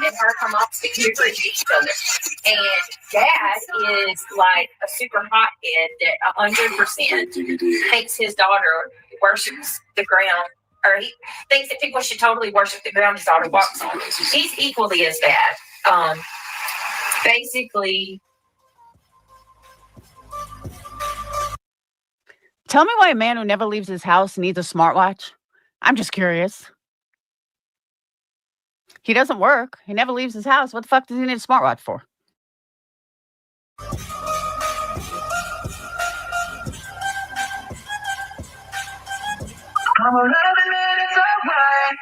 [SPEAKER 20] And her and her mom speak gibberish to each other. And dad is like a super hothead that 100% thinks his daughter worships the ground, or he thinks that people should totally worship the ground his daughter walks on. He's equally as bad. Basically.
[SPEAKER 6] Tell me why a man who never leaves his house needs a smartwatch. I'm just curious. He doesn't work. He never leaves his house. What the fuck does he need a smartwatch for?
[SPEAKER 3] I'm 11 minutes away.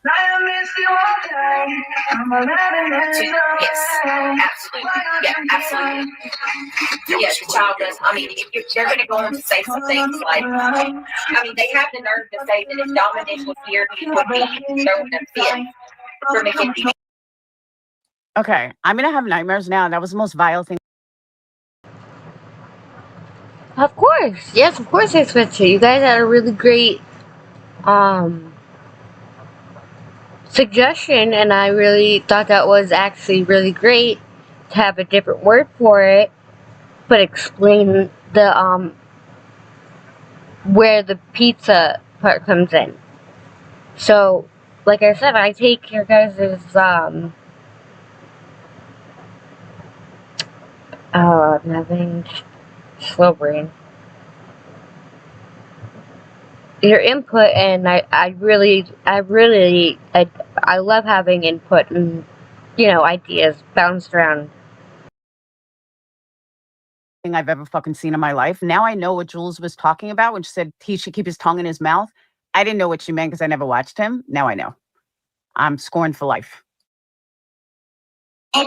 [SPEAKER 3] I missed you all day. I'm 11 minutes away.
[SPEAKER 20] Yes, absolutely. Yeah, absolutely. Yes, the child does. I mean, if they're going to go on to say some things like, I mean, they have the nerve to say that if Dominic was here, he would be throwing a fit for Mackenzie.
[SPEAKER 6] Okay, I'm gonna have nightmares now. That was the most vile thing.
[SPEAKER 2] Of course. Yes, of course I expect you. You guys had a really great suggestion, and I really thought that was actually really great to have a different word for it, but explain the where the pizza part comes in. So, like I said, I take your guys' I'm having slow brain. Your input, and I love having input and, ideas bounced around.
[SPEAKER 6] Thing I've ever fucking seen in my life. Now I know what Jules was talking about when she said he should keep his tongue in his mouth. I didn't know what she meant because I never watched him. Now I know. I'm scorned for life.
[SPEAKER 3] I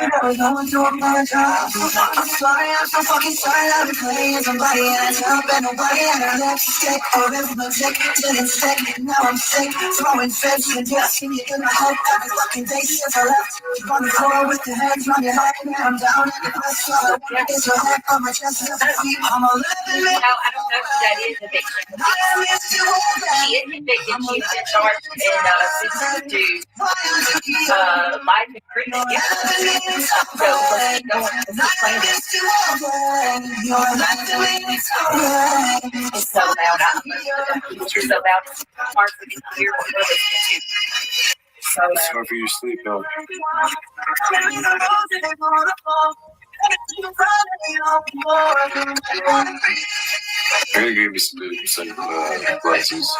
[SPEAKER 3] never going to apologize. I'm sorry, I'm so fucking sorry. I've been playing somebody and I never been nobody. And I left you sick, or if I'm sick, didn't stick. Now I'm sick, throwing fits and just see me in my head every fucking day since I left. Keep on the floor with your hands on your head, and I'm down in the press. So I wanna get your head on my chest and feet. I'm 11 minutes.
[SPEAKER 20] I don't know who that is. She is convicted. She's been charged and sentenced to life imprisonment. It's so loud out here. It's so loud. It's hard for me to hear what we're listening to. So
[SPEAKER 16] It's hard for you to sleep, though. I'm gonna give you some glasses.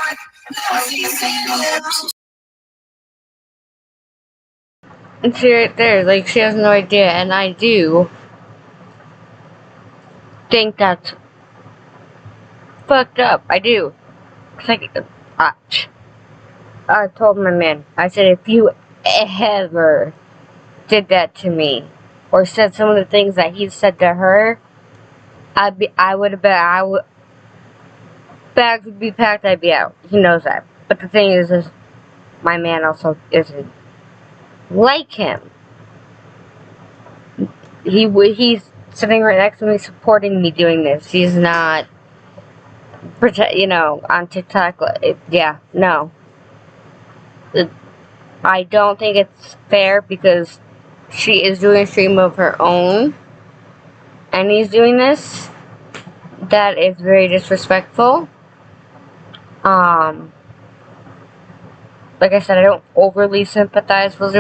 [SPEAKER 2] And see right there, like she has no idea, and I do think that's fucked up. I do. It's like, I told my man, I said, if you ever did that to me, or said some of the things that he said to her, I would have been, bags would be packed, I'd be out. He knows that. But the thing is my man also isn't like him. He's sitting right next to me, supporting me doing this. He's not, on TikTok. Yeah, no. I don't think it's fair because she is doing a stream of her own, and he's doing this. That is very disrespectful. Like I said, I don't overly sympathize with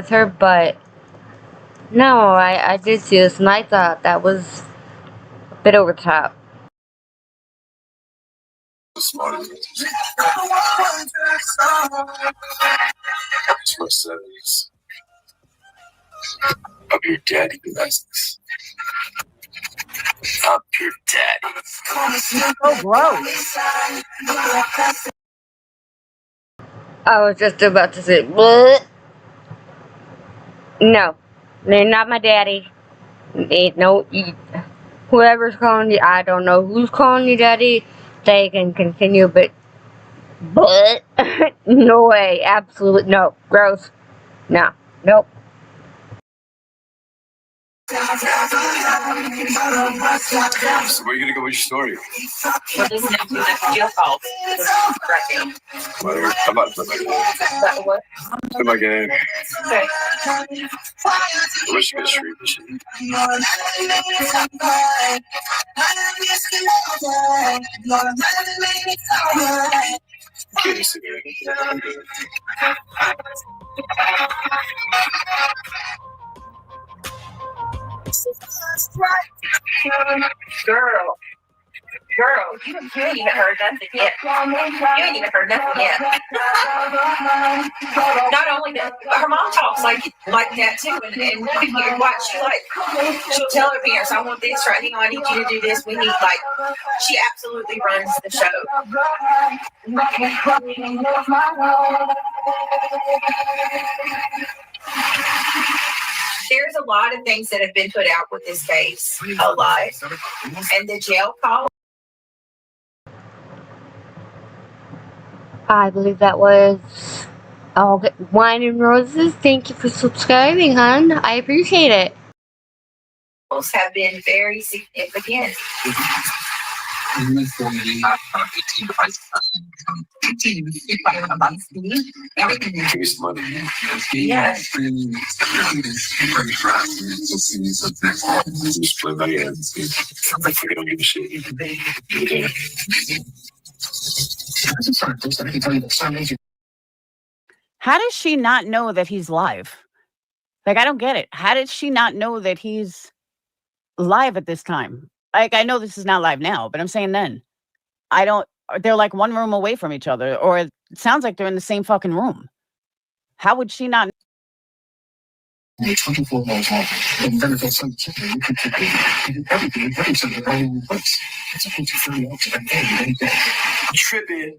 [SPEAKER 2] her, but no, I did see this, and I thought that was a bit over the top.
[SPEAKER 16] I'm your daddy, business. I'm your daddy.
[SPEAKER 6] So gross.
[SPEAKER 2] I was just about to say, bleh. No, they're not my daddy. Whoever's calling you, I don't know who's calling you daddy. They can continue, but no way, absolutely no, gross, no, nope.
[SPEAKER 16] So where are you gonna go with your story?
[SPEAKER 20] We're listening to the jail calls right now.
[SPEAKER 16] Whatever. I'm about to play my game.
[SPEAKER 20] What?
[SPEAKER 16] Play my game.
[SPEAKER 20] Okay.
[SPEAKER 16] I wish you could stream this shit. Get a cigarette.
[SPEAKER 20] Girl, you ain't even heard nothing yet. You ain't even heard nothing yet. Not only that, her mom talks like that too, and you can hear what she like. She'll tell her parents, "I want this right now. I need you to do this. We need like." She absolutely runs the show. There's a lot of things that have been put out with this case, a lot, and the jail call.
[SPEAKER 2] I believe that was Wine and Roses. Thank you for subscribing, hon. I appreciate it.
[SPEAKER 20] Have been very significant.
[SPEAKER 16] Give me some money.
[SPEAKER 20] Yeah.
[SPEAKER 16] Just play my hand. I don't give a shit.
[SPEAKER 6] How does she not know that he's live? Like, I don't get it. How did she not know that he's live at this time? Like, I know this is not live now, but I'm saying then. They're like one room away from each other, or it sounds like they're in the same fucking room. How would she not?
[SPEAKER 16] 24 miles long, and then it's so chicken, you can take it. Everything in the whole place. It's a 30 out to the day. Tripping.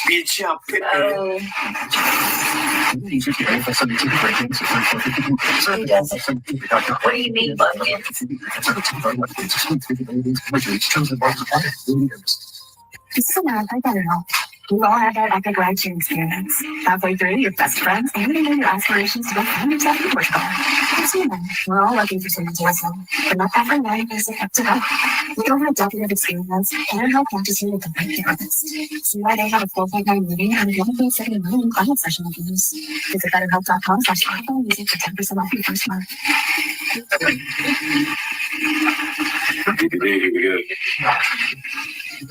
[SPEAKER 16] Bitch, I'm tripping.
[SPEAKER 20] What do you mean, bucket?
[SPEAKER 21] This is America, I better know. We've all had that epic ride-sharing experience. Halfway through, your best friends and your aspirations to go find yourself in Portugal. It's human. We're all looking for someone to listen, but not every night is it up to help. With over a decade of experience, BetterHelp catches you with the right therapist. See why they have a 4.9 meeting and a 1.7 million client session reviews. Visit BetterHelp.com/iPhone and use it for 10% off your first month.
[SPEAKER 20] All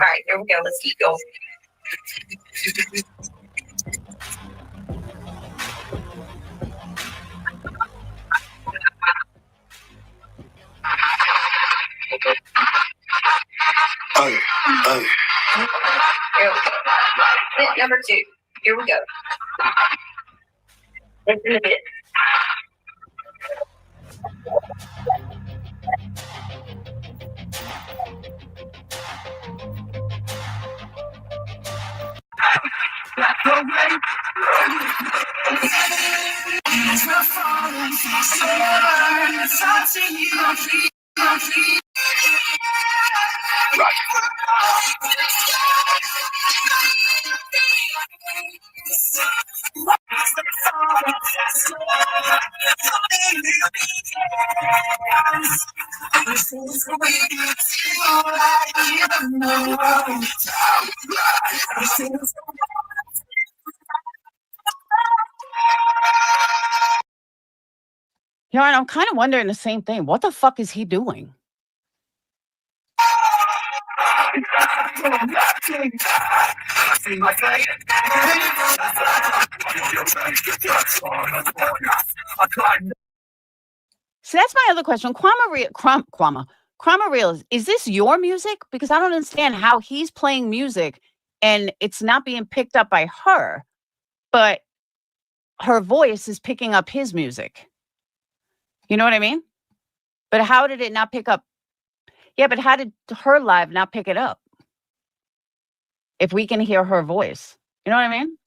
[SPEAKER 20] right, here we go. Let's keep going.
[SPEAKER 16] Okay.
[SPEAKER 20] Here we go. Let's do it.
[SPEAKER 6] You know, and I'm kind of wondering the same thing. What the fuck is he doing? So that's my other question. Kwama Real, is this your music? Because I don't understand how he's playing music and it's not being picked up by her, but her voice is picking up his music. You know what I mean? But how did it not pick up? Yeah, but how did her live not pick it up? If we can hear her voice. You know what I mean?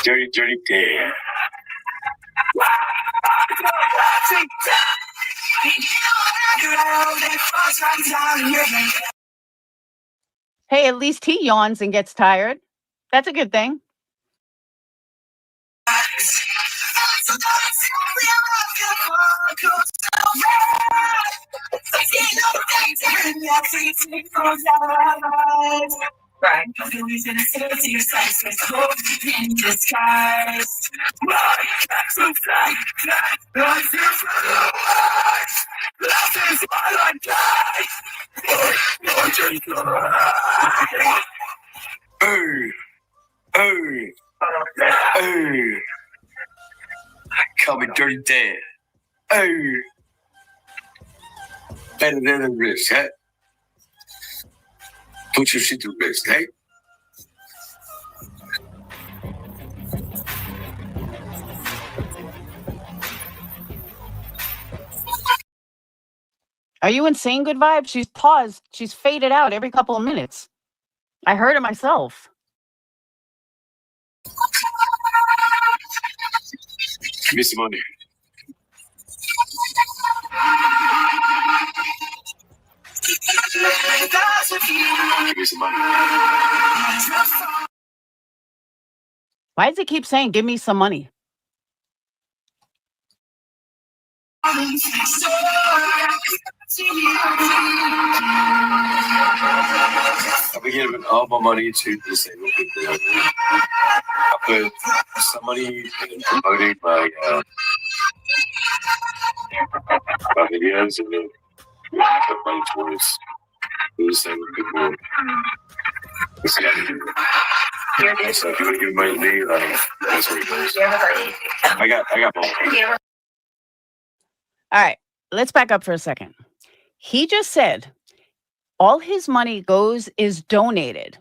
[SPEAKER 3] Dirty, dirty day.
[SPEAKER 6] Hey, at least he yawns and gets tired. That's a good thing.
[SPEAKER 20] Right.
[SPEAKER 3] Hey, hey, hey. Call me Dirty Dad. Hey. Better than the wrist, huh? Put your shit to rest, hey?
[SPEAKER 6] Are you insane, Good Vibes? She's paused. She's faded out every couple of minutes. I heard it myself.
[SPEAKER 3] Give me some money. Give me some money.
[SPEAKER 6] Why does it keep saying, give me some money?
[SPEAKER 3] I'll be giving all my money to disabled people. I put some money in promoting my videos and then I put money towards the disabled people. So if you want to give money to me, that's where it goes. I got both.
[SPEAKER 6] All right, let's back up for a second. He just said all his money is donated.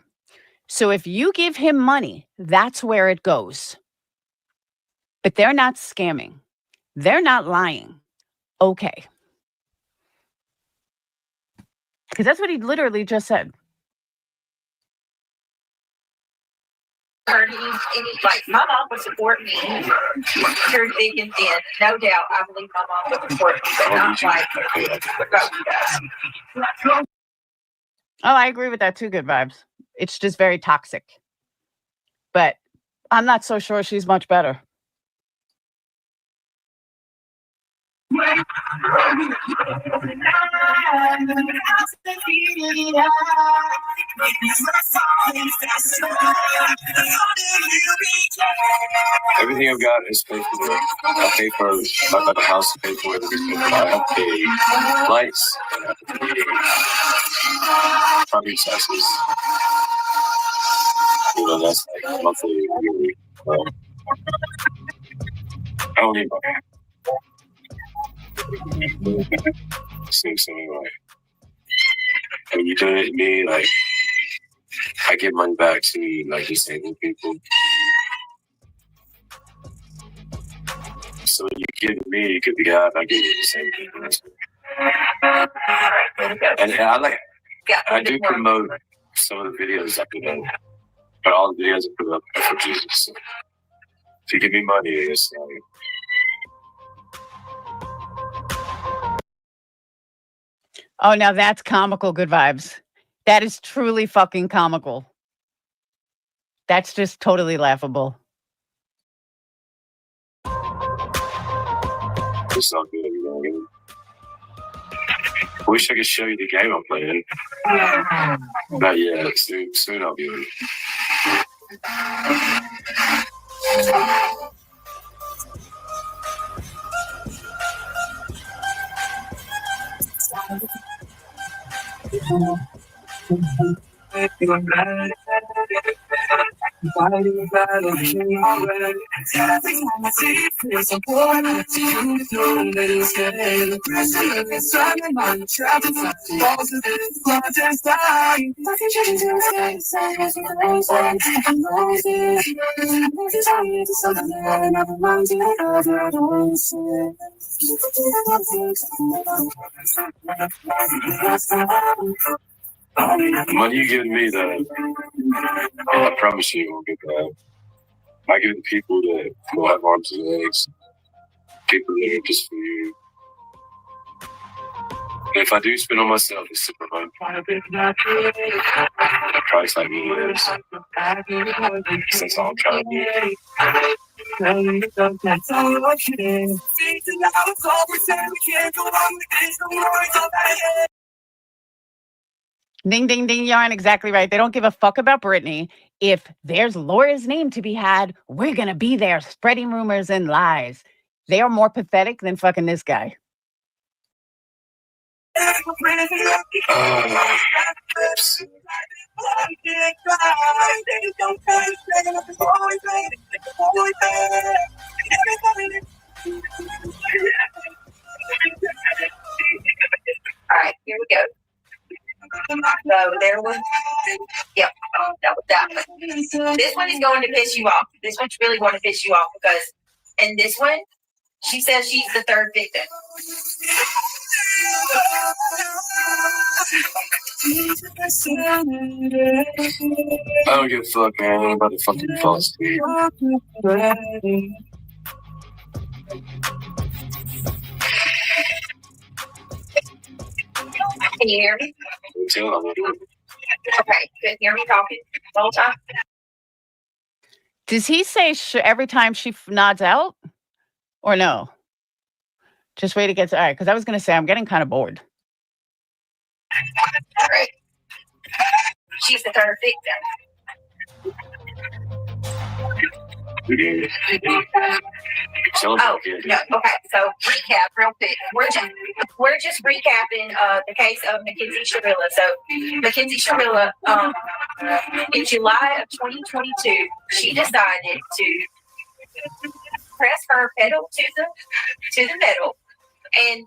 [SPEAKER 6] So if you give him money, that's where it goes. But they're not scamming. They're not lying. Okay. Because that's what he literally just said.
[SPEAKER 20] Like, my mom would support me through thick and thin. No doubt, I believe my mom would support me, but not like Rosie does.
[SPEAKER 6] Oh, I agree with that too, Good Vibes. It's just very toxic. But I'm not so sure she's much better.
[SPEAKER 3] Everything I've got is paid for. I pay for my house, I pay for everything. I have to pay lights, I have to pay property taxes. You know, that's like monthly, yearly. I don't need money.
[SPEAKER 1] Same like when you donate to me, like I give money back to like disabled people. So you give to me, you give to God, I give you the same thing. And I like, I do promote some of the videos I put up, but all the videos I put up are for Jesus. So if you give me money, it's like.
[SPEAKER 6] Oh, now that's comical good vibes. That is truly fucking comical. That's just totally laughable.
[SPEAKER 1] It's all good, you know. I wish I could show you the game I'm playing. Not yet. Soon I'll be able to.
[SPEAKER 3] Fighting a battle in already. Every time I see you, feel so bored. You know that it's getting the pressure of this driving on trapped inside the walls of this project time. Nothing changes in the same as the same. I'm always here. I'm always trying to something that I never mind to ever. I don't want to see it.
[SPEAKER 1] The money you give me, though, I promise you won't get that. I give it to people that don't have arms and legs, people that are just for you. And if I do spend on myself, it's to promote Christ like me lives. That's all I'm trying to do.
[SPEAKER 6] Ding, ding, ding, you aren't exactly right. They don't give a fuck about Britney. If there's Laura's name to be had, we're going to be there spreading rumors and lies. They are more pathetic than fucking this guy.
[SPEAKER 20] All right, here we go. So there was, yep, that was that one. This one is going to piss you off. This one's really going to piss you off because, and this one, she says she's the third victim.
[SPEAKER 1] I don't give a fuck, man. I'm about to fucking fall asleep.
[SPEAKER 20] Can you hear me? Okay, couldn't hear me talking the whole time.
[SPEAKER 6] Does he say every time she nods out? Or no? Just wait to get to, all right, because I was going to say, I'm getting kind of bored.
[SPEAKER 20] All right. She's the third victim. Oh, no, okay. So recap real quick. We're just recapping the case of Mackenzie Sharilla. So Mackenzie Sharilla, in July of 2022, she decided to press her pedal to the metal and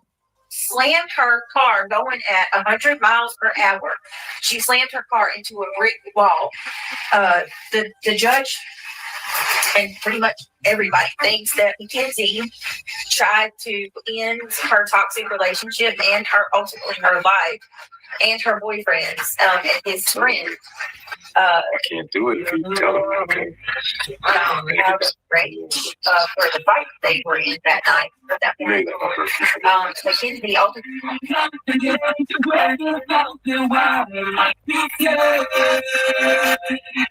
[SPEAKER 20] slammed her car going at 100 miles per hour. She slammed her car into a brick wall. The judge and pretty much everybody thinks that Mackenzie tried to end her toxic relationship and ultimately her life and her boyfriend's and his friend.
[SPEAKER 1] I can't do it if you tell them, okay?
[SPEAKER 20] For the fight they were in that night. Mackenzie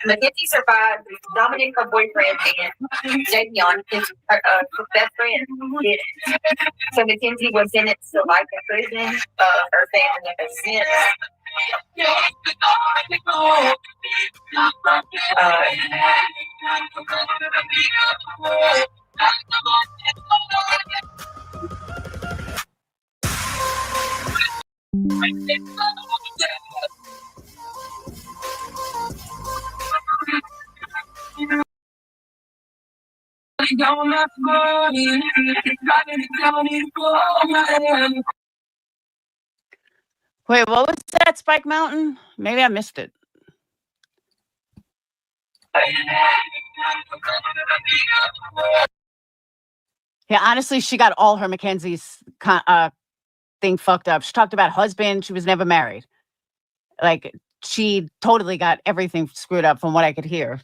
[SPEAKER 20] Mackenzie survived. Dominic, her boyfriend, and Javion, his best friend, did it. So Mackenzie was sentenced to life in prison. Her family has since.
[SPEAKER 6] Wait, what was that, Spike Mountain? Maybe I missed it. Yeah, honestly, she got all her Mackenzie's thing fucked up. She talked about husband. She was never married. Like, she totally got everything screwed up from what I could hear.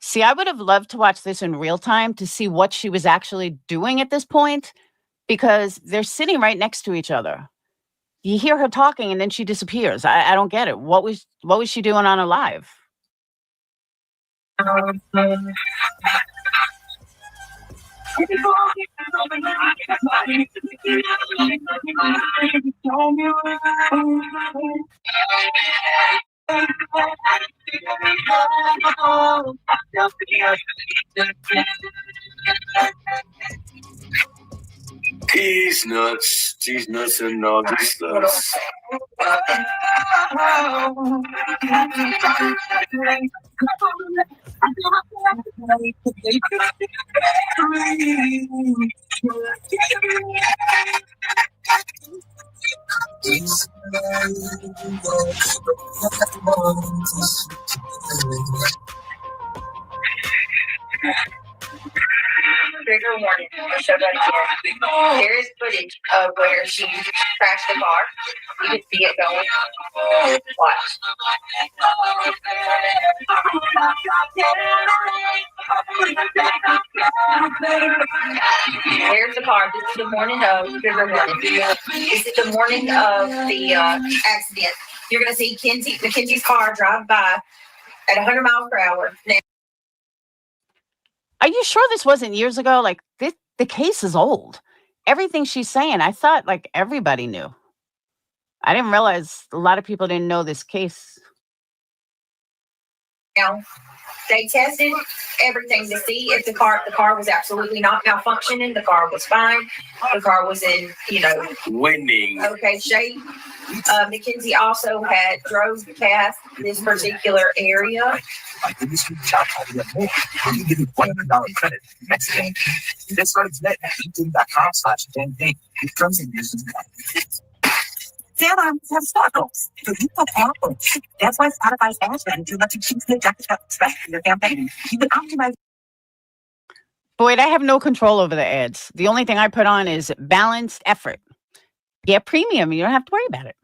[SPEAKER 6] See, I would have loved to watch this in real time to see what she was actually doing at this point, because they're sitting right next to each other. You hear her talking and then she disappears. I don't get it. What was she doing on her live?
[SPEAKER 1] He's nuts. She's nuts and all this nuts.
[SPEAKER 20] Trigger warning. I'll show that again. There is footage of where she crashed the car. You can see it going. Watch. There's the car. This is the morning of trigger warning. This is the morning of the accident. You're going to see Mackenzie's car drive by at 100 miles per hour. Now,
[SPEAKER 6] Are you sure this wasn't years ago? Like, the case is old. Everything she's saying, I thought like everybody knew. I didn't realize a lot of people didn't know this case.
[SPEAKER 20] now they tested everything to see if the car was absolutely not malfunctioning. The car was fine. The car was in,
[SPEAKER 1] winning.
[SPEAKER 20] Okay shape. Mackenzie also drove past this particular area.
[SPEAKER 21] This road's net at linkedin.com/campaign. It comes in using Santa have sparkles. So you put apples. That's why Spotify's asking to let you choose the jacket in your campaign. You can optimize.
[SPEAKER 6] Boyd, I have no control over the ads. The only thing I put on is balanced effort. Get premium. You don't have to worry about it.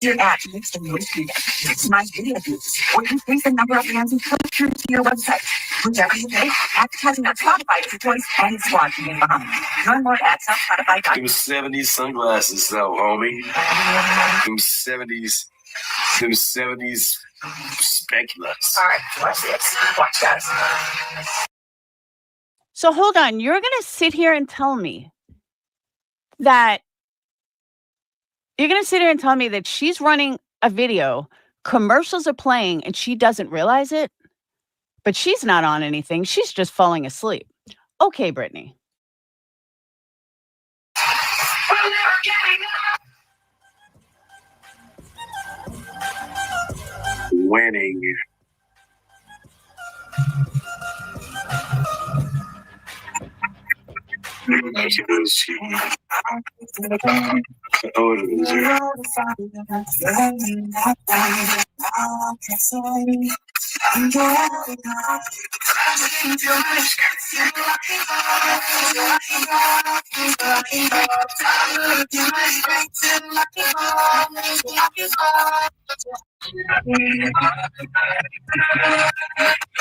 [SPEAKER 21] Your ad to mix the newest feed, maximize video views, or increase the number of fans who click through to your website. Whichever you pay, advertising on Spotify is your choice and it's watching you behind. Learn more at Spotify.
[SPEAKER 1] Them 70s sunglasses, though, homie. Them 70s speculators.
[SPEAKER 20] All right, watch this. Watch, guys.
[SPEAKER 6] So hold on. You're going to sit here and tell me that she's running a video, commercials are playing, and she doesn't realize it? But she's not on anything. She's just falling asleep. Okay, Brittany.
[SPEAKER 1] Winning.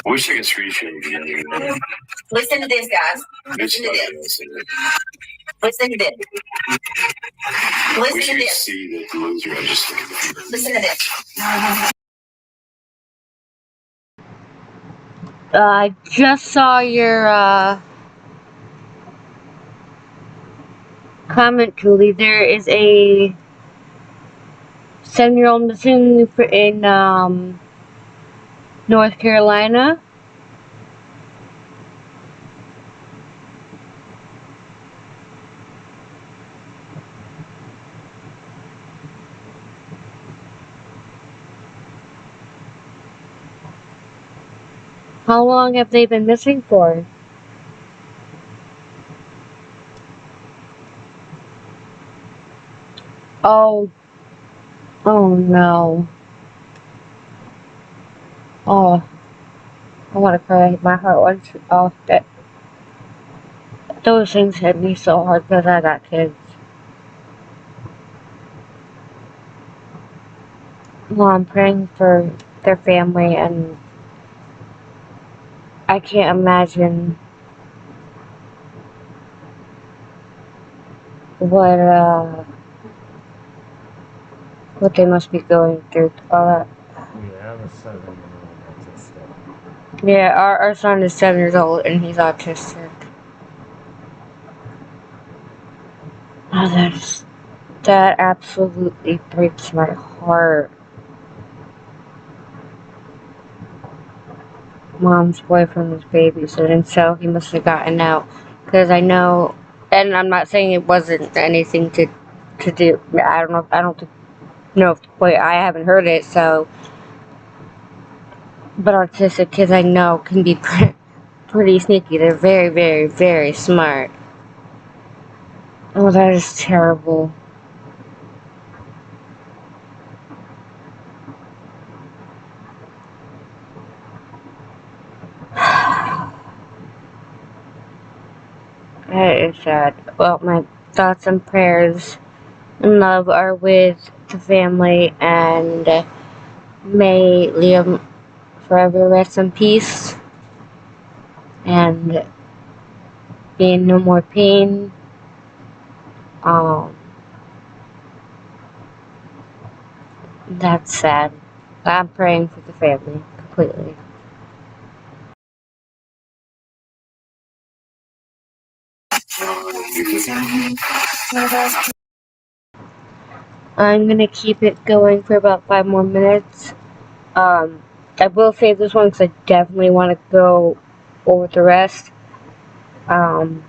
[SPEAKER 1] Wish I could screenshot it.
[SPEAKER 20] Listen to this, guys. Listen to this. Listen to this.
[SPEAKER 1] Wish you could see that the loser register.
[SPEAKER 20] Listen to this.
[SPEAKER 2] I just saw your comment, Julie. There is a 7-year-old missing in North Carolina. How long have they been missing for? Oh no. Oh, I want to cry. My heart wants to. Oh, those things hit me so hard because I got kids. Well, I'm praying for their family, and I can't imagine what they must be going through. All that.
[SPEAKER 4] Yeah, I was 7-year-old autistic.
[SPEAKER 2] Yeah, our son is 7 years old, and he's autistic. Oh, that absolutely breaks my heart. Mom's boyfriend was babysitting, so he must have gotten out. Because I know, and I'm not saying it wasn't anything to do. I don't know. I don't know. Wait, I haven't heard it. So, but autistic kids I know can be pretty sneaky. They're very, very, very smart. Oh, that is terrible. That is sad. Well, my thoughts and prayers and love are with the family, and may Liam forever rest in peace and be in no more pain. That's sad. I'm praying for the family completely. I'm gonna keep it going for about 5 more minutes. I will save this one because I definitely want to go over the rest. I'm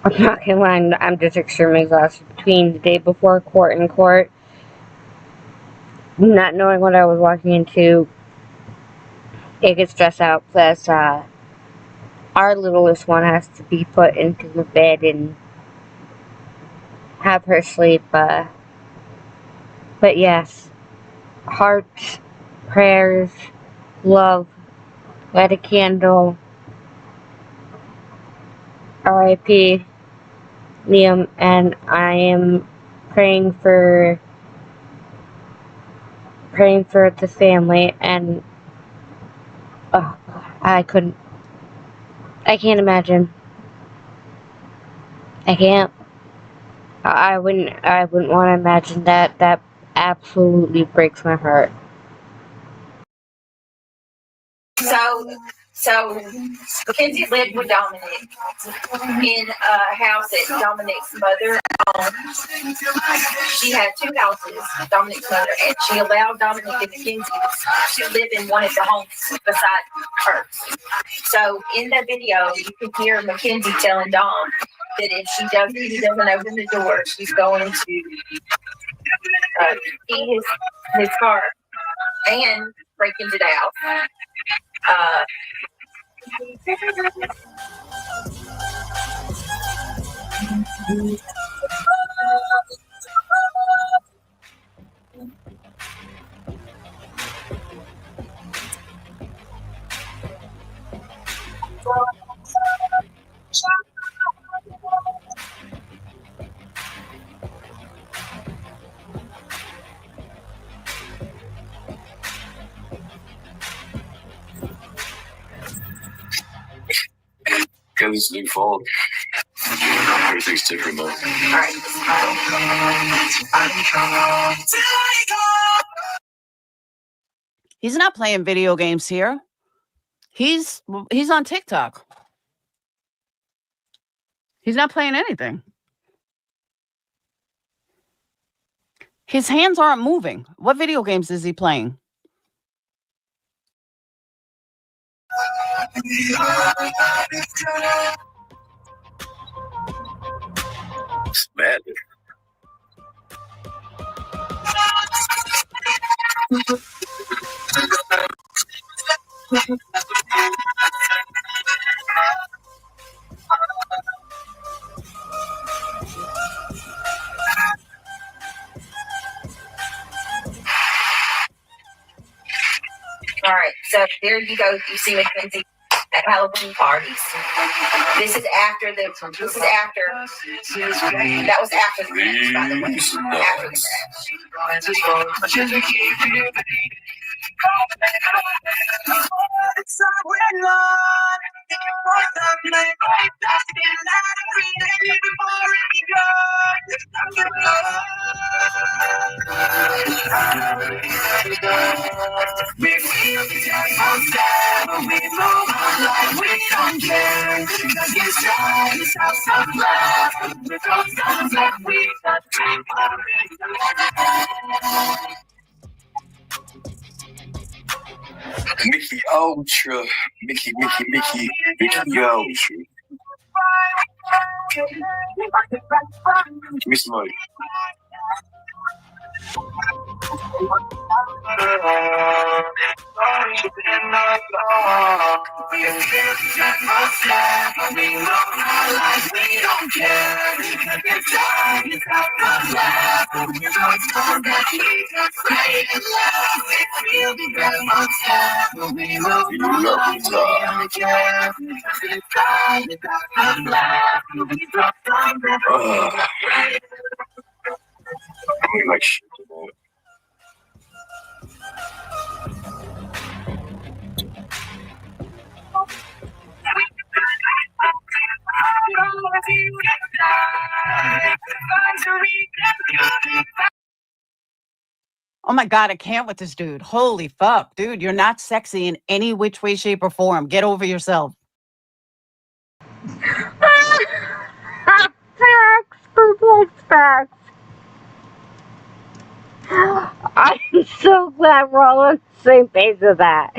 [SPEAKER 2] not gonna lie, I'm just extremely exhausted between the day before court and court, not knowing what I was walking into. It gets stressed out. Plus, our littlest one has to be put into the bed and have her sleep. But yes, hearts, prayers, love, light a candle. R.I.P. Liam, and I am praying for the family, and I can't imagine. I can't. I wouldn't want to imagine that. That absolutely breaks my heart.
[SPEAKER 20] So Mackenzie lived with Dominic in a house that Dominic's mother owned. She had 2 houses, Dominic's mother, and she allowed Dominic and Mackenzie to live in one of the homes beside her. So in the video, you can hear Mackenzie telling Dom that if he doesn't open the door, she's going to key his car and break into the house.
[SPEAKER 1] Because it's new fault. Everything's different though.
[SPEAKER 6] He's not playing video games here. He's on TikTok. He's not playing anything. His hands aren't moving. What video games is he playing?
[SPEAKER 1] It's madness.
[SPEAKER 20] All right, so there you go. You see Mackenzie at Halloween parties. This is after the. This is after. That was after the match, by the way. After the
[SPEAKER 1] Mickey Ultra. Mickey Ultra. Give me some money. I'm like shit today.
[SPEAKER 6] Oh my God, I can't with this dude. Holy fuck, dude. You're not sexy in any which way, shape, or form. Get over yourself.
[SPEAKER 2] Facts, perplexed facts. I'm so glad we're all on the same page with that.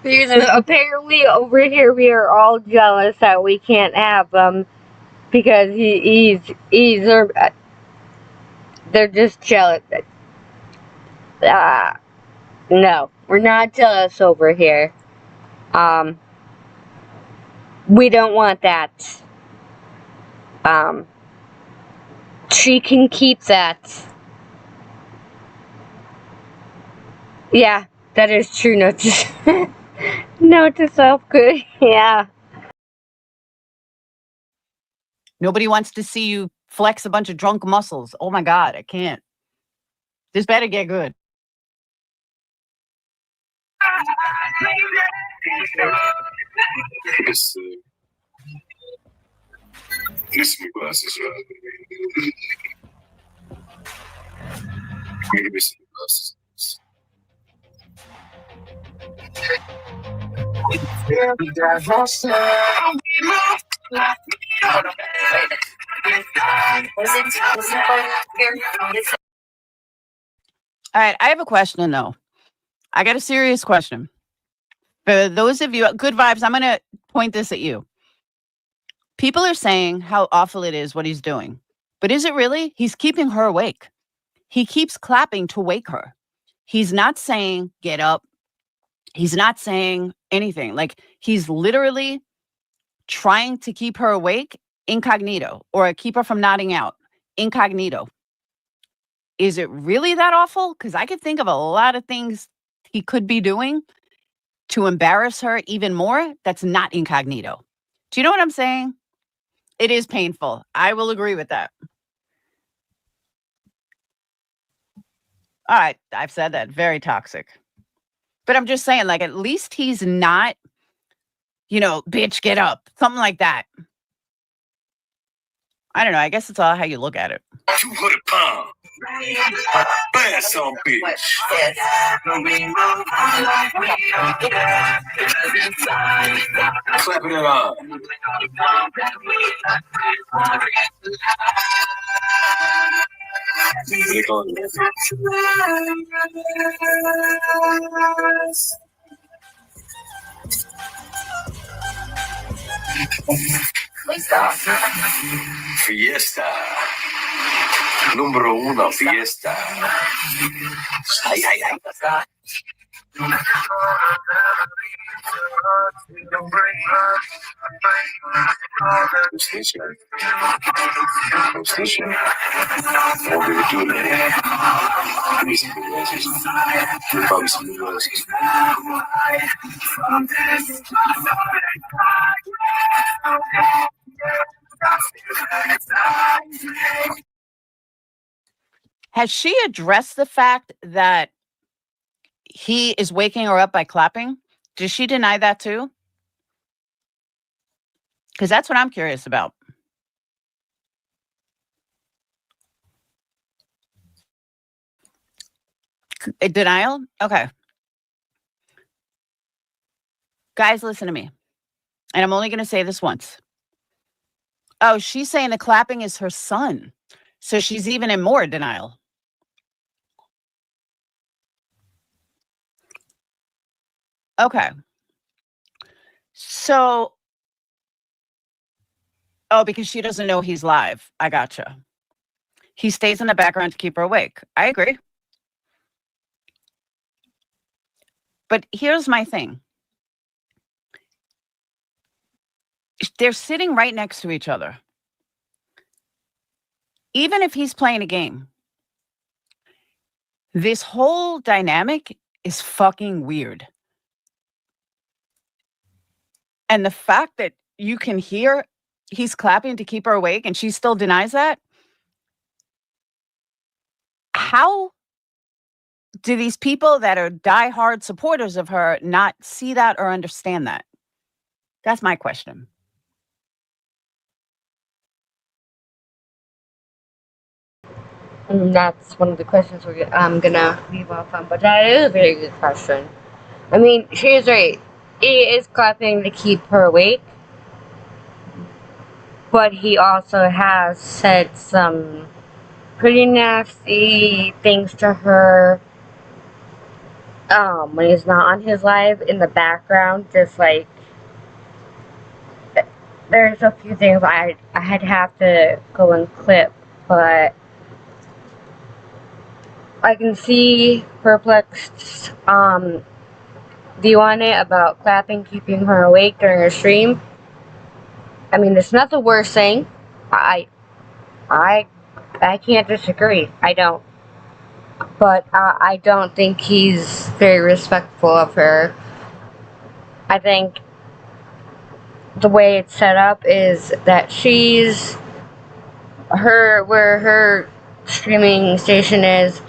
[SPEAKER 2] Because apparently over here we are all jealous that we can't have him because they're just jealous. No, we're not jealous over here. We don't want that. She can keep that. Yeah, that is true. Note to, note to self. Good. Yeah.
[SPEAKER 6] Nobody wants to see you flex a bunch of drunk muscles. Oh my God, I can't. This better get good.
[SPEAKER 1] This my glasses. Give me some glasses.
[SPEAKER 6] All right, I have a question though. I got a serious question. For those of you, good vibes, I'm going to point this at you. People are saying how awful it is what he's doing. But is it really? He's keeping her awake. He keeps clapping to wake her. He's not saying, get up. He's not saying anything. Like, he's literally trying to keep her awake incognito, or keep her from nodding out incognito. Is it really that awful? Because I could think of a lot of things he could be doing to embarrass her even more. That's not incognito. Do you know what I'm saying? It is painful. I will agree with that. All right. I've said that. Very toxic. But I'm just saying, like, at least he's not, bitch, get up. Something like that. I don't know. I guess it's all how you look at it.
[SPEAKER 1] 200 pounds. Bad song, bitch. Clapping it up. They call it fiesta. Número uno, fiesta. Ay, ay, ay. PlayStation. PlayStation. What we were doing there. Maybe some good answers. Probably some good answers.
[SPEAKER 6] Has she addressed the fact that he is waking her up by clapping? Does she deny that too? Because that's what I'm curious about. Denial? Okay. Guys, listen to me. And I'm only going to say this once. Oh, she's saying the clapping is her son. So she's even in more denial. Okay. So, oh, because she doesn't know he's live. I gotcha. He stays in the background to keep her awake. I agree. But here's my thing. They're sitting right next to each other. Even if he's playing a game, this whole dynamic is fucking weird. And the fact that you can hear he's clapping to keep her awake and she still denies that. How do these people that are diehard supporters of her not see that or understand that? That's my question.
[SPEAKER 2] And that's one of the questions I'm gonna leave off on, but that is a very good question. I mean, she is right. He is clapping to keep her awake, but he also has said some pretty nasty things to her when he's not on his live in the background. Just like, there's a few things I'd have to go and clip, but I can see Perplexed view on it about clapping keeping her awake during her stream. I mean, it's not the worst thing. I can't disagree. I don't. But I don't think he's very respectful of her. I think the way it's set up is that where her streaming station is,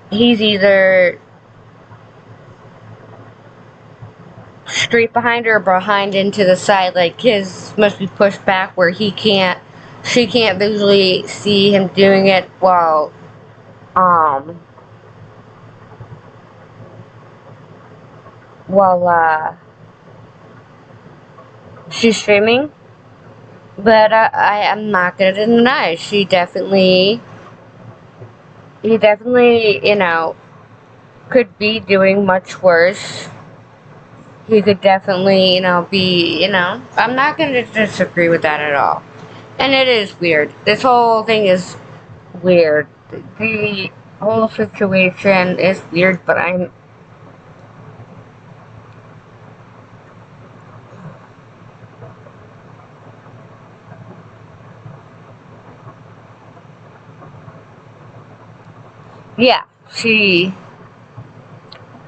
[SPEAKER 2] he's either straight behind her or behind into the side. Like, his must be pushed back where she can't visually see him doing it while she's streaming. But I am not gonna deny he definitely, could be doing much worse. He could definitely, I'm not gonna disagree with that at all. And it is weird. This whole thing is weird. The whole situation is weird, but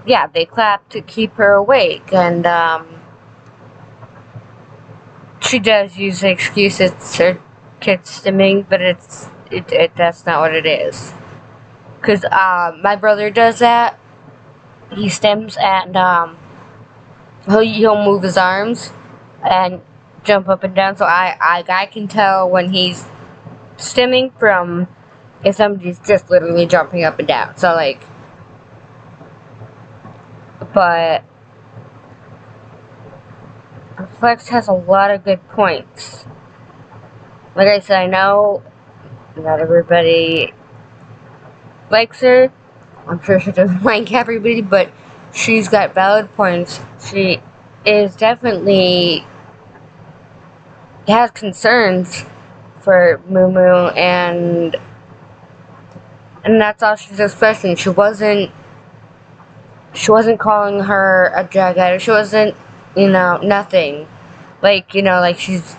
[SPEAKER 2] yeah, they clap to keep her awake, and she does use the excuse it's her kid stimming, but that's not what it is. Because my brother does that. He stims, and he'll move his arms and jump up and down. So I can tell when he's stimming from if somebody's just literally jumping up and down. So like, but Flex has a lot of good points. Like I said, I know not everybody likes her. I'm sure she doesn't like everybody, but she's got valid points. She is definitely has concerns for Moo Moo, and that's all she's expressing. She wasn't calling her a drug addict. She wasn't, nothing. Like she's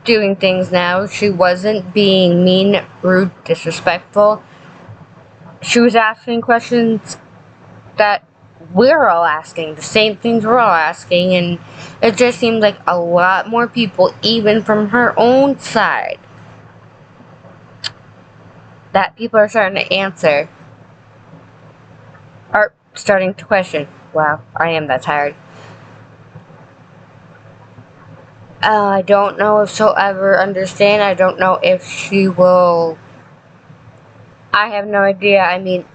[SPEAKER 2] doing things now. She wasn't being mean, rude, disrespectful. She was asking questions that we're all asking, the same things we're all asking, and it just seems like a lot more people, even from her own side, that people are starting to answer, are starting to question. Wow, I am that tired. I don't know if she'll ever understand. I don't know if she will. I have no idea. I mean,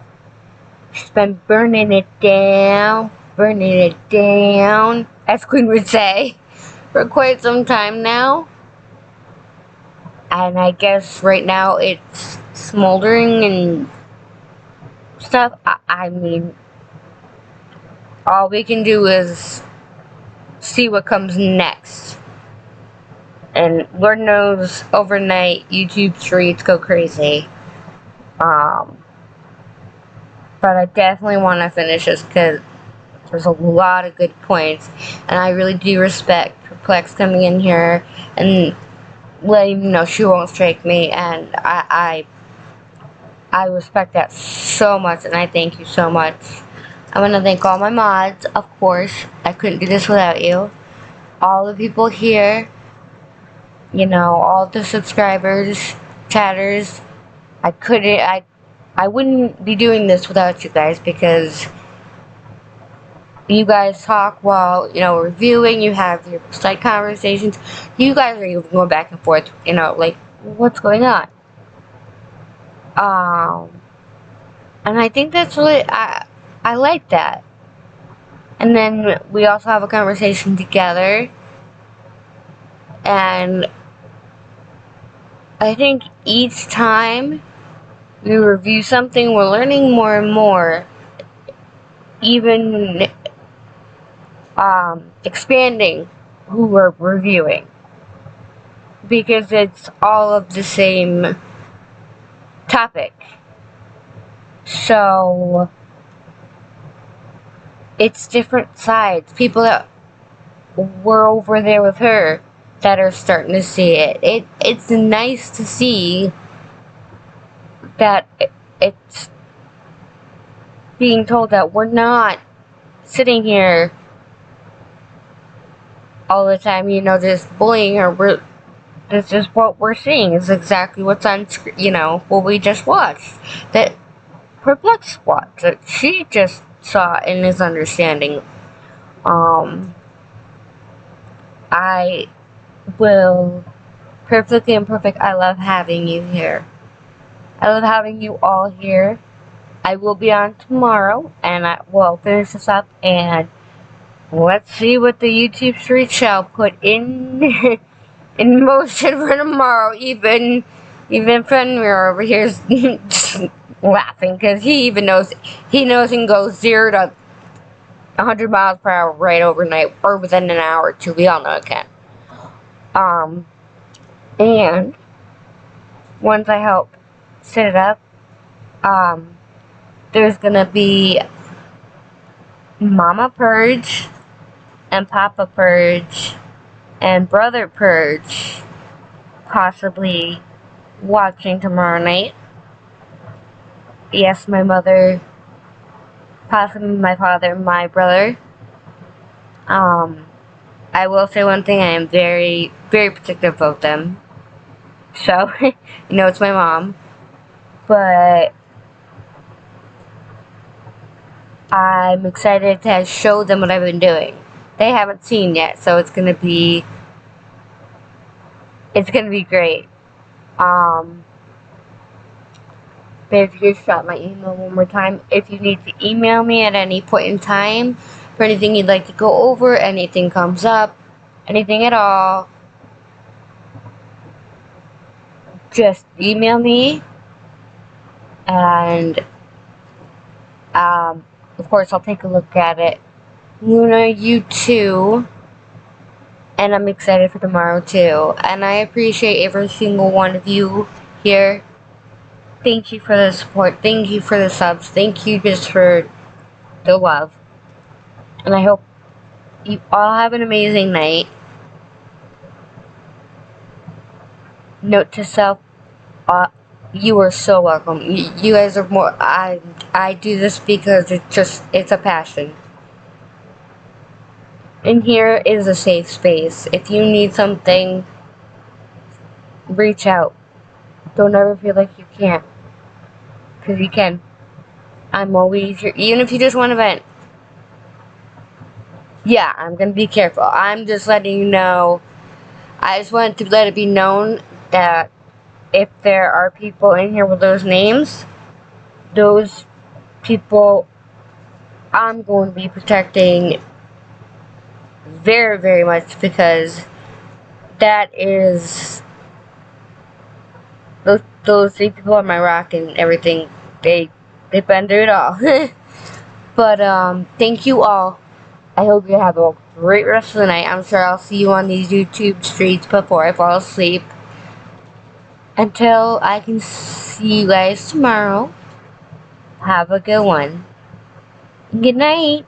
[SPEAKER 2] she's been burning it down, as Queen would say, for quite some time now. And I guess right now it's smoldering and stuff. I mean, all we can do is see what comes next. And Lord knows, overnight, YouTube streets go crazy. But I definitely want to finish this because there's a lot of good points. And I really do respect Perplex coming in here and letting me know she won't strike me. And I respect that so much, and I thank you so much. I want to thank all my mods, of course. I couldn't do this without you. All the people here, all the subscribers, chatters. I wouldn't be doing this without you guys, because you guys talk while, reviewing. You have your side conversations. You guys are even going back and forth, like, what's going on? And I think that's really, I like that. And then we also have a conversation together. And I think each time we review something, we're learning more and more. Even expanding who we're reviewing. Because it's all of the same topic. So it's different sides. People that were over there with her that are starting to see it. It's nice to see that it's being told that we're not sitting here all the time, just bullying her. This is what we're seeing. Is exactly what's on screen. What we just watched. That Perplex watched. That she just saw and is understanding. I will Perfectly Imperfect. I love having you here. I love having you all here. I will be on tomorrow, and I will finish this up, and let's see what the YouTube street shall put in in motion for tomorrow. Even Fenrir over here is just laughing, because he knows he can go 0 to 100 miles per hour right overnight, or within an hour or two. We all know it can. And once I help set it up, there's gonna be Mama Purge and Papa Purge and Brother Purge possibly watching tomorrow night. Yes, my mother, possibly my father, my brother. I will say one thing, I am very, very protective of them. So, it's my mom. But I'm excited to show them what I've been doing. They haven't seen yet, so it's gonna be great. Basically, shot my email one more time. If you need to email me at any point in time for anything you'd like to go over, anything comes up, anything at all, just email me, and Of course, I'll take a look at it. Luna, you too. And I'm excited for tomorrow too. And I appreciate every single one of you here. Thank you for the support. Thank you for the subs. Thank you just for the love. And I hope you all have an amazing night. Note to self, you are so welcome. You guys are more. I do this because it's a passion. And here is a safe space. If you need something, reach out. Don't ever feel like you can't. Because you can. I'm always here. Even if you just want to vent. Yeah, I'm going to be careful. I'm just letting you know. I just wanted to let it be known that if there are people in here with those names, those people I'm going to be protecting very, very much, because that is those 3 people on my rock and everything. They've been through it all. But thank you all. I hope you have a great rest of the night. I'm sure I'll see you on these YouTube streets before I fall asleep. Until I can see you guys tomorrow, have a good one. Good night.